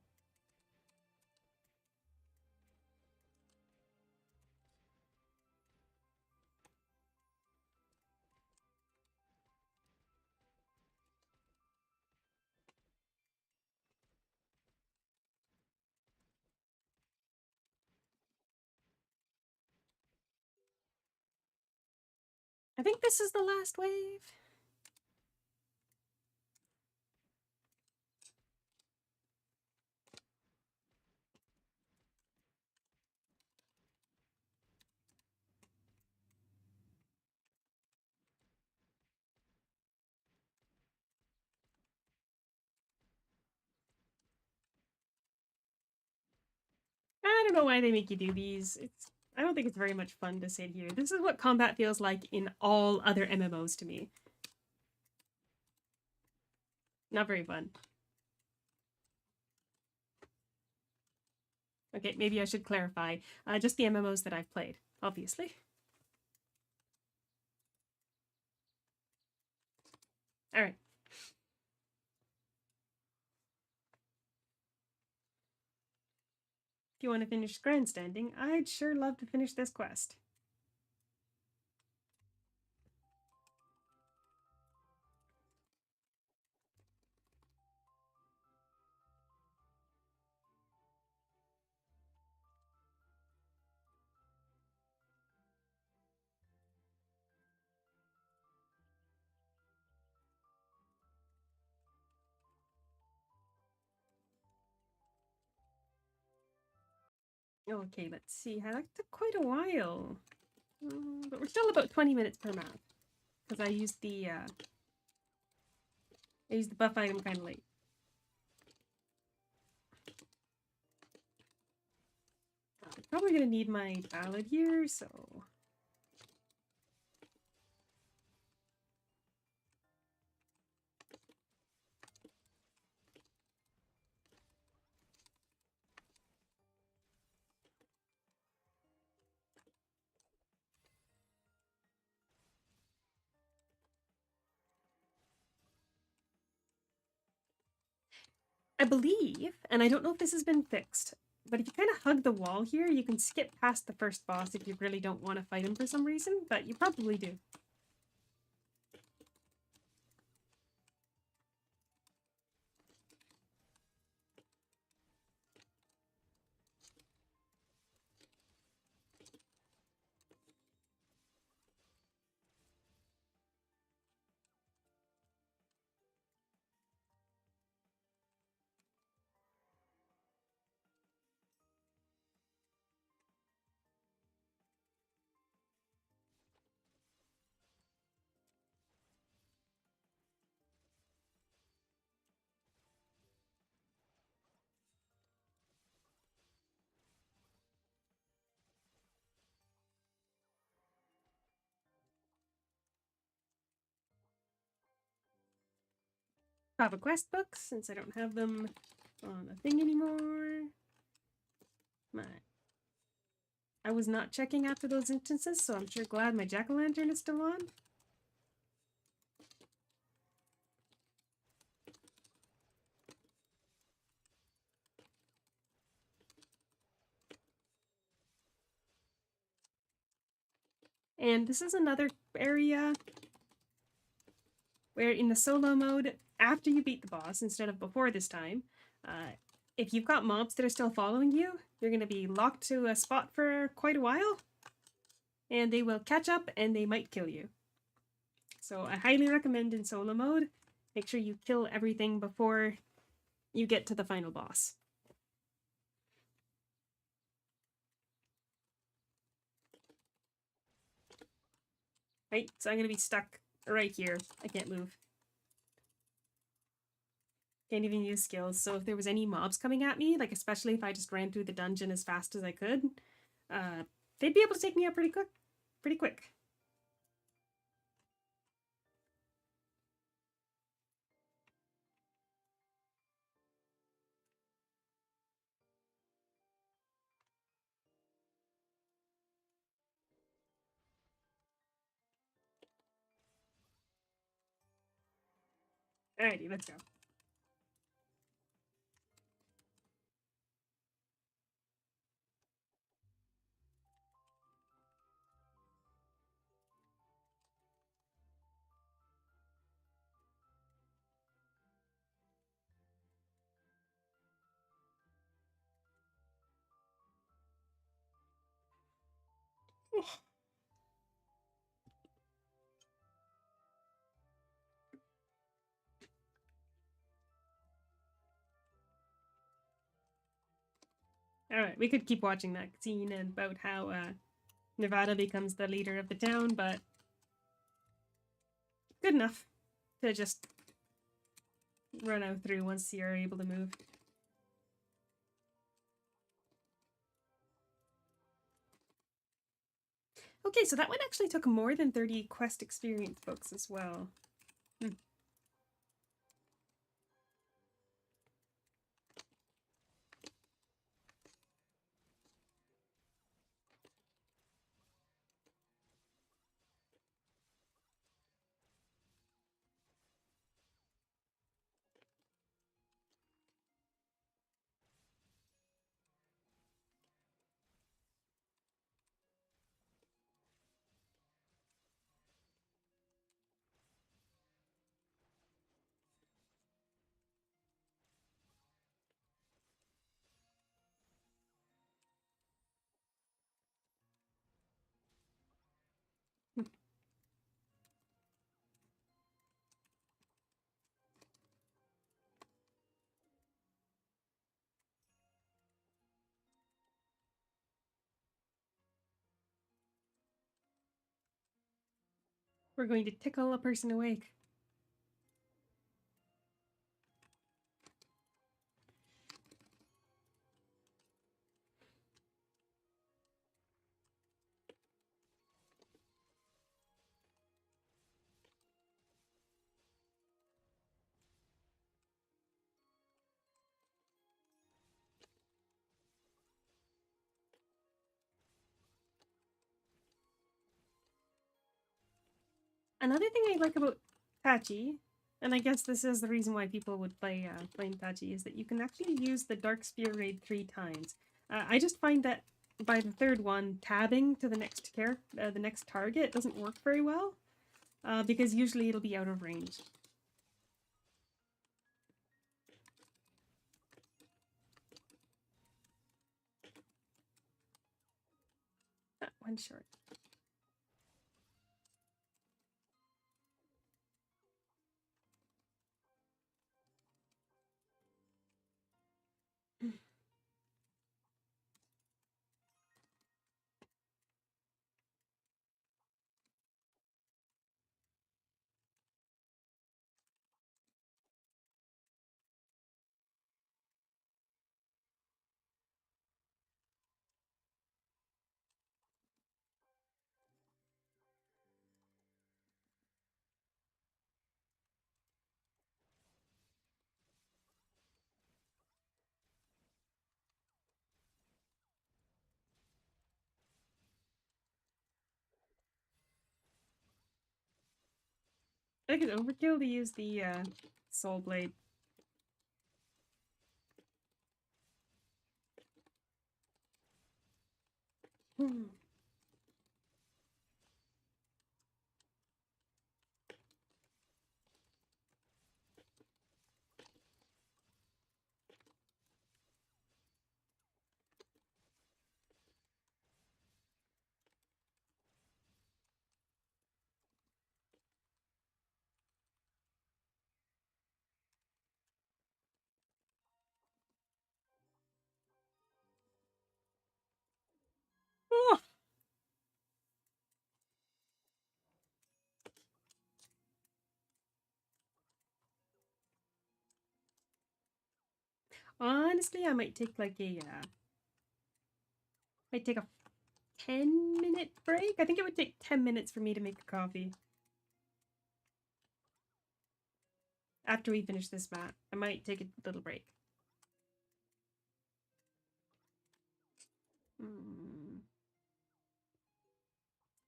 I think this is the last wave. I don't know why they make you do these. I don't think it's very much fun to sit here. This is what combat feels like in all other MMOs to me. Not very fun. Okay, maybe I should clarify. Just the MMOs that I've played, obviously. All right. If you want to finish grandstanding, I'd sure love to finish this quest. Okay, let's see. That took quite a while. But we're still about 20 minutes per map. Because I used the buff item kind of late. I'm probably gonna need my ballad here, so I believe, and I don't know if this has been fixed, but if you kind of hug the wall here, you can skip past the first boss if you really don't want to fight him for some reason, but you probably do. Have a quest book since I don't have them on a thing anymore. I was not checking after those instances, so I'm sure glad my jack-o'-lantern is still on. And this is another area where in the solo mode, after you beat the boss, instead of before this time, if you've got mobs that are still following you, you're going to be locked to a spot for quite a while, and they will catch up and they might kill you. So I highly recommend in solo mode, make sure you kill everything before you get to the final boss. Right, so I'm going to be stuck right here. I can't move. Can't even use skills. So if there was any mobs coming at me, like especially if I just ran through the dungeon as fast as I could, they'd be able to take me out pretty quick. Alrighty, let's go. Alright, we could keep watching that scene about how Nevada becomes the leader of the town, but good enough to just run out through once you're able to move. Okay, so that one actually took more than 30 quest experience books as well. We're going to tickle a person awake. Another thing I like about Tachi, and I guess this is the reason why people would play playing Tachi, is that you can actually use the Dark Spear raid 3 times. I just find that by the third one, tabbing to the next target doesn't work very well, because usually it'll be out of range. One short. I think it's overkill to use the Soul Blade. Oh, honestly, I might take like might take a 10-minute break. I think it would take 10 minutes for me to make a coffee. After we finish this mat, I might take a little break.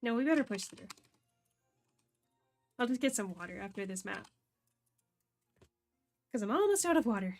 No, we better push through. I'll just get some water after this mat. Because I'm almost out of water.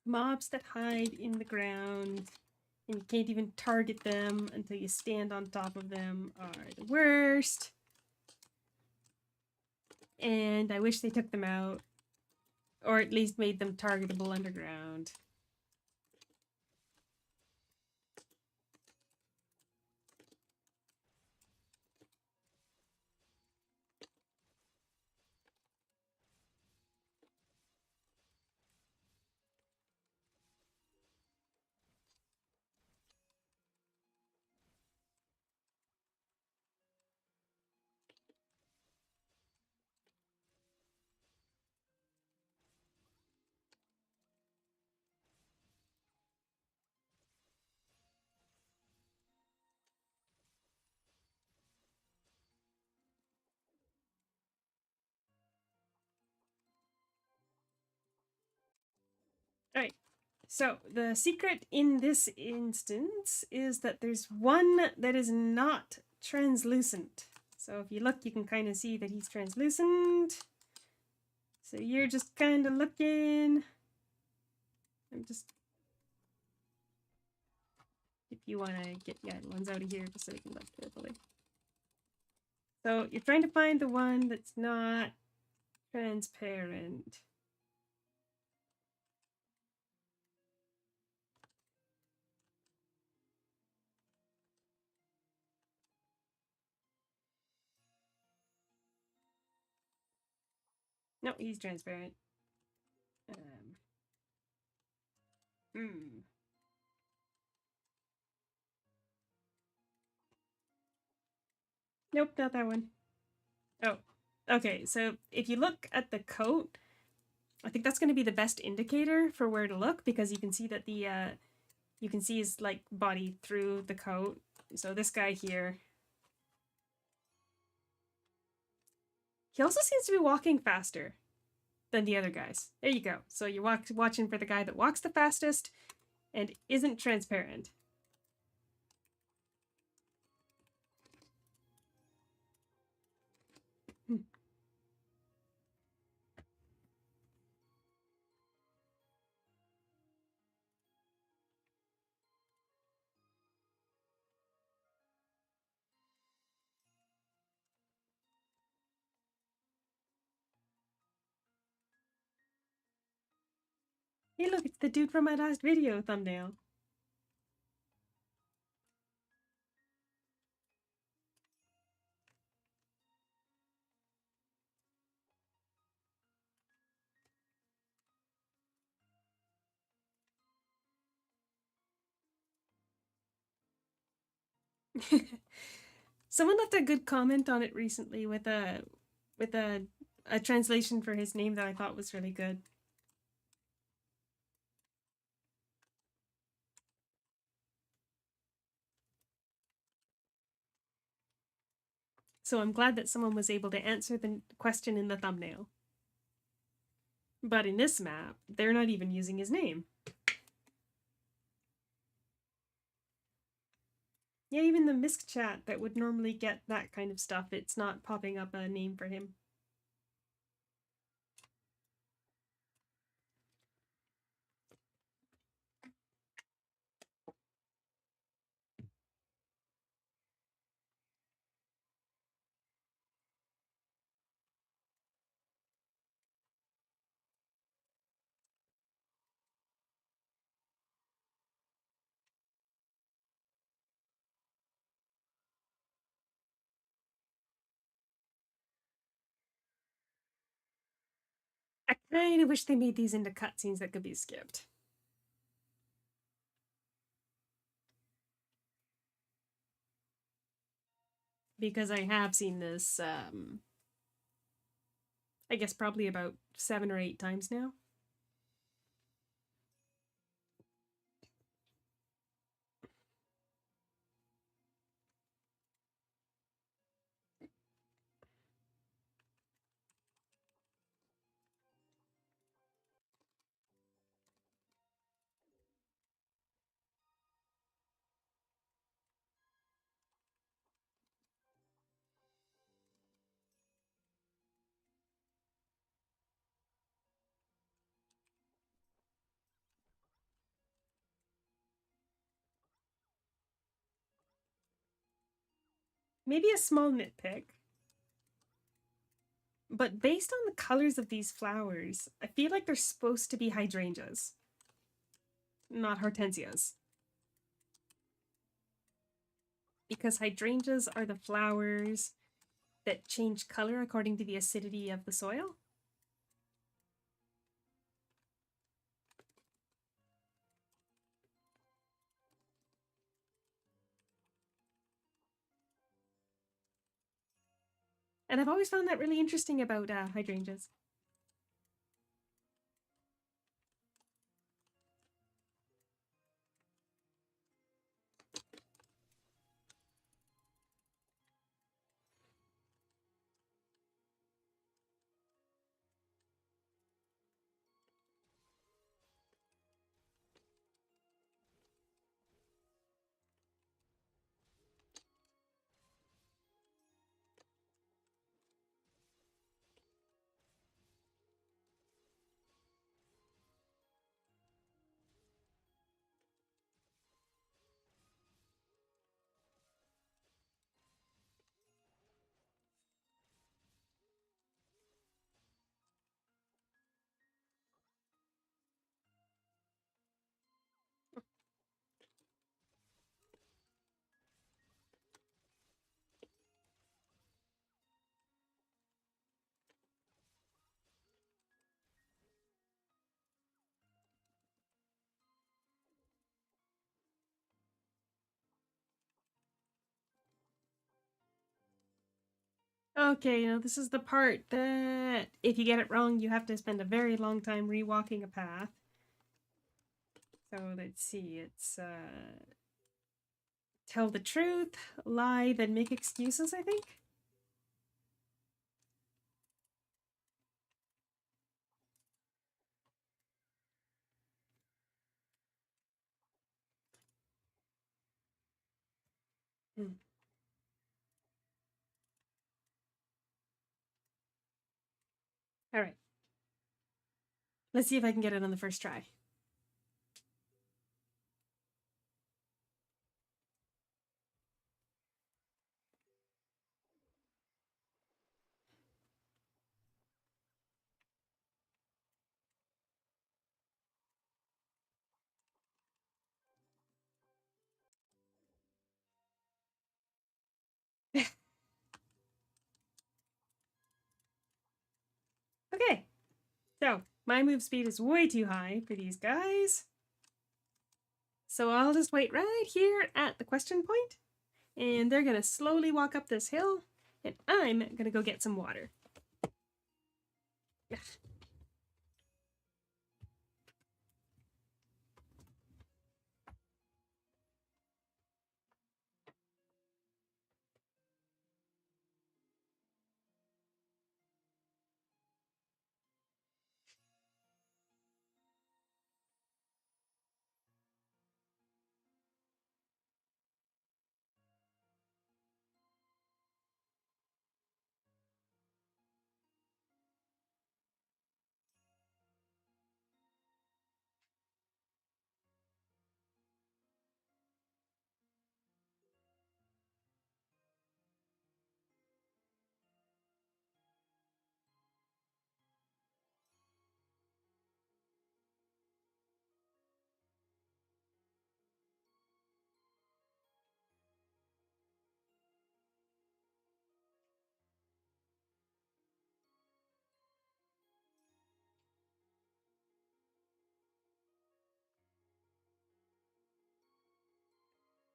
Mobs that hide in the ground and you can't even target them until you stand on top of them are the worst. And I wish they took them out. Or at least made them targetable underground. Alright, so the secret in this instance is that there's one that is not translucent. So if you look, you can kind of see that he's translucent. So you're just kind of looking. I'm just... If you want to get the other ones out of here, just so we can look carefully. So you're trying to find the one that's not transparent. No, he's transparent. Hmm. Nope, not that one. Oh, okay. So if you look at the coat, I think that's going to be the best indicator for where to look because you can see that the you can see his like body through the coat. So this guy here, he also seems to be walking faster than the other guys. There you go. So you're watching for the guy that walks the fastest and isn't transparent. Hey, look, it's the dude from my last video thumbnail. Someone left a good comment on it recently with a translation for his name that I thought was really good. So I'm glad that someone was able to answer the question in the thumbnail. But in this map, they're not even using his name. Yeah, even the misc chat that would normally get that kind of stuff, it's not popping up a name for him. I kind of wish they made these into cutscenes that could be skipped. Because I have seen this, I guess probably about 7 or 8 times now. maybe a small nitpick, but based on the colors of these flowers, I feel like they're supposed to be hydrangeas, not hortensias. Because hydrangeas are the flowers that change color according to the acidity of the soil. And I've always found that really interesting about hydrangeas. Okay, now this is the part that if you get it wrong, you have to spend a very long time rewalking a path. So let's see, it's tell the truth, lie, then make excuses, I think. Hmm. All right. Let's see if I can get it on the first try. Okay. So, my move speed is way too high for these guys. So I'll just wait right here at the question point, and they're gonna slowly walk up this hill, and I'm gonna go get some water.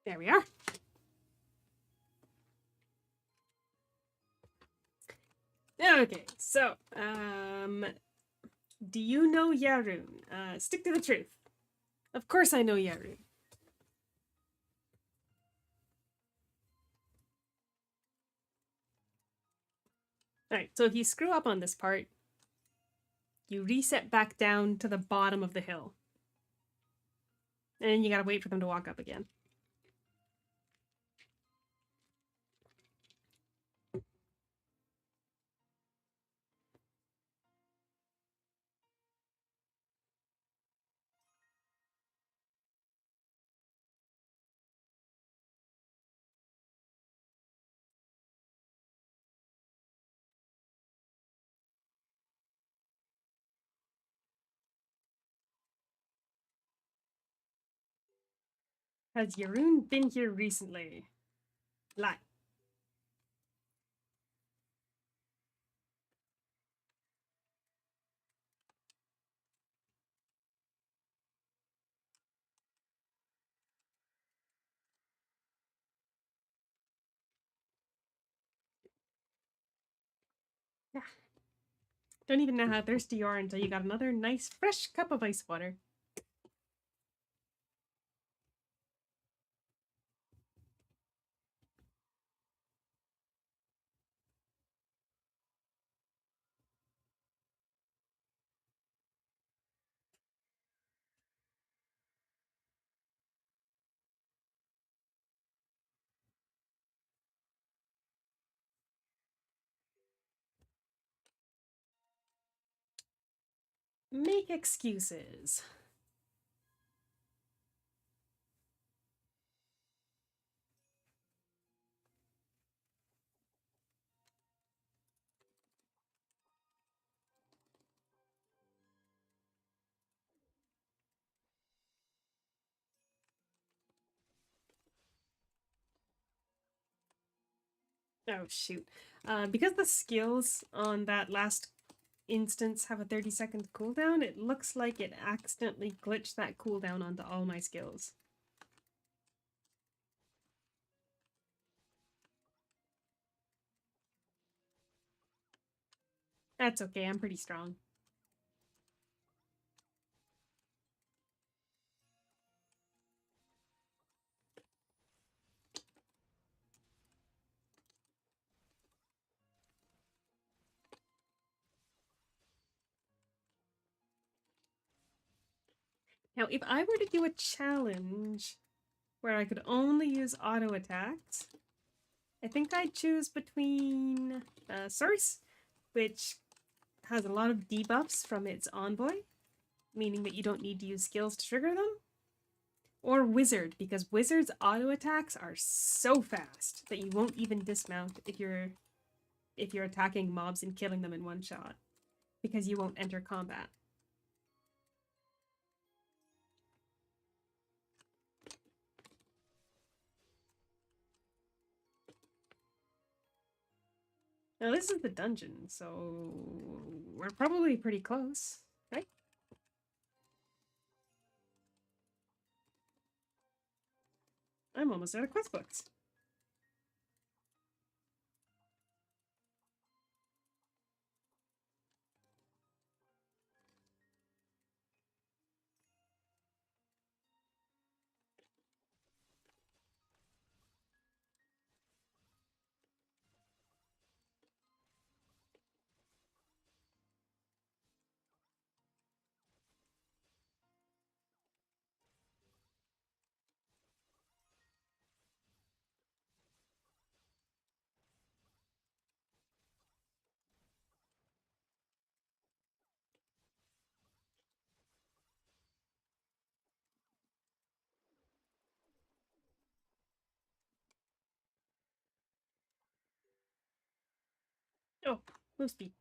There we are. Okay, so, do you know Yahrune? Stick to the truth. Of course I know Yahrune. Alright, so if you screw up on this part, you reset back down to the bottom of the hill. And you gotta wait for them to walk up again. Has Yahrune been here recently? Lie. Yeah. Don't even know how thirsty you are until you got another nice fresh cup of ice water. Make excuses. Oh, shoot. Because the skills on that last instance have a 30-second cooldown, it looks like it accidentally glitched that cooldown onto all my skills. That's okay, I'm pretty strong. Now, if I were to do a challenge where I could only use auto attacks, I think I'd choose between Source, which has a lot of debuffs from its envoy, meaning that you don't need to use skills to trigger them, or Wizard, because Wizard's auto attacks are so fast that you won't even dismount if you're attacking mobs and killing them in one shot, because you won't enter combat. Now this is the dungeon, so we're probably pretty close, right? I'm almost out of quest books. Oh, move speed.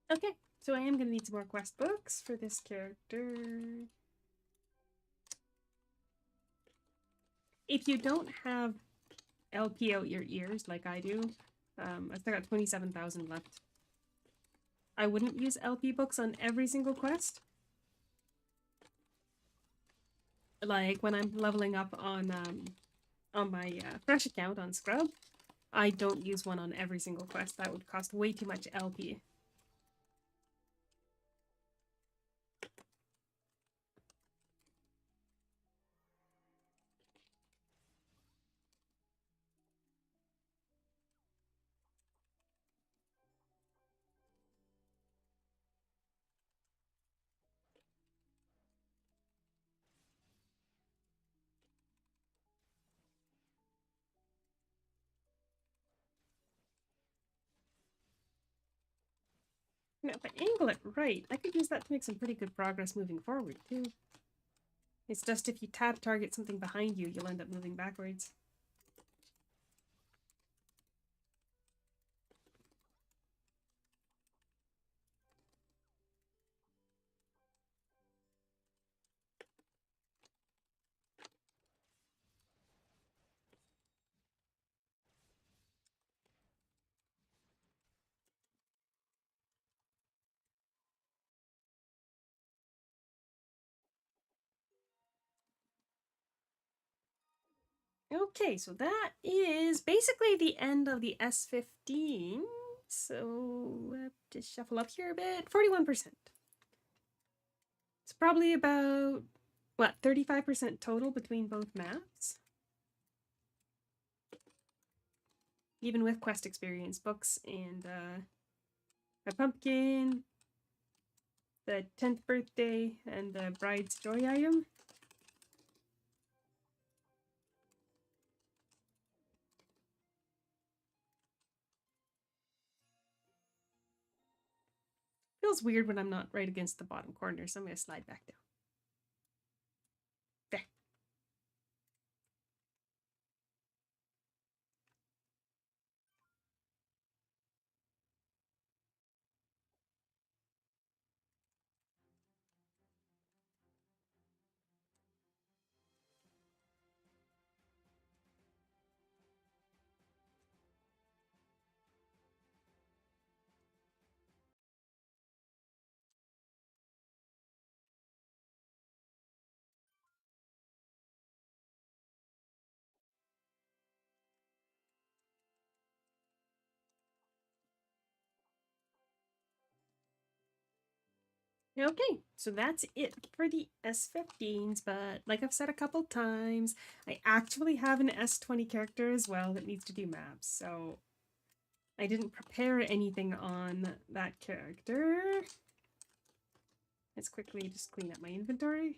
Okay, so I am going to need some more quest books for this character. If you don't have LP out your ears like I do, I still got 27,000 left. I wouldn't use LP books on every single quest. Like when I'm leveling up on my fresh account on Scrub, I don't use one on every single quest. That would cost way too much LP. Now, if I angle it right, I could use that to make some pretty good progress moving forward, too. It's just if you tab target something behind you, you'll end up moving backwards. Okay, so that is basically the end of the S15. So, just shuffle up here a bit. 41%. It's probably about, what, 35% total between both maps? Even with quest experience books and a pumpkin, the 10th birthday, and the bride's joy item. Feels weird when I'm not right against the bottom corner, so I'm going to slide back down. There. Okay, so that's it for the S15s, but like I've said a couple times, I actually have an S20 character as well that needs to do maps, so I didn't prepare anything on that character. Let's quickly just clean up my inventory.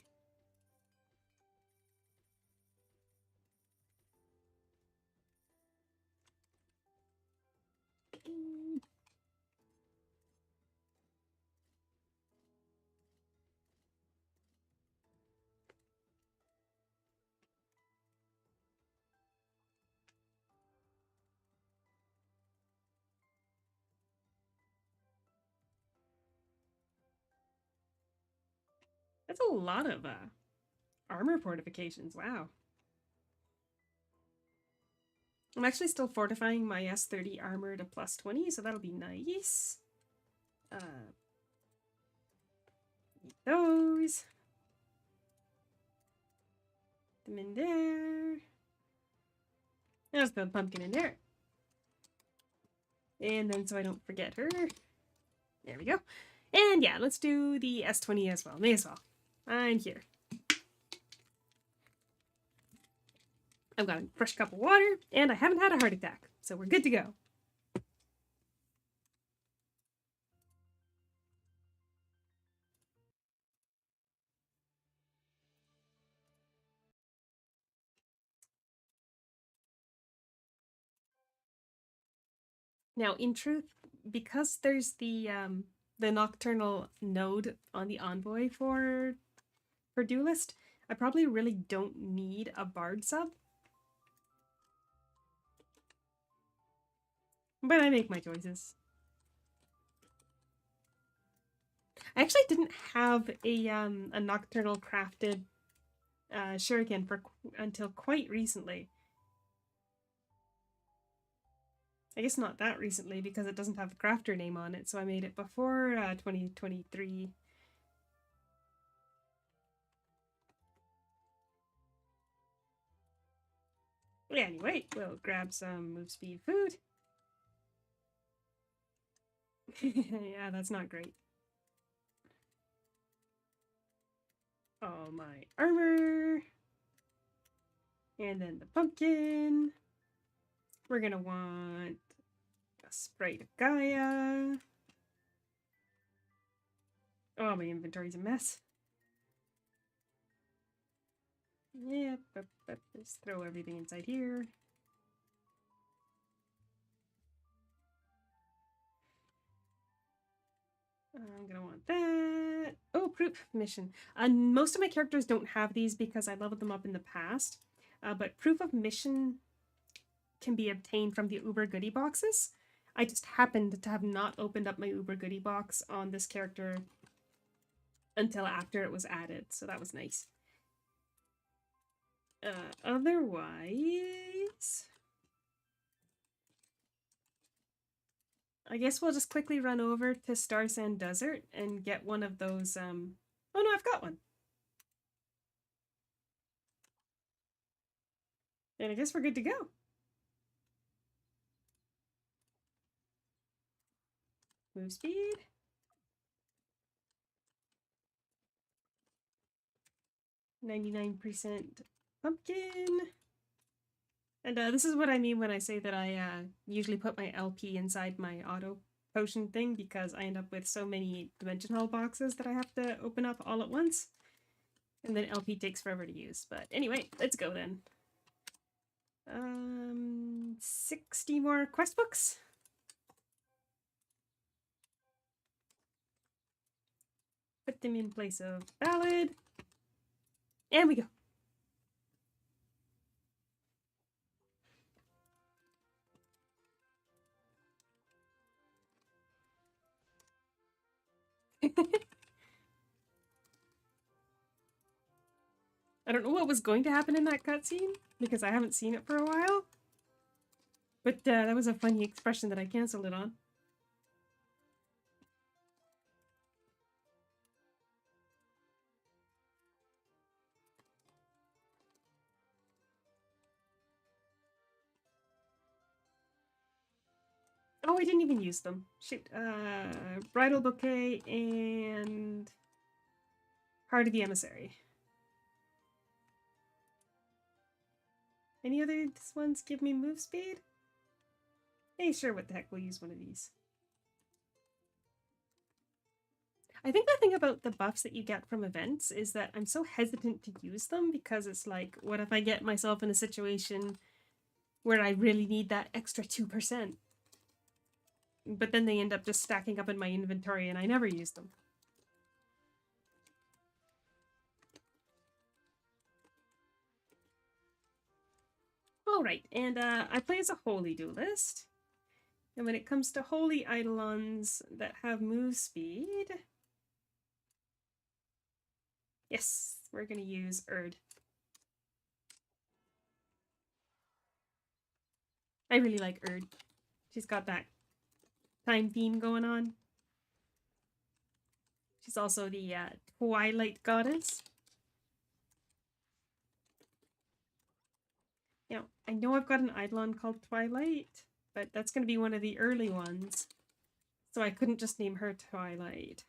That's a lot of armor fortifications, wow. I'm actually still fortifying my S30 armor to +20, so that'll be nice. Eat those. Them in there. There's the pumpkin in there. And then so I don't forget her. There we go. And yeah, let's do the S20 as well. May as well. I'm here. I've got a fresh cup of water, and I haven't had a heart attack, so we're good to go. Now, in truth, because there's the nocturnal node on the envoy for Duelist, I probably really don't need a bard sub. But I make my choices. I actually didn't have a nocturnal crafted shuriken until quite recently. I guess not that recently because it doesn't have the crafter name on it, so I made it before 2023. Anyway, we'll grab some move speed food. Yeah, that's not great. All my armor. And then the pumpkin. We're gonna want a Sprite of Gaia. Oh, my inventory's a mess. Yeah, but just throw everything inside here. I'm gonna want that. Oh, proof mission. Most of my characters don't have these because I leveled them up in the past. But proof of mission can be obtained from the Uber goodie boxes. I just happened to have not opened up my Uber goodie box on this character until after it was added, so that was nice. Otherwise, I guess we'll just quickly run over to Star Sand Desert and get one of those, oh no, I've got one. And I guess we're good to go. Move speed. %99 pumpkin. And this is what I mean when I say that I usually put my LP inside my auto potion thing, because I end up with so many Dimension Hall boxes that I have to open up all at once. And then LP takes forever to use. But anyway, let's go then. 60 more quest books. Put them in place of ballad. And we go. I don't know what was going to happen in that cutscene, because I haven't seen it for a while. But that was a funny expression that I canceled it on. Oh, I didn't even use them. Shoot. Bridal Bouquet and Heart of the Emissary. Any other ones give me move speed? Hey, sure, what the heck, we'll use one of these. I think the thing about the buffs that you get from events is that I'm so hesitant to use them, because it's like, what if I get myself in a situation where I really need that extra 2%? But then they end up just stacking up in my inventory and I never use them. Alright, and I play as a holy duelist. And when it comes to holy eidolons that have move speed... Yes, we're going to use Erd. I really like Erd. She's got that time theme going on. She's also the Twilight Goddess. Now, I know I've got an eidolon called Twilight, but that's going to be one of the early ones. So I couldn't just name her Twilight.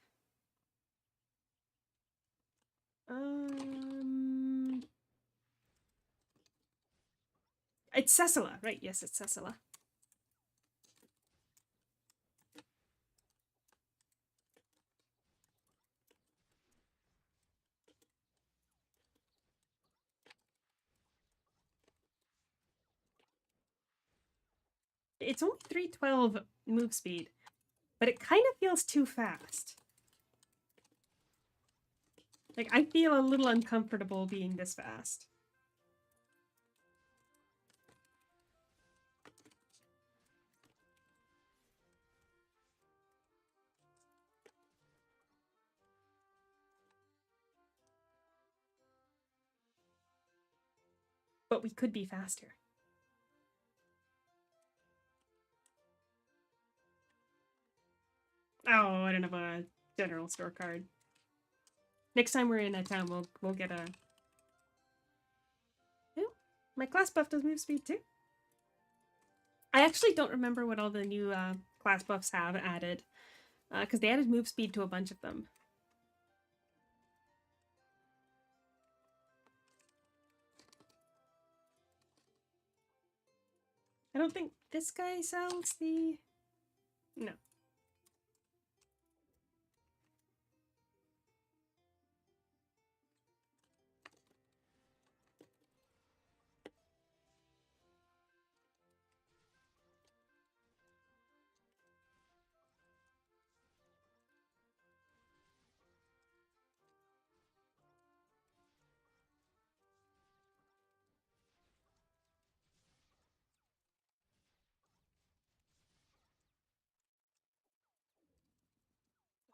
It's Cecilla, right? Yes, it's Cecilla. It's only 312 move speed, but it kind of feels too fast. Like, I feel a little uncomfortable being this fast. But we could be faster. Oh, I don't have a general store card. Next time we're in a town, we'll get a... Oh, my class buff does move speed too. I actually don't remember what all the new class buffs have added, because they added move speed to a bunch of them. I don't think this guy sells the... No.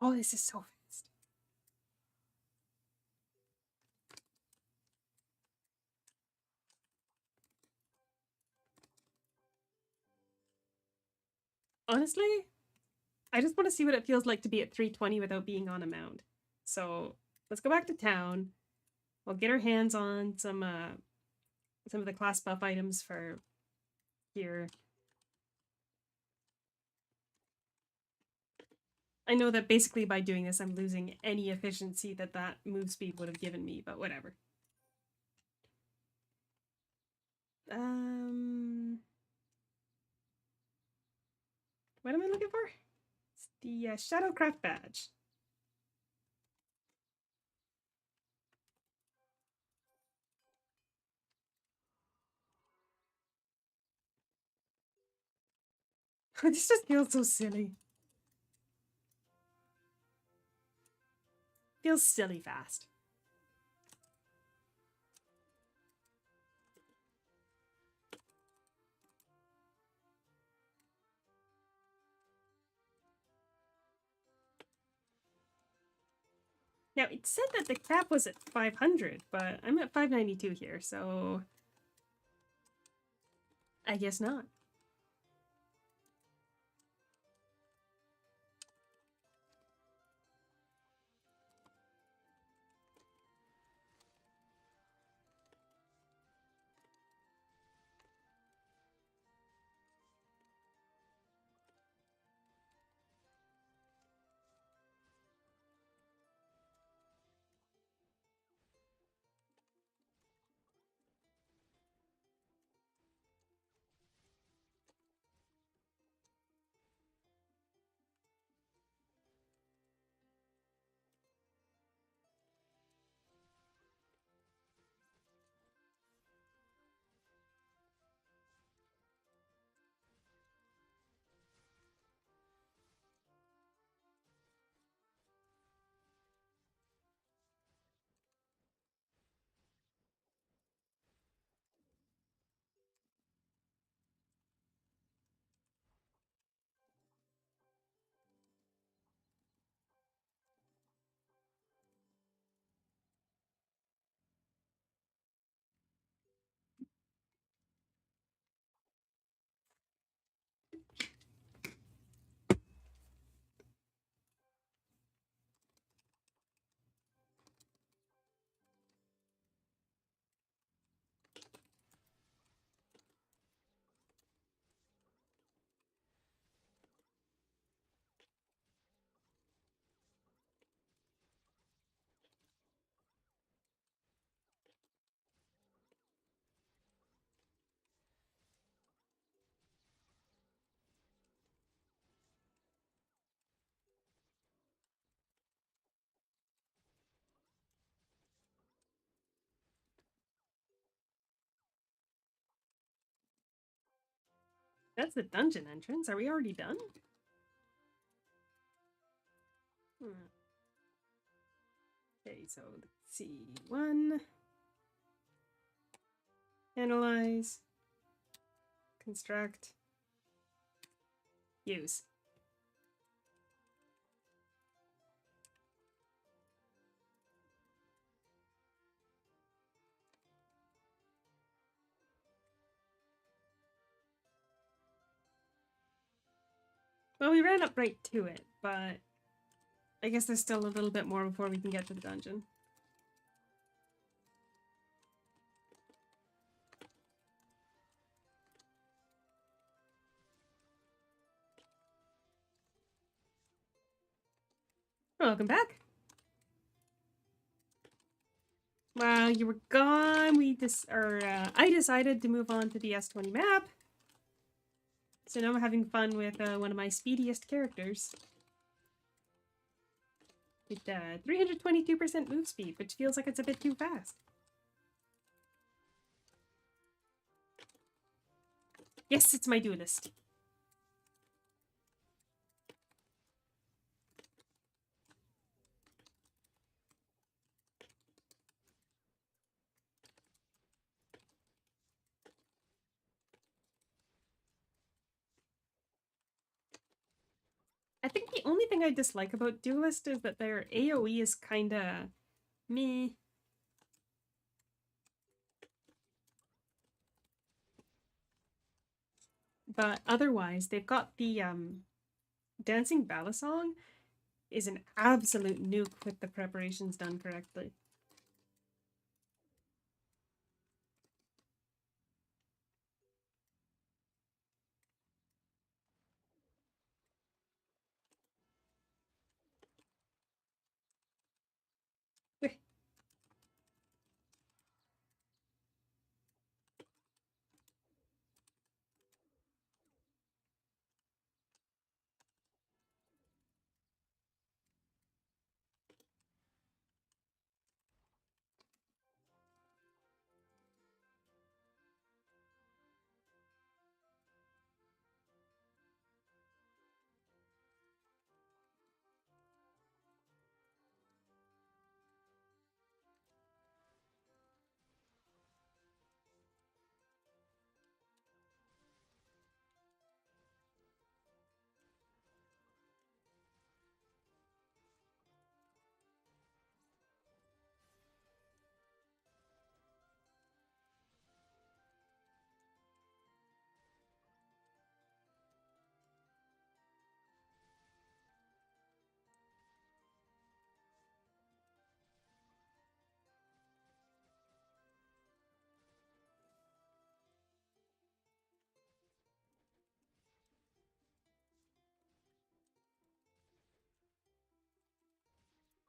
Oh, this is so fast. Honestly, I just want to see what it feels like to be at 320 without being on a mound. So let's go back to town. We'll get our hands on some of the class buff items for here. I know that basically by doing this, I'm losing any efficiency that that move speed would have given me, but whatever. What am I looking for? It's the Shadowcraft badge. This just feels so silly. Feels silly fast. Now, it said that the cap was at 500, but I'm at 592 here, so I guess not. That's the dungeon entrance. Are we already done? Okay, so let's see. One. Analyze. Construct. Use. Well, we ran up right to it, but I guess there's still a little bit more before we can get to the dungeon. Welcome back. While you were gone, I decided to move on to the S20 map. So now I'm having fun with one of my speediest characters. With 322% move speed, which feels like it's a bit too fast. Yes, it's my duelist. I think the only thing I dislike about Duelist is that their AoE is kinda meh. But otherwise, they've got the Dancing Balisong is an absolute nuke with the preparations done correctly.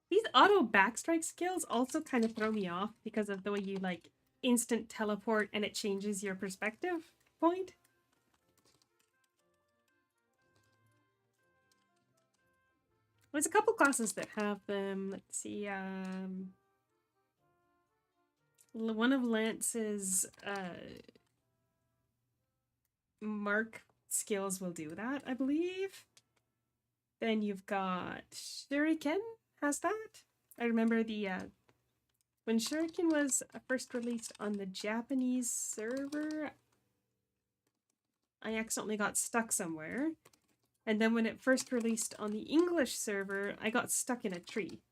These auto backstrike skills also kind of throw me off because of the way you like instant teleport and it changes your perspective point. There's a couple classes that have them. Let's see. One of Lance's mark skills will do that, I believe. Then you've got Shuriken has that. I remember the when Shuriken was first released on the Japanese server, I accidentally got stuck somewhere. And then when it first released on the English server, I got stuck in a tree.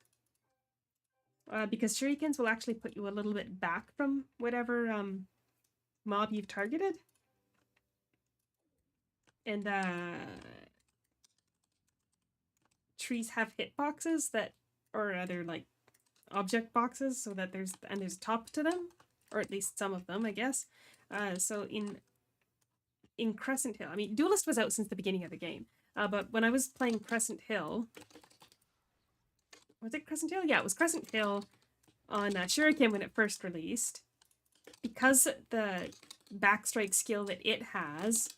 Because shurikens will actually put you a little bit back from whatever mob you've targeted. And trees have hitboxes that, or other like object boxes, so that there's a top to them, or at least some of them, I guess. So in Crescent Hill, I mean, Duelist was out since the beginning of the game, but when I was playing Crescent Hill, was it Crescent Hill? Yeah, it was Crescent Hill on Shuriken when it first released. Because the backstrike skill that it has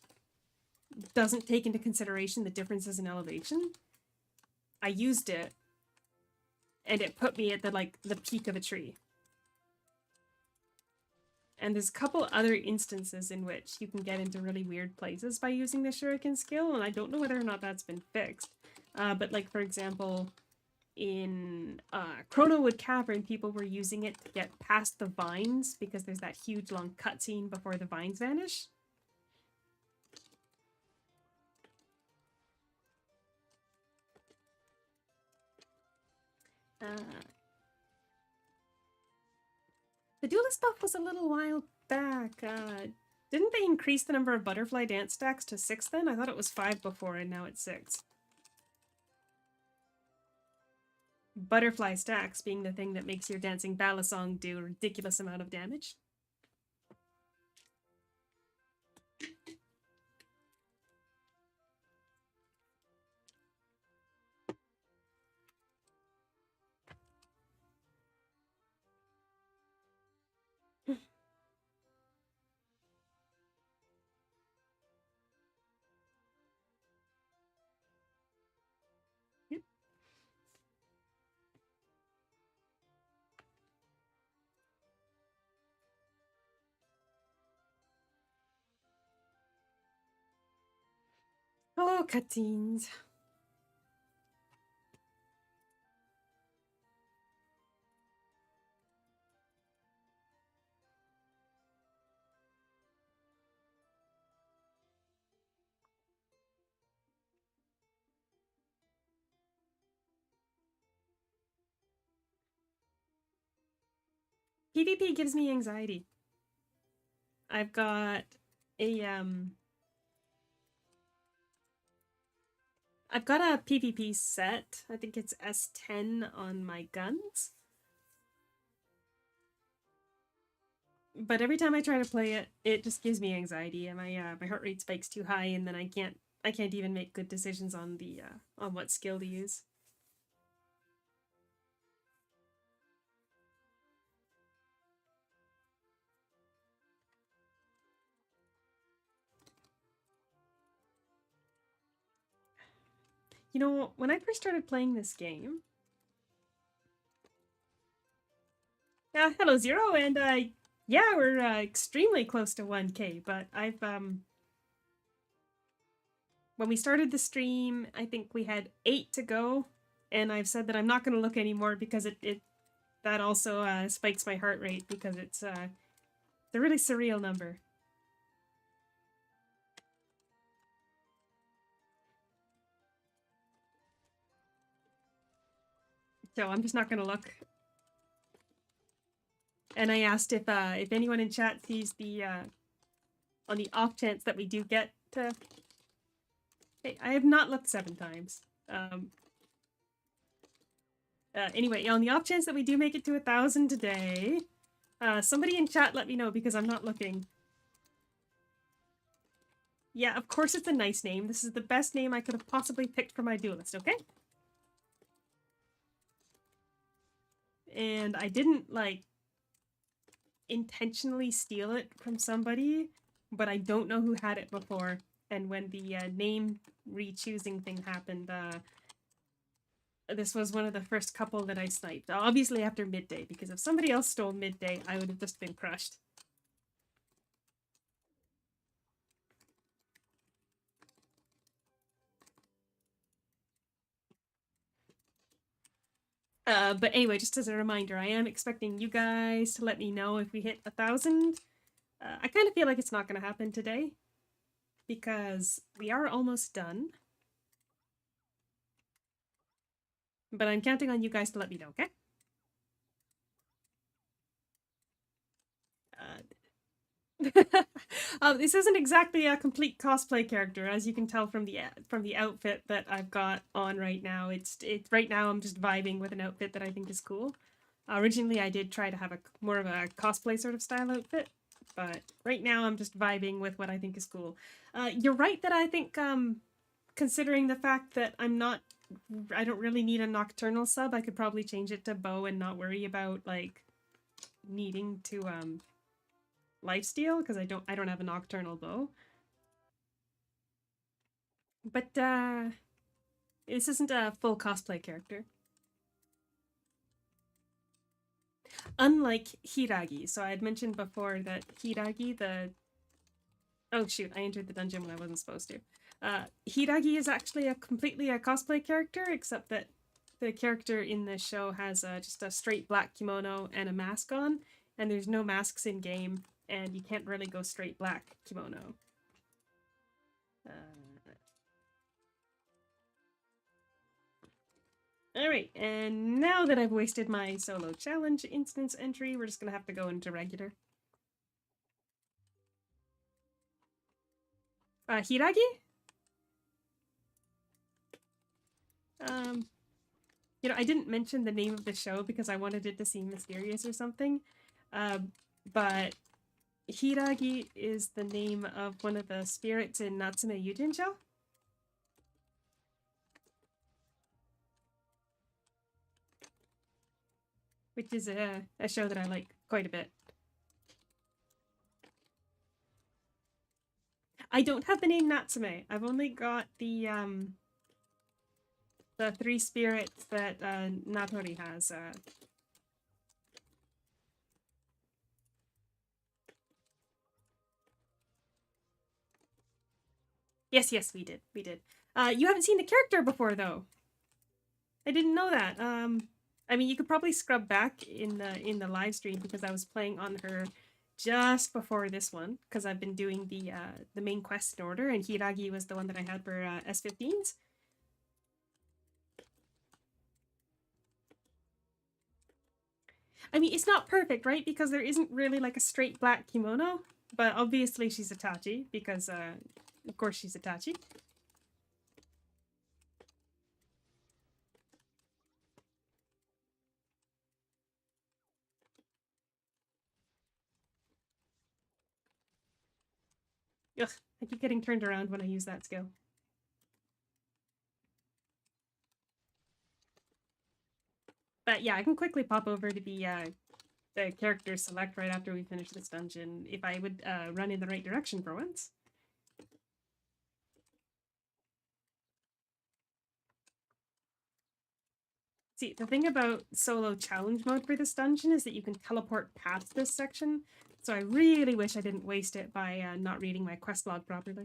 doesn't take into consideration the differences in elevation, I used it, and it put me at the peak of a tree. And there's a couple other instances in which you can get into really weird places by using the shuriken skill, and I don't know whether or not that's been fixed. But like, for example, in Chronowood Cavern, people were using it to get past the vines because there's that huge long cutscene before the vines vanish. The Duelist buff was a little while back. Didn't they increase the number of butterfly dance stacks to 6 then? I thought it was 5 before, and now it's 6. Butterfly stacks being the thing that makes your dancing balisong do a ridiculous amount of damage. Yep. Oh, cutscenes. PvP gives me anxiety. I've got a I've got a PvP set. I think it's S10 on my guns. But every time I try to play it, it just gives me anxiety, and my heart rate spikes too high, and then I can't even make good decisions on the on what skill to use. You know, when I first started playing this game, hello Zero, and yeah, we're extremely close to 1K, but I've when we started the stream, I think we had 8 to go, and I've said that I'm not going to look anymore because it that also spikes my heart rate because it's a really surreal number. So I'm just not going to look. And I asked if anyone in chat sees the on the off chance that we do get to. Hey, I have not looked 7 times. Anyway, on the off chance that we do make it to 1,000 today, somebody in chat let me know because I'm not looking. Yeah, of course it's a nice name. This is the best name I could have possibly picked for my duelist, okay? And I didn't, like, intentionally steal it from somebody, but I don't know who had it before. And when the name re-choosing thing happened, this was one of the first couple that I sniped. Obviously after midday, because if somebody else stole midday, I would have just been crushed. But anyway, just as a reminder, I am expecting you guys to let me know if we hit 1,000. I kind of feel like it's not going to happen today because we are almost done. But I'm counting on you guys to let me know, okay? This isn't exactly a complete cosplay character, as you can tell from the outfit that I've got on right now. It's right now I'm just vibing with an outfit that I think is cool. Originally, I did try to have more of a cosplay sort of style outfit, but right now I'm just vibing with what I think is cool. You're right that I think, considering the fact that I don't really need a nocturnal sub, I could probably change it to bow and not worry about, like, needing to, lifesteal, because I don't have a nocturnal bow. But, this isn't a full cosplay character. Unlike Hiiragi. So I had mentioned before that Hiiragi, oh shoot, I entered the dungeon when I wasn't supposed to. Hiiragi is actually completely a cosplay character, except that the character in the show has just a straight black kimono and a mask on, and there's no masks in game, and you can't really go straight black kimono. Alright, and now that I've wasted my solo challenge instance entry, we're just gonna have to go into regular. Hiiragi? You know, I didn't mention the name of the show because I wanted it to seem mysterious or something, but Hiiragi is the name of one of the spirits in Natsume Yujincho. Which is a show that I like quite a bit. I don't have the name Natsume. I've only got the 3 spirits that Natori has. Yes, we did. We did. You haven't seen the character before, though. I didn't know that. I mean, you could probably scrub back in the live stream because I was playing on her just before this one because I've been doing the main quest in order, and Hiiragi was the one that I had for S15s. I mean, it's not perfect, right? Because there isn't really like a straight black kimono, but obviously she's Itachi because, of course, she's Itachi. Ugh, I keep getting turned around when I use that skill. But yeah, I can quickly pop over to the character select right after we finish this dungeon if I would run in the right direction for once. See, the thing about solo challenge mode for this dungeon is that you can teleport past this section, so I really wish I didn't waste it by not reading my quest log properly.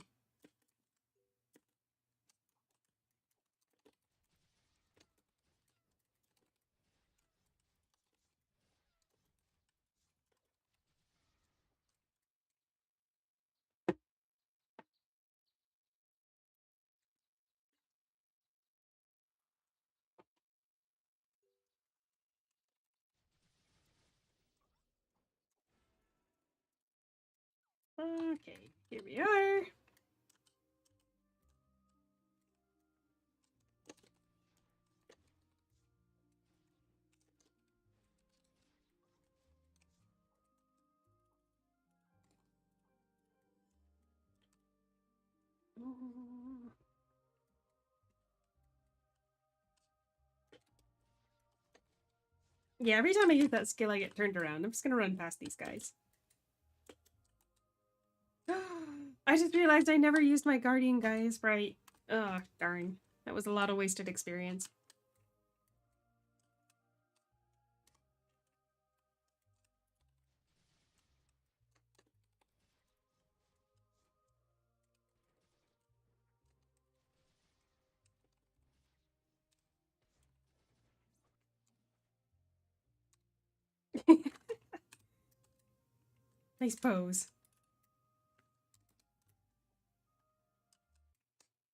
Okay, here we are. Yeah, every time I use that skill, I get turned around. I'm just gonna run past these guys. I just realized I never used my guardian guys right. Oh, darn. That was a lot of wasted experience. Nice pose.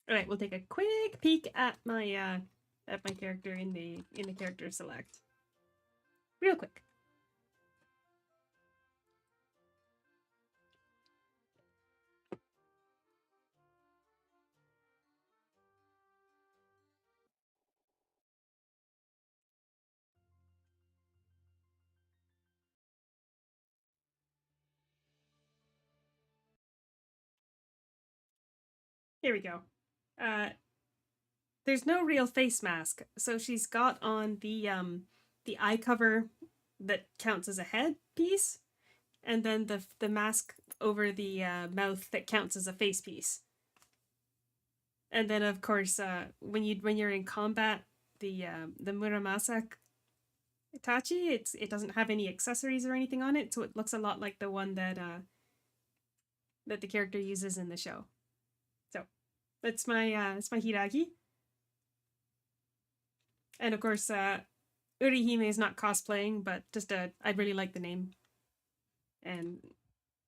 Alright, we'll take a quick peek at my character in the character select. Real quick. Here we go. There's no real face mask, so she's got on the eye cover that counts as a head piece, and then the mask over the mouth that counts as a face piece. And then of course, when you're in combat, the Muramasa Itachi, it doesn't have any accessories or anything on it, so it looks a lot like the one that the character uses in the show. So that's my it's my Hiiragi. And of course, Urihime is not cosplaying, but just I really like the name. And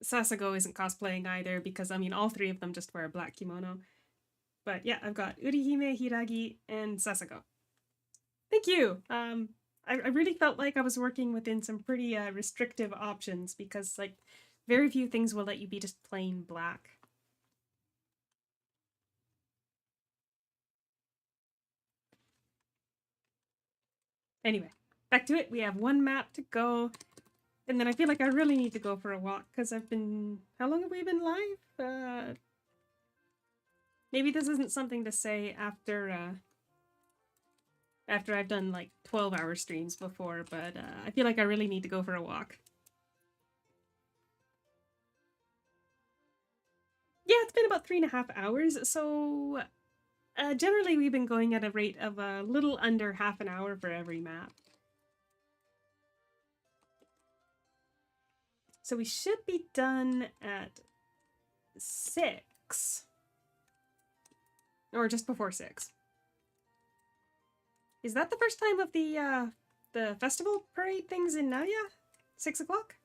Sasago isn't cosplaying either because I mean all three of them just wear a black kimono. But yeah, I've got Urihime, Hiiragi, and Sasago. Thank you. I really felt like I was working within some pretty restrictive options because like very few things will let you be just plain black. Anyway, back to it. We have one map to go. And then I feel like I really need to go for a walk because I've been. How long have we been live? Maybe this isn't something to say after I've done like 12-hour streams before, but I feel like I really need to go for a walk. Yeah, it's been about 3.5 hours. So generally, we've been going at a rate of a little under half an hour for every map. So we should be done at 6. Or just before 6. Is that the first time of the festival parade things in Navea? 6 o'clock?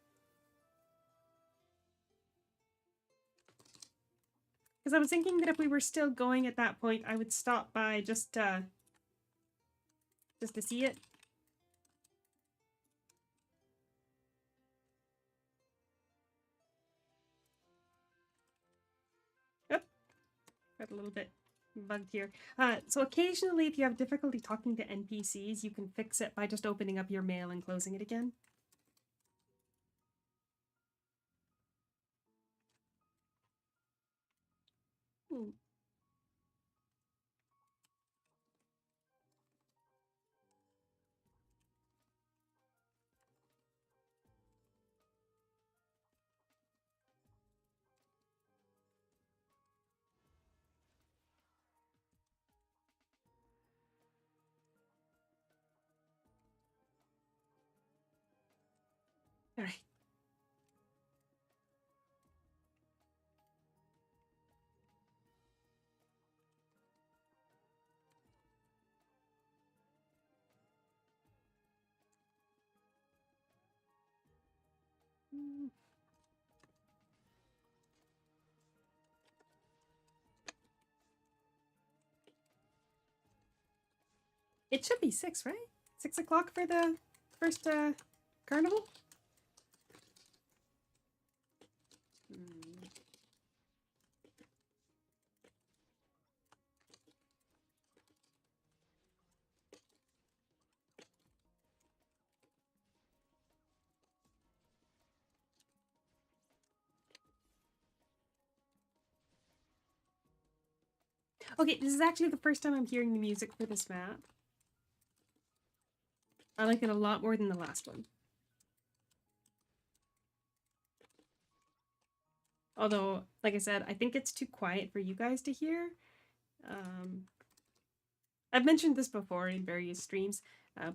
Because I was thinking that if we were still going at that point, I would stop by just to see it. got a little bit bugged here. So occasionally, if you have difficulty talking to NPCs, you can fix it by just opening up your mail and closing it again. Hmm. All right. Hmm. It should be 6, right? 6 o'clock for the first carnival? Hmm. Okay, this is actually the first time I'm hearing the music for this map. I like it a lot more than the last one. Although, like I said, I think it's too quiet for you guys to hear. I've mentioned this before in various streams,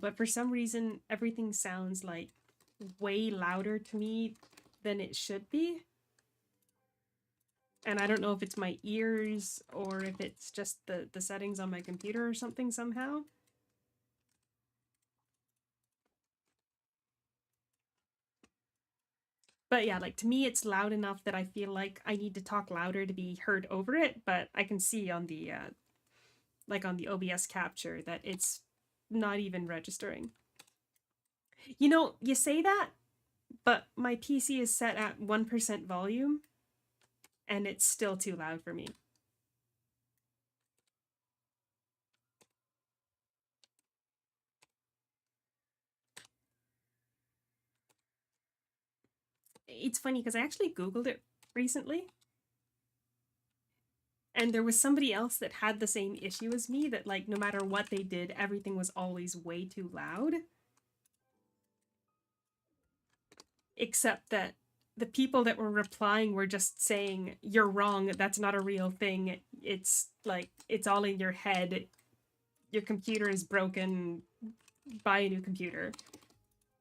but for some reason, everything sounds like way louder to me than it should be. And I don't know if it's my ears or if it's just the settings on my computer or something somehow. But yeah, like to me, it's loud enough that I feel like I need to talk louder to be heard over it. But I can see on the like on the OBS capture that it's not even registering. You know, you say that, but my PC is set at 1% volume, and it's still too loud for me. It's funny because I actually Googled it recently, and there was somebody else that had the same issue as me, that like no matter what they did, everything was always way too loud. Except that the people that were replying were just saying, "You're wrong, that's not a real thing. It's like, it's all in your head. Your computer is broken. Buy a new computer."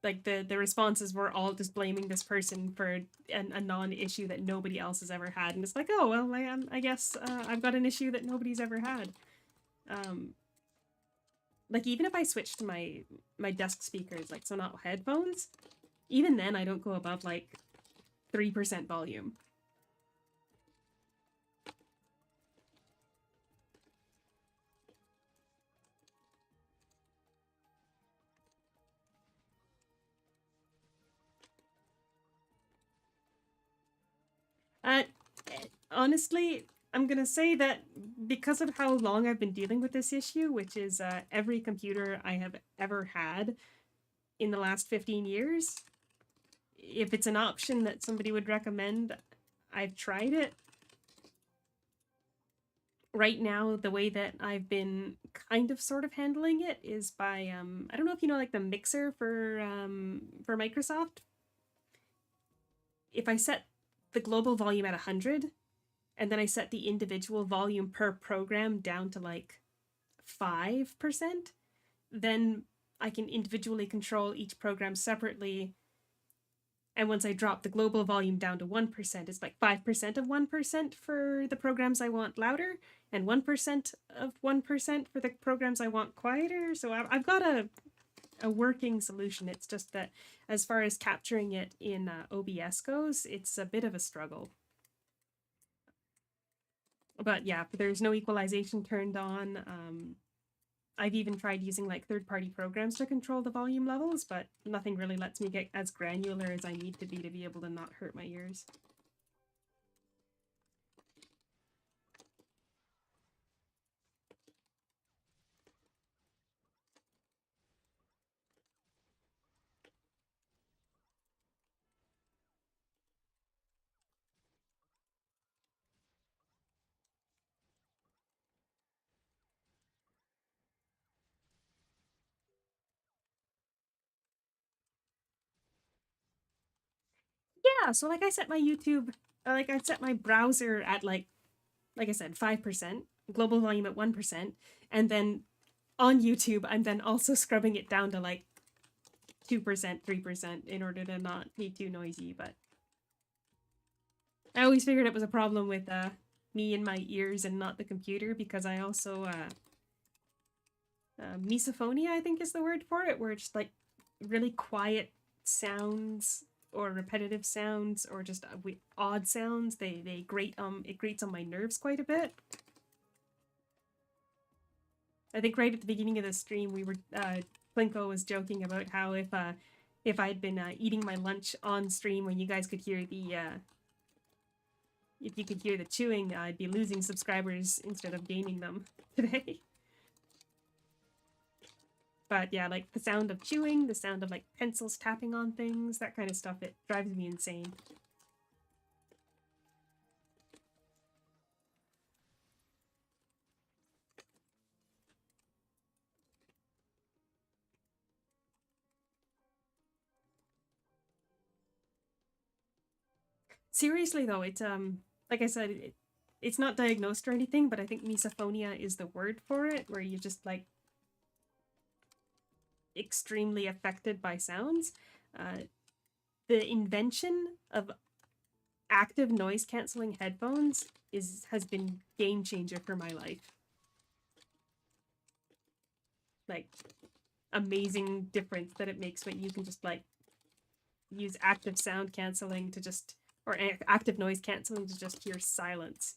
Like the responses were all just blaming this person for a non-issue that nobody else has ever had, and it's like, oh well, I guess I've got an issue that nobody's ever had. Like even if I switch to my desk speakers, like so not headphones, even then I don't go above like 3% volume. Uh, honestly, I'm gonna say that because of how long I've been dealing with this issue, which is every computer I have ever had in the last 15 years, if it's an option that somebody would recommend, I've tried it. Right now, the way that I've been kind of sort of handling it is by I don't know if you know like the mixer for Microsoft. If I set the global volume at 100, and then I set the individual volume per program down to like 5%, then I can individually control each program separately. And once I drop the global volume down to 1%, it's like 5% of 1% for the programs I want louder, and 1% of 1% for the programs I want quieter. So I've got a working solution. It's just that as far as capturing it in OBS goes, it's a bit of a struggle. But yeah, there's no equalization turned on. I've even tried using like third-party programs to control the volume levels, but nothing really lets me get as granular as I need to be able to not hurt my ears. Yeah, so like I set my YouTube, like I set my browser at like I said, 5%, global volume at 1%, and then on YouTube, I'm then also scrubbing it down to like 2%, 3% in order to not be too noisy. But I always figured it was a problem with me and my ears and not the computer, because I also misophonia, I think is the word for it, where it's just like really quiet sounds or repetitive sounds or just odd sounds. They grate it grates on my nerves quite a bit. I think right at the beginning of the stream, we were Plinko was joking about how if I'd been eating my lunch on stream when you guys could hear the if you could hear the chewing, I'd be losing subscribers instead of gaining them today. But yeah, like the sound of chewing, the sound of like pencils tapping on things, that kind of stuff, it drives me insane. Seriously though, it's like I said, it's not diagnosed or anything, but I think misophonia is the word for it, where you just like extremely affected by sounds. The invention of active noise canceling headphones has been game changer for my life. Like, amazing difference that it makes when you can just like use active sound canceling to just, or active noise canceling to just hear silence.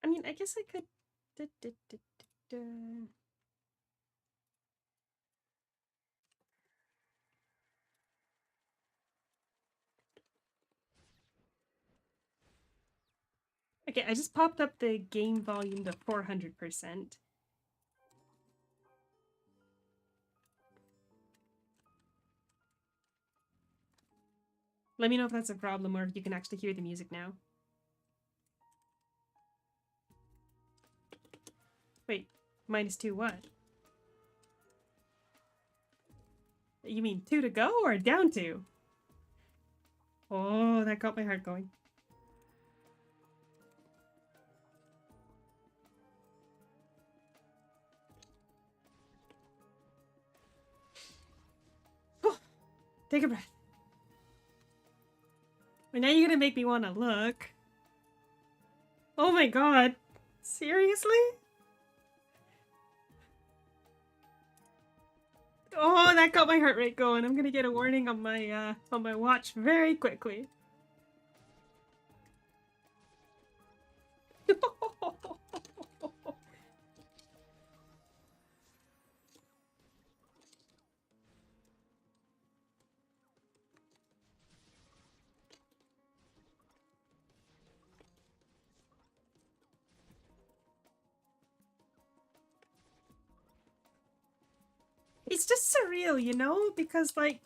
I mean, I guess I could. Okay, I just popped up the game volume to 400%. Let me know if that's a problem or if you can actually hear the music now. Wait, -2 what? You mean 2 to go or down 2? Oh, that got my heart going. Oh, take a breath. Well, now you're gonna make me want to look. Oh my god. Seriously? Oh, that got my heart rate going. I'm gonna get a warning on my watch very quickly. It's just surreal, you know? Because, like,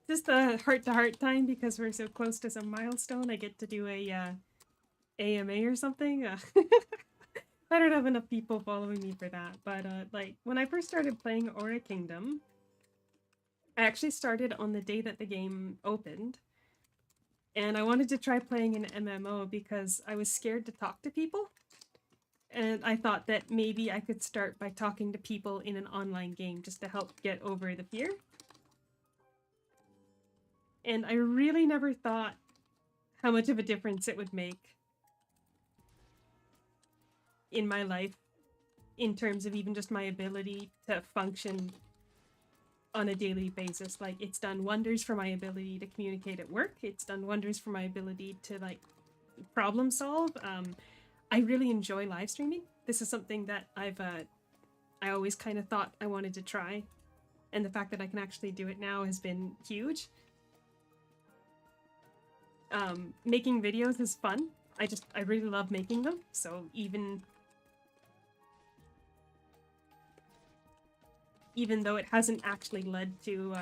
just a heart-to-heart time, because we're so close to some milestone, I get to do a AMA or something. I don't have enough people following me for that, but like, when I first started playing Aura Kingdom, I actually started on the day that the game opened, and I wanted to try playing an MMO because I was scared to talk to people. And I thought that maybe I could start by talking to people in an online game just to help get over the fear. And I really never thought how much of a difference it would make in my life in terms of even just my ability to function on a daily basis. Like, it's done wonders for my ability to communicate at work. It's done wonders for my ability to, like, problem solve. I really enjoy live streaming. This is something that I've I always kind of thought I wanted to try. And the fact that I can actually do it now has been huge. Making videos is fun. I really love making them. So even though it hasn't actually led to,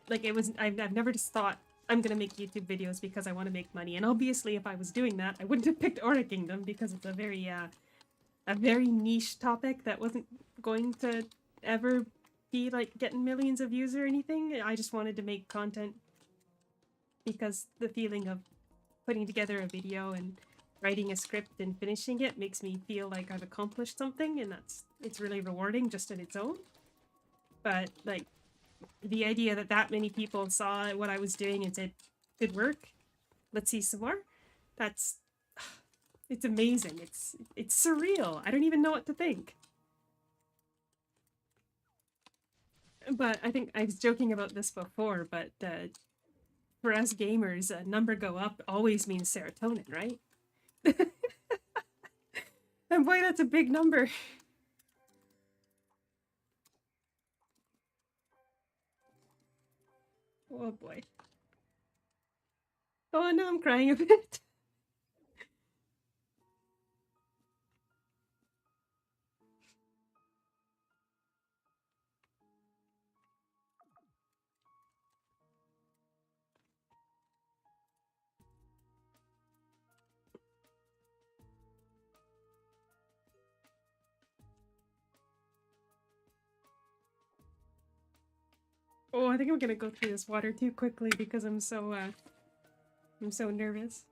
like I've never just thought I'm gonna make YouTube videos because I want to make money. And obviously if I was doing that, I wouldn't have picked Aura Kingdom because it's a very niche topic that wasn't going to ever be like getting millions of views or anything. I just wanted to make content because the feeling of putting together a video and writing a script and finishing it makes me feel like I've accomplished something, and it's really rewarding just on its own. But like the idea that many people saw what I was doing and said, good work, let's see some more, it's amazing. It's surreal. I don't even know what to think. But I think I was joking about this before, but for us gamers, a number go up always means serotonin, right? And boy, that's a big number. Oh boy. Oh no, I'm crying a bit. Oh, I think I'm gonna go through this water too quickly because I'm so nervous.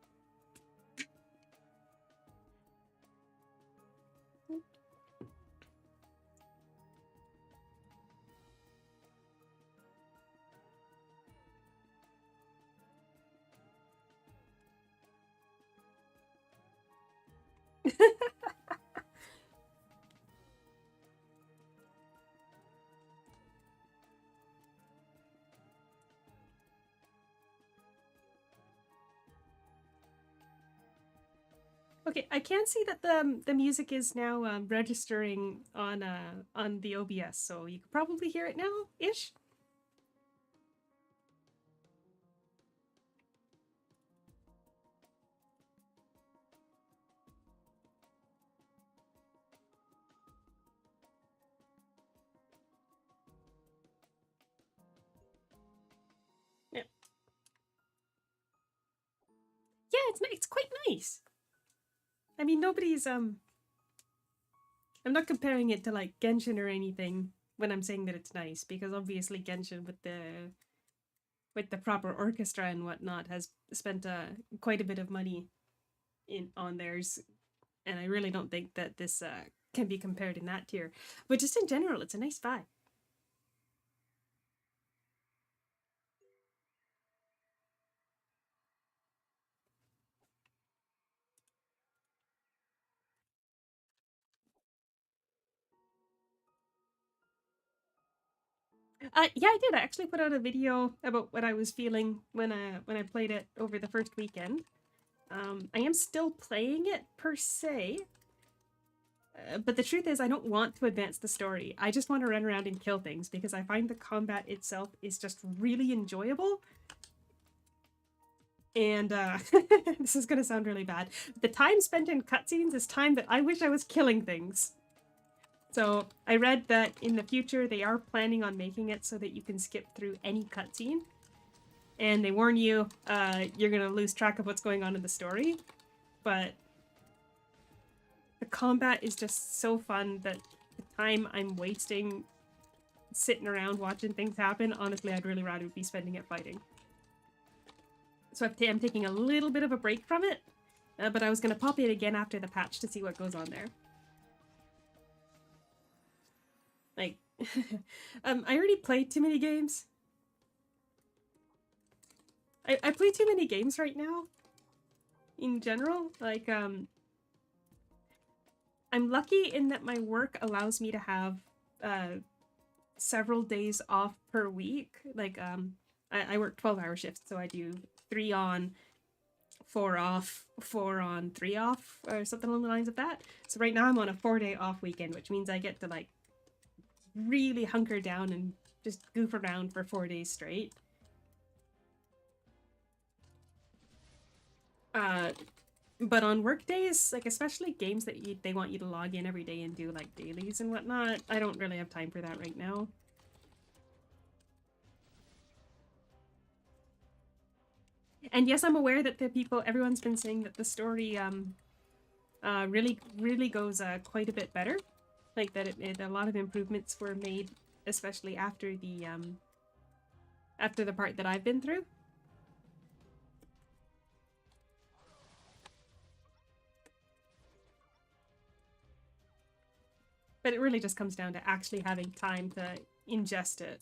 Okay, I can see that the music is now registering on the OBS, so you could probably hear it now, ish. Yeah, yeah, it's quite nice. I mean, nobody's I'm not comparing it to like Genshin or anything when I'm saying that it's nice, because obviously Genshin with the proper orchestra and whatnot has spent quite a bit of money on theirs, and I really don't think that this can be compared in that tier. But just in general, it's a nice vibe. Yeah, I did. I actually put out a video about what I was feeling when I played it over the first weekend. I am still playing it per se, but the truth is I don't want to advance the story. I just want to run around and kill things because I find the combat itself is just really enjoyable. And this is gonna sound really bad. The time spent in cutscenes is time that I wish I was killing things. So I read that in the future they are planning on making it so that you can skip through any cutscene. And they warn you, you're gonna lose track of what's going on in the story. But the combat is just so fun that the time I'm wasting sitting around watching things happen, honestly, I'd really rather be spending it fighting. So I'm taking a little bit of a break from it, but I was gonna pop it again after the patch to see what goes on there. Like, I already played too many games. I play too many games right now. In general, like, I'm lucky in that my work allows me to have several days off per week. Like, I work 12-hour shifts, so I do 3 on, 4 off, 4 on, 3 off, or something along the lines of that. So right now I'm on a 4-day off weekend, which means I get to like really hunker down and just goof around for 4 days straight. But on work days, like especially games that they want you to log in every day and do like dailies and whatnot, I don't really have time for that right now. And yes, I'm aware that everyone's been saying that the story really goes quite a bit better. Like that a lot of improvements were made, especially after the part that I've been through. But it really just comes down to actually having time to ingest it.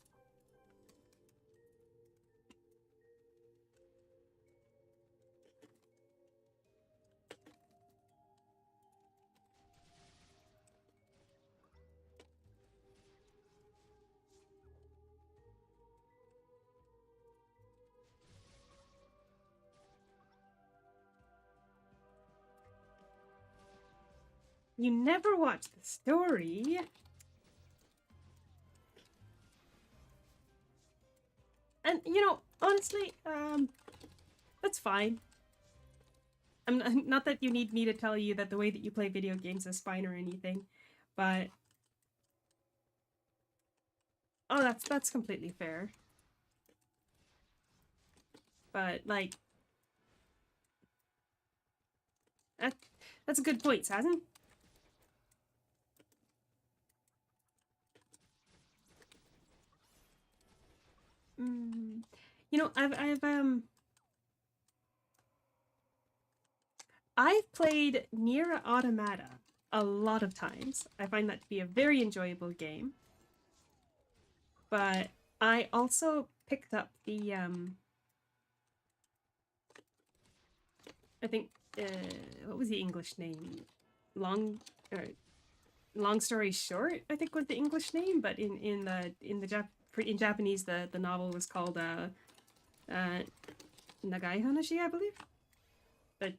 You never watch the story. And, you know, honestly, that's fine. I'm not that you need me to tell you that the way that you play video games is fine or anything, but... Oh, that's completely fair. But, like... That's a good point, Sazen. You know, I've played Nier Automata a lot of times. I find that to be a very enjoyable game. But I also picked up the I think what was the English name? Long Story Short, I think was the English name, but in Japanese the novel was called Nagai Hanashi, I believe. But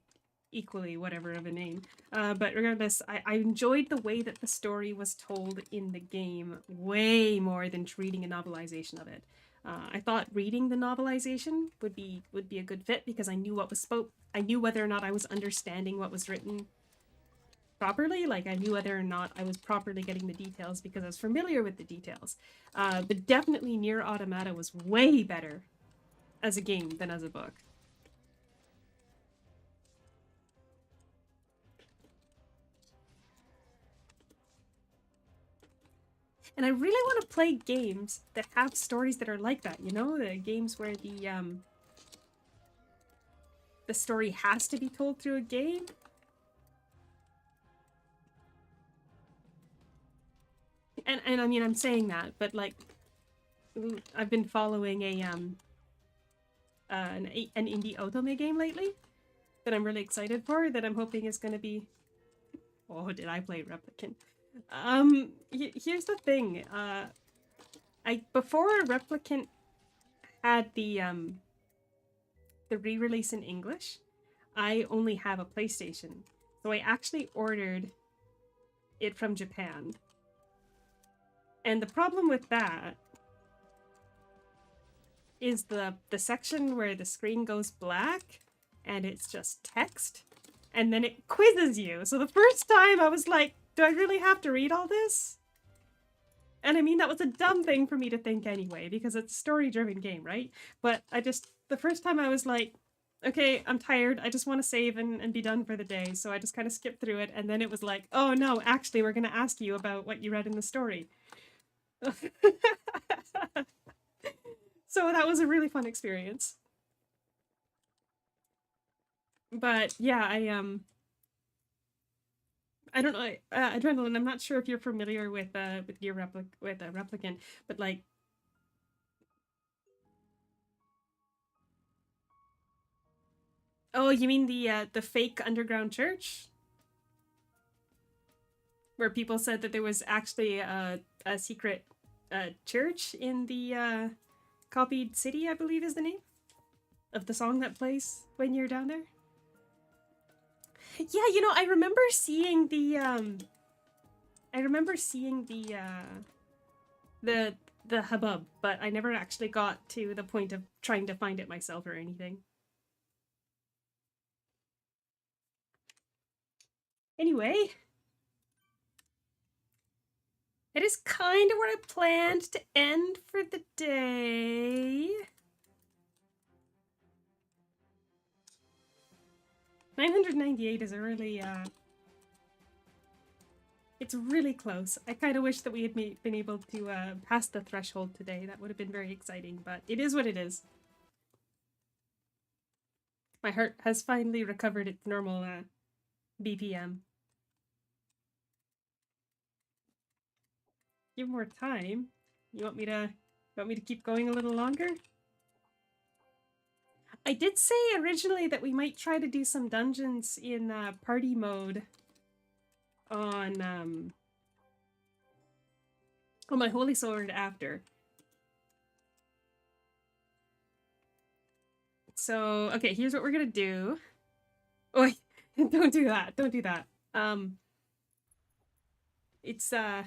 equally whatever of a name. But regardless, I enjoyed the way that the story was told in the game way more than reading a novelization of it. I thought reading the novelization would be a good fit because I knew what was I knew whether or not I was understanding what was written properly. Like I knew whether or not I was properly getting the details because I was familiar with the details. But definitely Nier Automata was way better as a game than as a book. And I really want to play games that have stories that are like that, you know? The games where the story has to be told through a game. And I mean, I'm saying that, but like, I've been following an indie otome game lately that I'm really excited for, that I'm hoping is going to be... Oh, did I play Replicant? Here's the thing. Before Replicant had the re-release in English, I only have a PlayStation. So I actually ordered it from Japan. And the problem with that is the section where the screen goes black and it's just text, and then it quizzes you. So the first time I was like, do I really have to read all this? And I mean, that was a dumb thing for me to think anyway, because it's a story-driven game, right? But the first time I was like, okay, I'm tired, I just want to save and be done for the day. So I just kind of skipped through it, and then it was like, oh no, actually, we're going to ask you about what you read in the story. So that was a really fun experience. But yeah, I don't know, Adrenaline, I'm not sure if you're familiar with your Replicant, but like... Oh, you mean the fake underground church? Where people said that there was actually a secret church in the copied city, I believe is the name of the song that plays when you're down there? Yeah, you know, I remember seeing the the the hubbub, but I never actually got to the point of trying to find it myself or anything. Anyway, it is kind of where I planned to end for the day. 998 is a really it's really close. I kind of wish that we had been able to pass the threshold today. That would have been very exciting, but it is what it is. My heart has finally recovered its normal BPM. Give more time. You want me to keep going a little longer? I did say originally that we might try to do some dungeons in party mode on my holy sword after. So, okay, here's what we're gonna do. Oh, wait, don't do that. Don't do that. It's I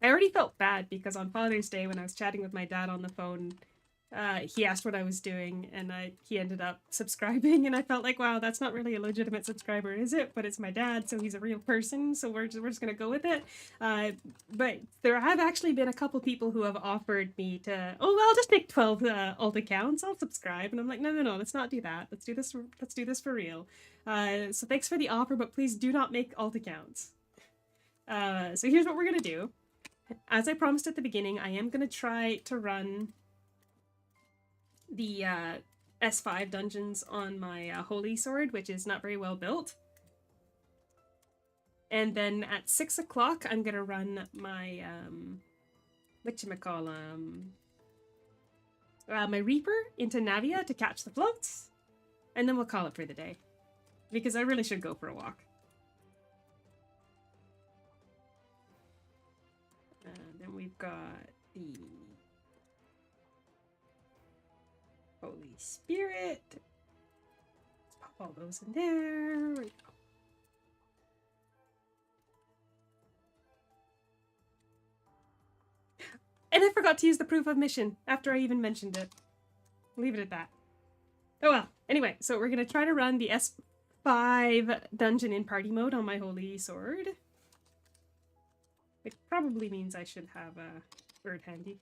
already felt bad because on Father's Day when I was chatting with my dad on the phone, he asked what I was doing, and he ended up subscribing, and I felt like, wow, that's not really a legitimate subscriber, is it? But it's my dad, so he's a real person, so we're just gonna go with it. But there have actually been a couple people who have offered me to, oh, I'll just make 12 alt accounts, I'll subscribe, and I'm like, no, let's not do that. Let's do this for real. So thanks for the offer, but please do not make alt accounts. So here's what we're gonna do. As I promised at the beginning, I am gonna try to run the S5 dungeons on my holy sword, which is not very well built. And then at 6 o'clock, I'm gonna run my my Reaper into Navea to catch the floats, and then we'll call it for the day, because I really should go for a walk. Then we've got the Holy Spirit. Let's pop all those in there. There we go. And I forgot to use the proof of mission after I even mentioned it. Leave it at that. Oh well. Anyway, so we're going to try to run the S5 dungeon in party mode on my holy sword. Which probably means I should have a bird handy.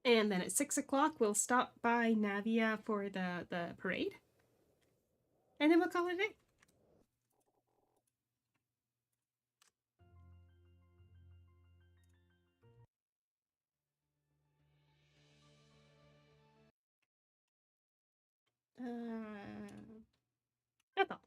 And then at 6 o'clock, we'll stop by Navea for the parade. And then we'll call it a day. Athol.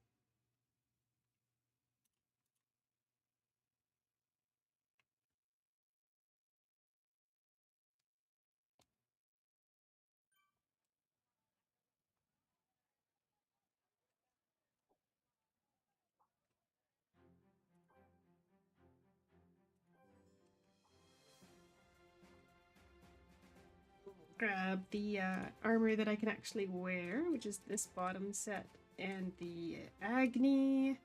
Grab the armor that I can actually wear, which is this bottom set, and the Agni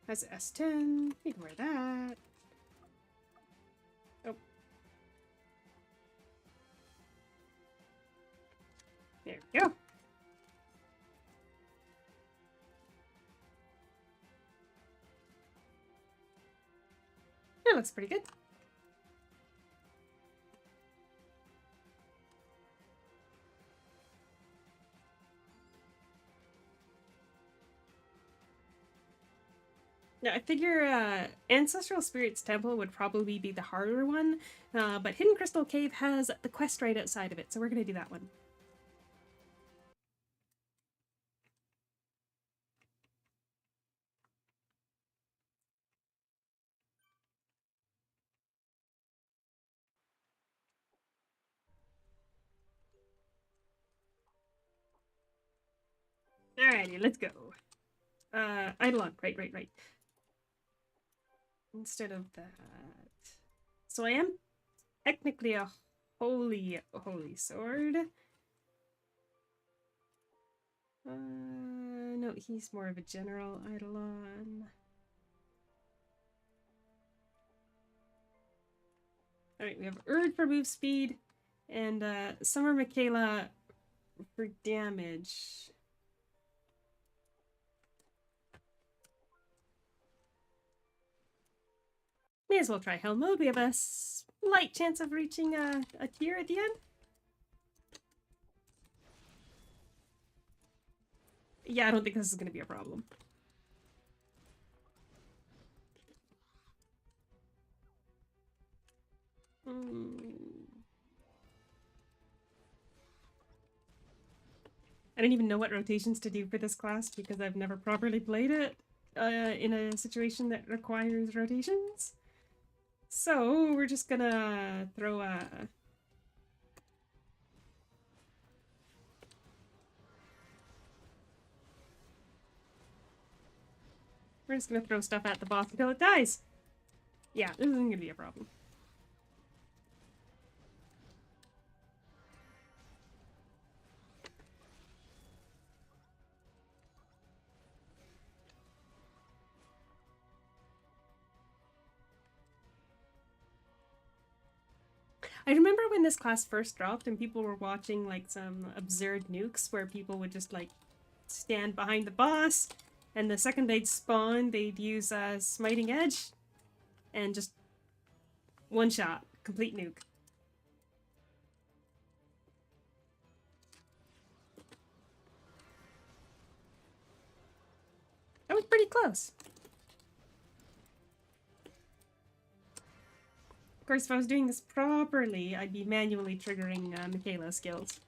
has S10. You can wear that. Oh. There we go. That looks pretty good. Yeah, I figure Ancestral Spirits Temple would probably be the harder one, but Hidden Crystal Cave has the quest right outside of it, so we're going to do that one. Alrighty, let's go. Eidolon, right. Instead of that. So I am technically a holy sword. No, he's more of a general Eidolon. Alright, we have Urd for move speed, and Summer Michaela for damage. May as well try Hell mode. We have a slight chance of reaching a tier at the end. Yeah, I don't think this is going to be a problem. I don't even know what rotations to do for this class because I've never properly played it in a situation that requires rotations. So we're just gonna throw a... We're just gonna throw stuff at the boss until it dies. Yeah, this isn't gonna be a problem. I remember when this class first dropped and people were watching like some absurd nukes where people would just like stand behind the boss, and the second they'd spawn, they'd use a smiting edge and just one shot, complete nuke. That was pretty close. Of course, if I was doing this properly, I'd be manually triggering Michaela's skills.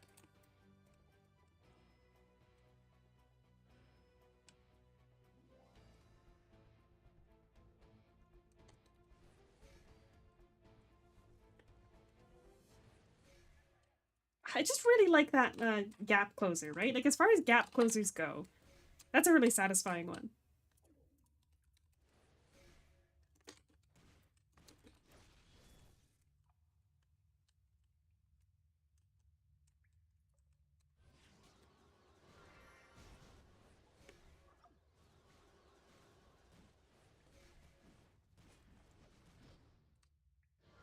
I just really like that gap closer, right? Like, as far as gap closers go, that's a really satisfying one.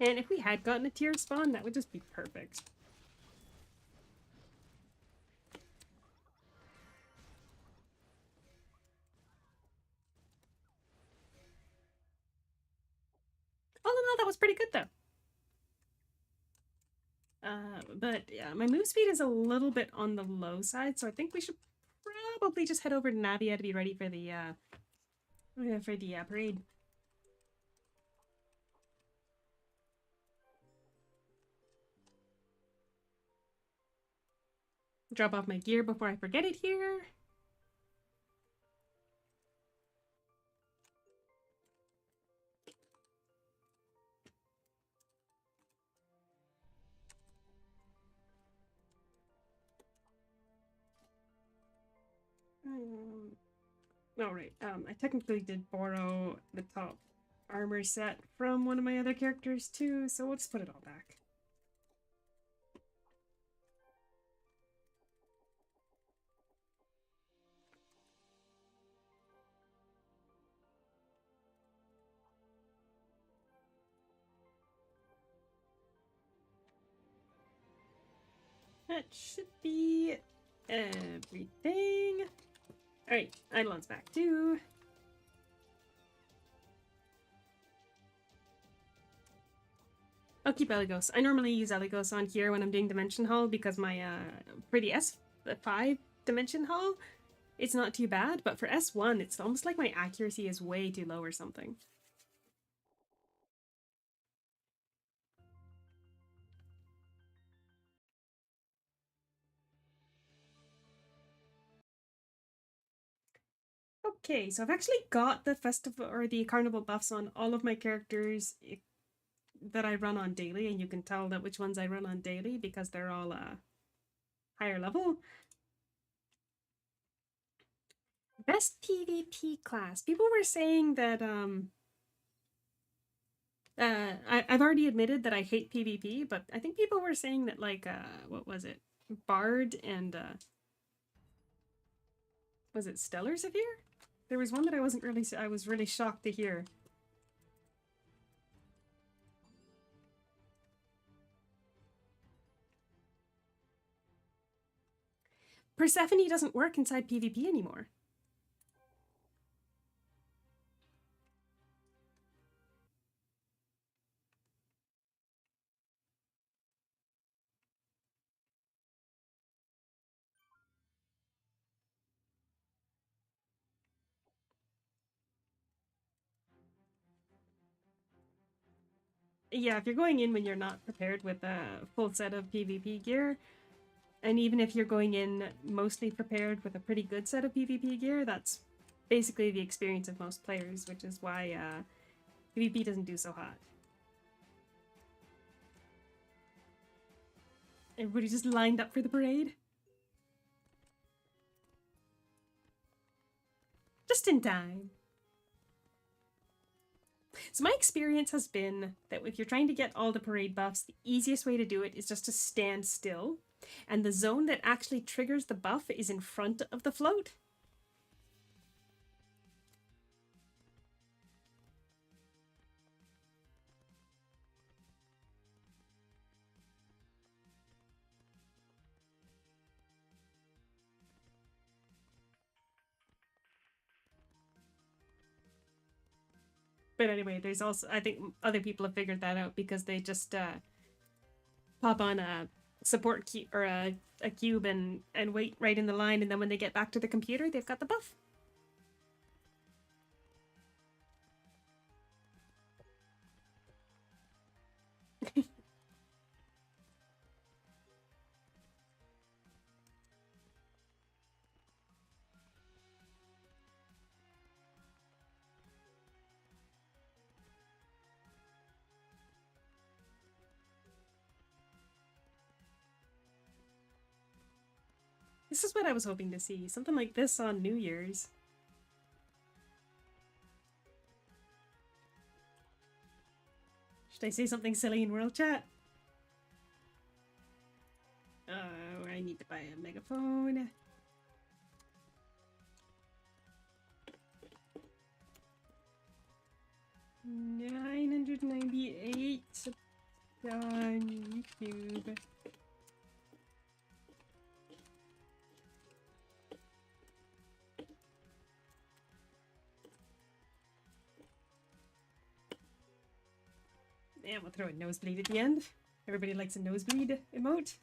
And if we had gotten a tier spawn, that would just be perfect. All in all, that was pretty good, though. But yeah, my move speed is a little bit on the low side, so I think we should probably just head over to Navea to be ready for the parade. Drop off my gear before I forget it here. Alright, I technically did borrow the top armor set from one of my other characters too, so let's put it all back. That should be everything. Alright, Eidolon's back too. I'll keep Eligos. I normally use Eligos on here when I'm doing Dimension Hall because my, for the S5 Dimension Hall, it's not too bad, but for S1, it's almost like my accuracy is way too low or something. Okay, so I've actually got the festival or the carnival buffs on all of my characters that I run on daily, and you can tell that which ones I run on daily because they're all higher level. Best PvP class. People were saying that I've already admitted that I hate PvP, but I think people were saying that like what was it? Bard and Was it Stellar Severe? There was one that I was really shocked to hear. Persephone doesn't work inside PvP anymore. Yeah, if you're going in when you're not prepared with a full set of PvP gear, and even if you're going in mostly prepared with a pretty good set of PvP gear, that's basically the experience of most players, which is why PvP doesn't do so hot. Everybody just lined up for the parade. Just in time. So my experience has been that if you're trying to get all the parade buffs, the easiest way to do it is just to stand still. And the zone that actually triggers the buff is in front of the float. But anyway, there's also, I think other people have figured that out because they just pop on a support key or a cube and wait right in the line, and then when they get back to the computer, they've got the buff. This is what I was hoping to see. Something like this on New Year's. Should I say something silly in World Chat? Oh, I need to buy a megaphone. $998 on YouTube. And we'll throw a nosebleed at the end. Everybody likes a nosebleed emote.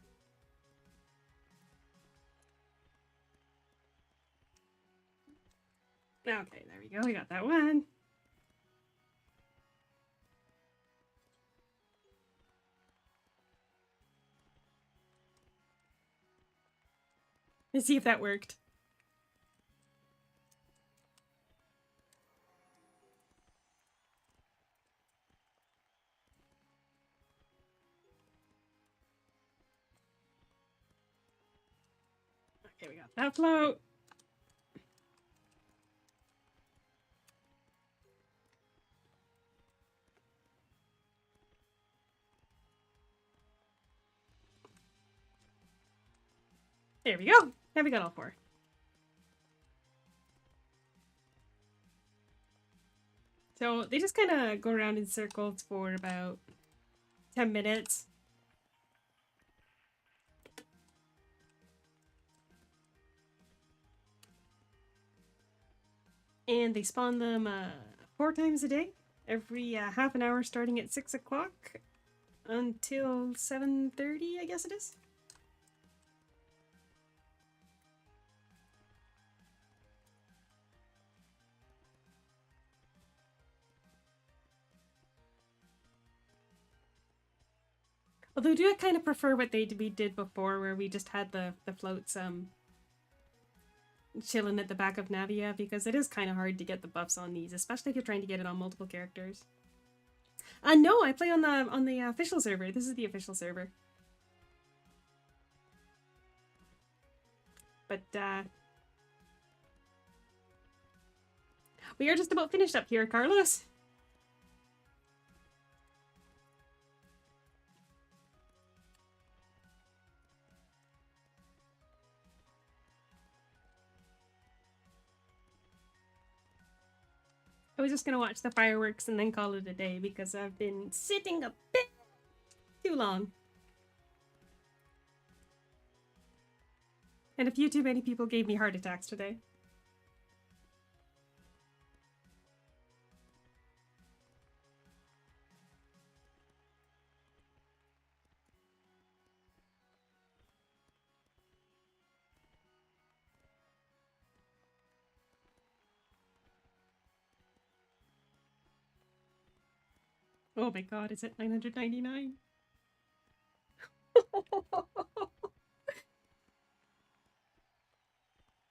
Okay, there we go. We got that one. Let's see if that worked. Okay, we got that float. There we go. Now we got all four. So they just kind of go around in circles for about 10 minutes. And they spawn them 4 times a day, every half an hour starting at 6 o'clock until 7:30, I guess it is. Although do I kind of prefer what we did before, where we just had the floats chilling at the back of Navea, because it is kind of hard to get the buffs on these, especially if you're trying to get it on multiple characters. No, I play on the official server. This is the official server. But we are just about finished up here, Carlos. I was just gonna watch the fireworks and then call it a day because I've been sitting a bit too long. And a few too many people gave me heart attacks today. Oh my god, is it 999?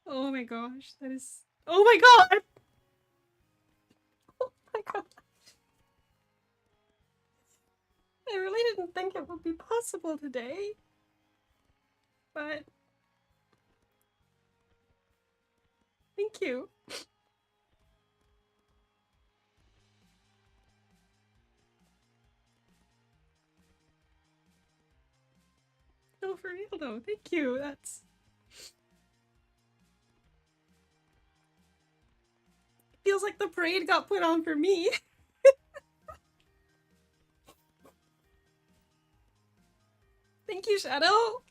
Oh my gosh, that is... Oh my god! Oh my god. I really didn't think it would be possible today. But... Thank you. No, for real though, thank you. That's... Feels like the parade got put on for me. Thank you, Shadow.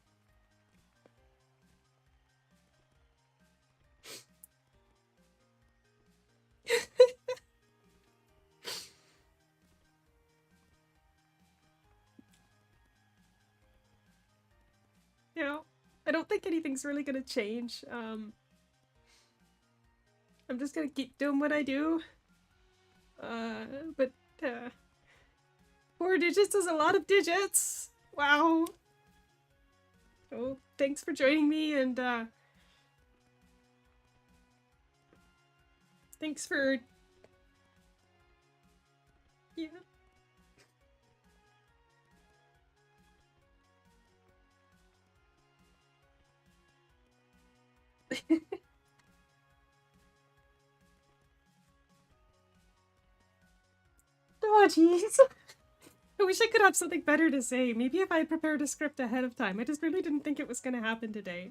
You know, I don't think anything's really gonna change. I'm just gonna keep doing what I do. But 4 digits is a lot of digits. Wow. Oh, thanks for joining me, and thanks for... Yeah. Oh, jeez. I wish I could have something better to say. Maybe if I had prepared a script ahead of time. I just really didn't think it was going to happen today.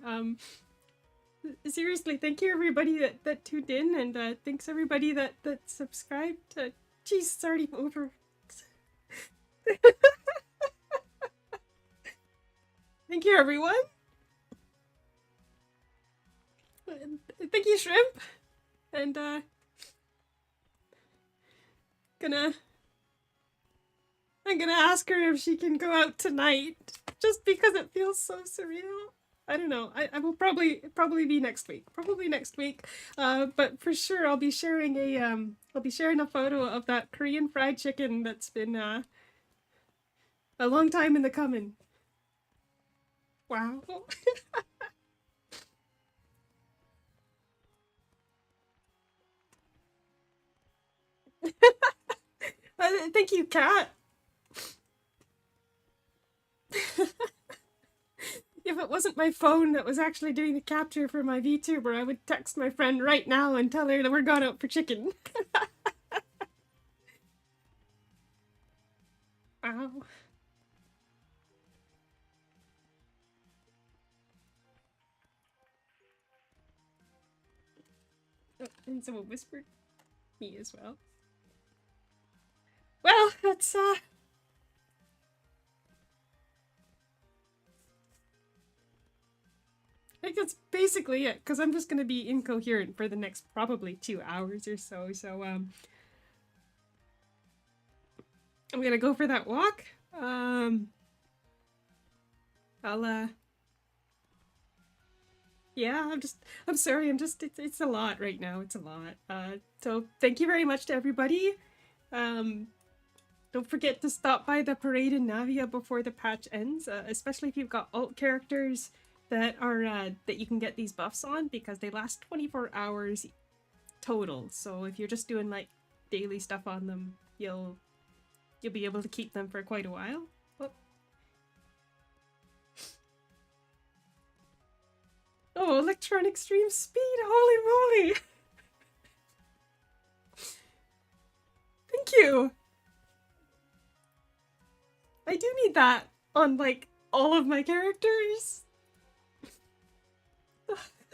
Seriously, thank you everybody that tuned in, and thanks everybody that subscribed. Jeez, it's already over. Thank you, everyone. Thank you, Shrimp. And I'm gonna ask her if she can go out tonight, just because it feels so surreal. I don't know. I will probably be next week. Probably next week. But for sure, I'll be sharing a photo of that Korean fried chicken that's been a long time in the coming. Wow. Thank you, Kat. If it wasn't my phone that was actually doing the capture for my VTuber, I would text my friend right now and tell her that we're going out for chicken. Wow. Oh, and someone whispered me as well. Well, that's I think that's basically it, because I'm just going to be incoherent for the next probably 2 hours or so. So, I'm going to go for that walk. Yeah, I'm sorry, it's a lot right now. It's a lot. So thank you very much to everybody. Don't forget to stop by the parade in Navea before the patch ends, especially if you've got alt characters that are that you can get these buffs on, because they last 24 hours total. So if you're just doing like daily stuff on them, you'll be able to keep them for quite a while. Oh, Electron Extreme Speed! Holy moly! Thank you! I do need that on, like, all of my characters.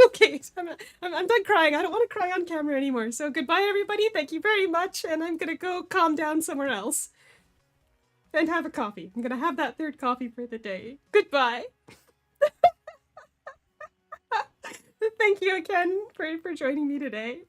Okay, so I'm done crying. I don't want to cry on camera anymore. So goodbye, everybody. Thank you very much. And I'm going to go calm down somewhere else and have a coffee. I'm going to have that third coffee for the day. Goodbye. Thank you again for joining me today.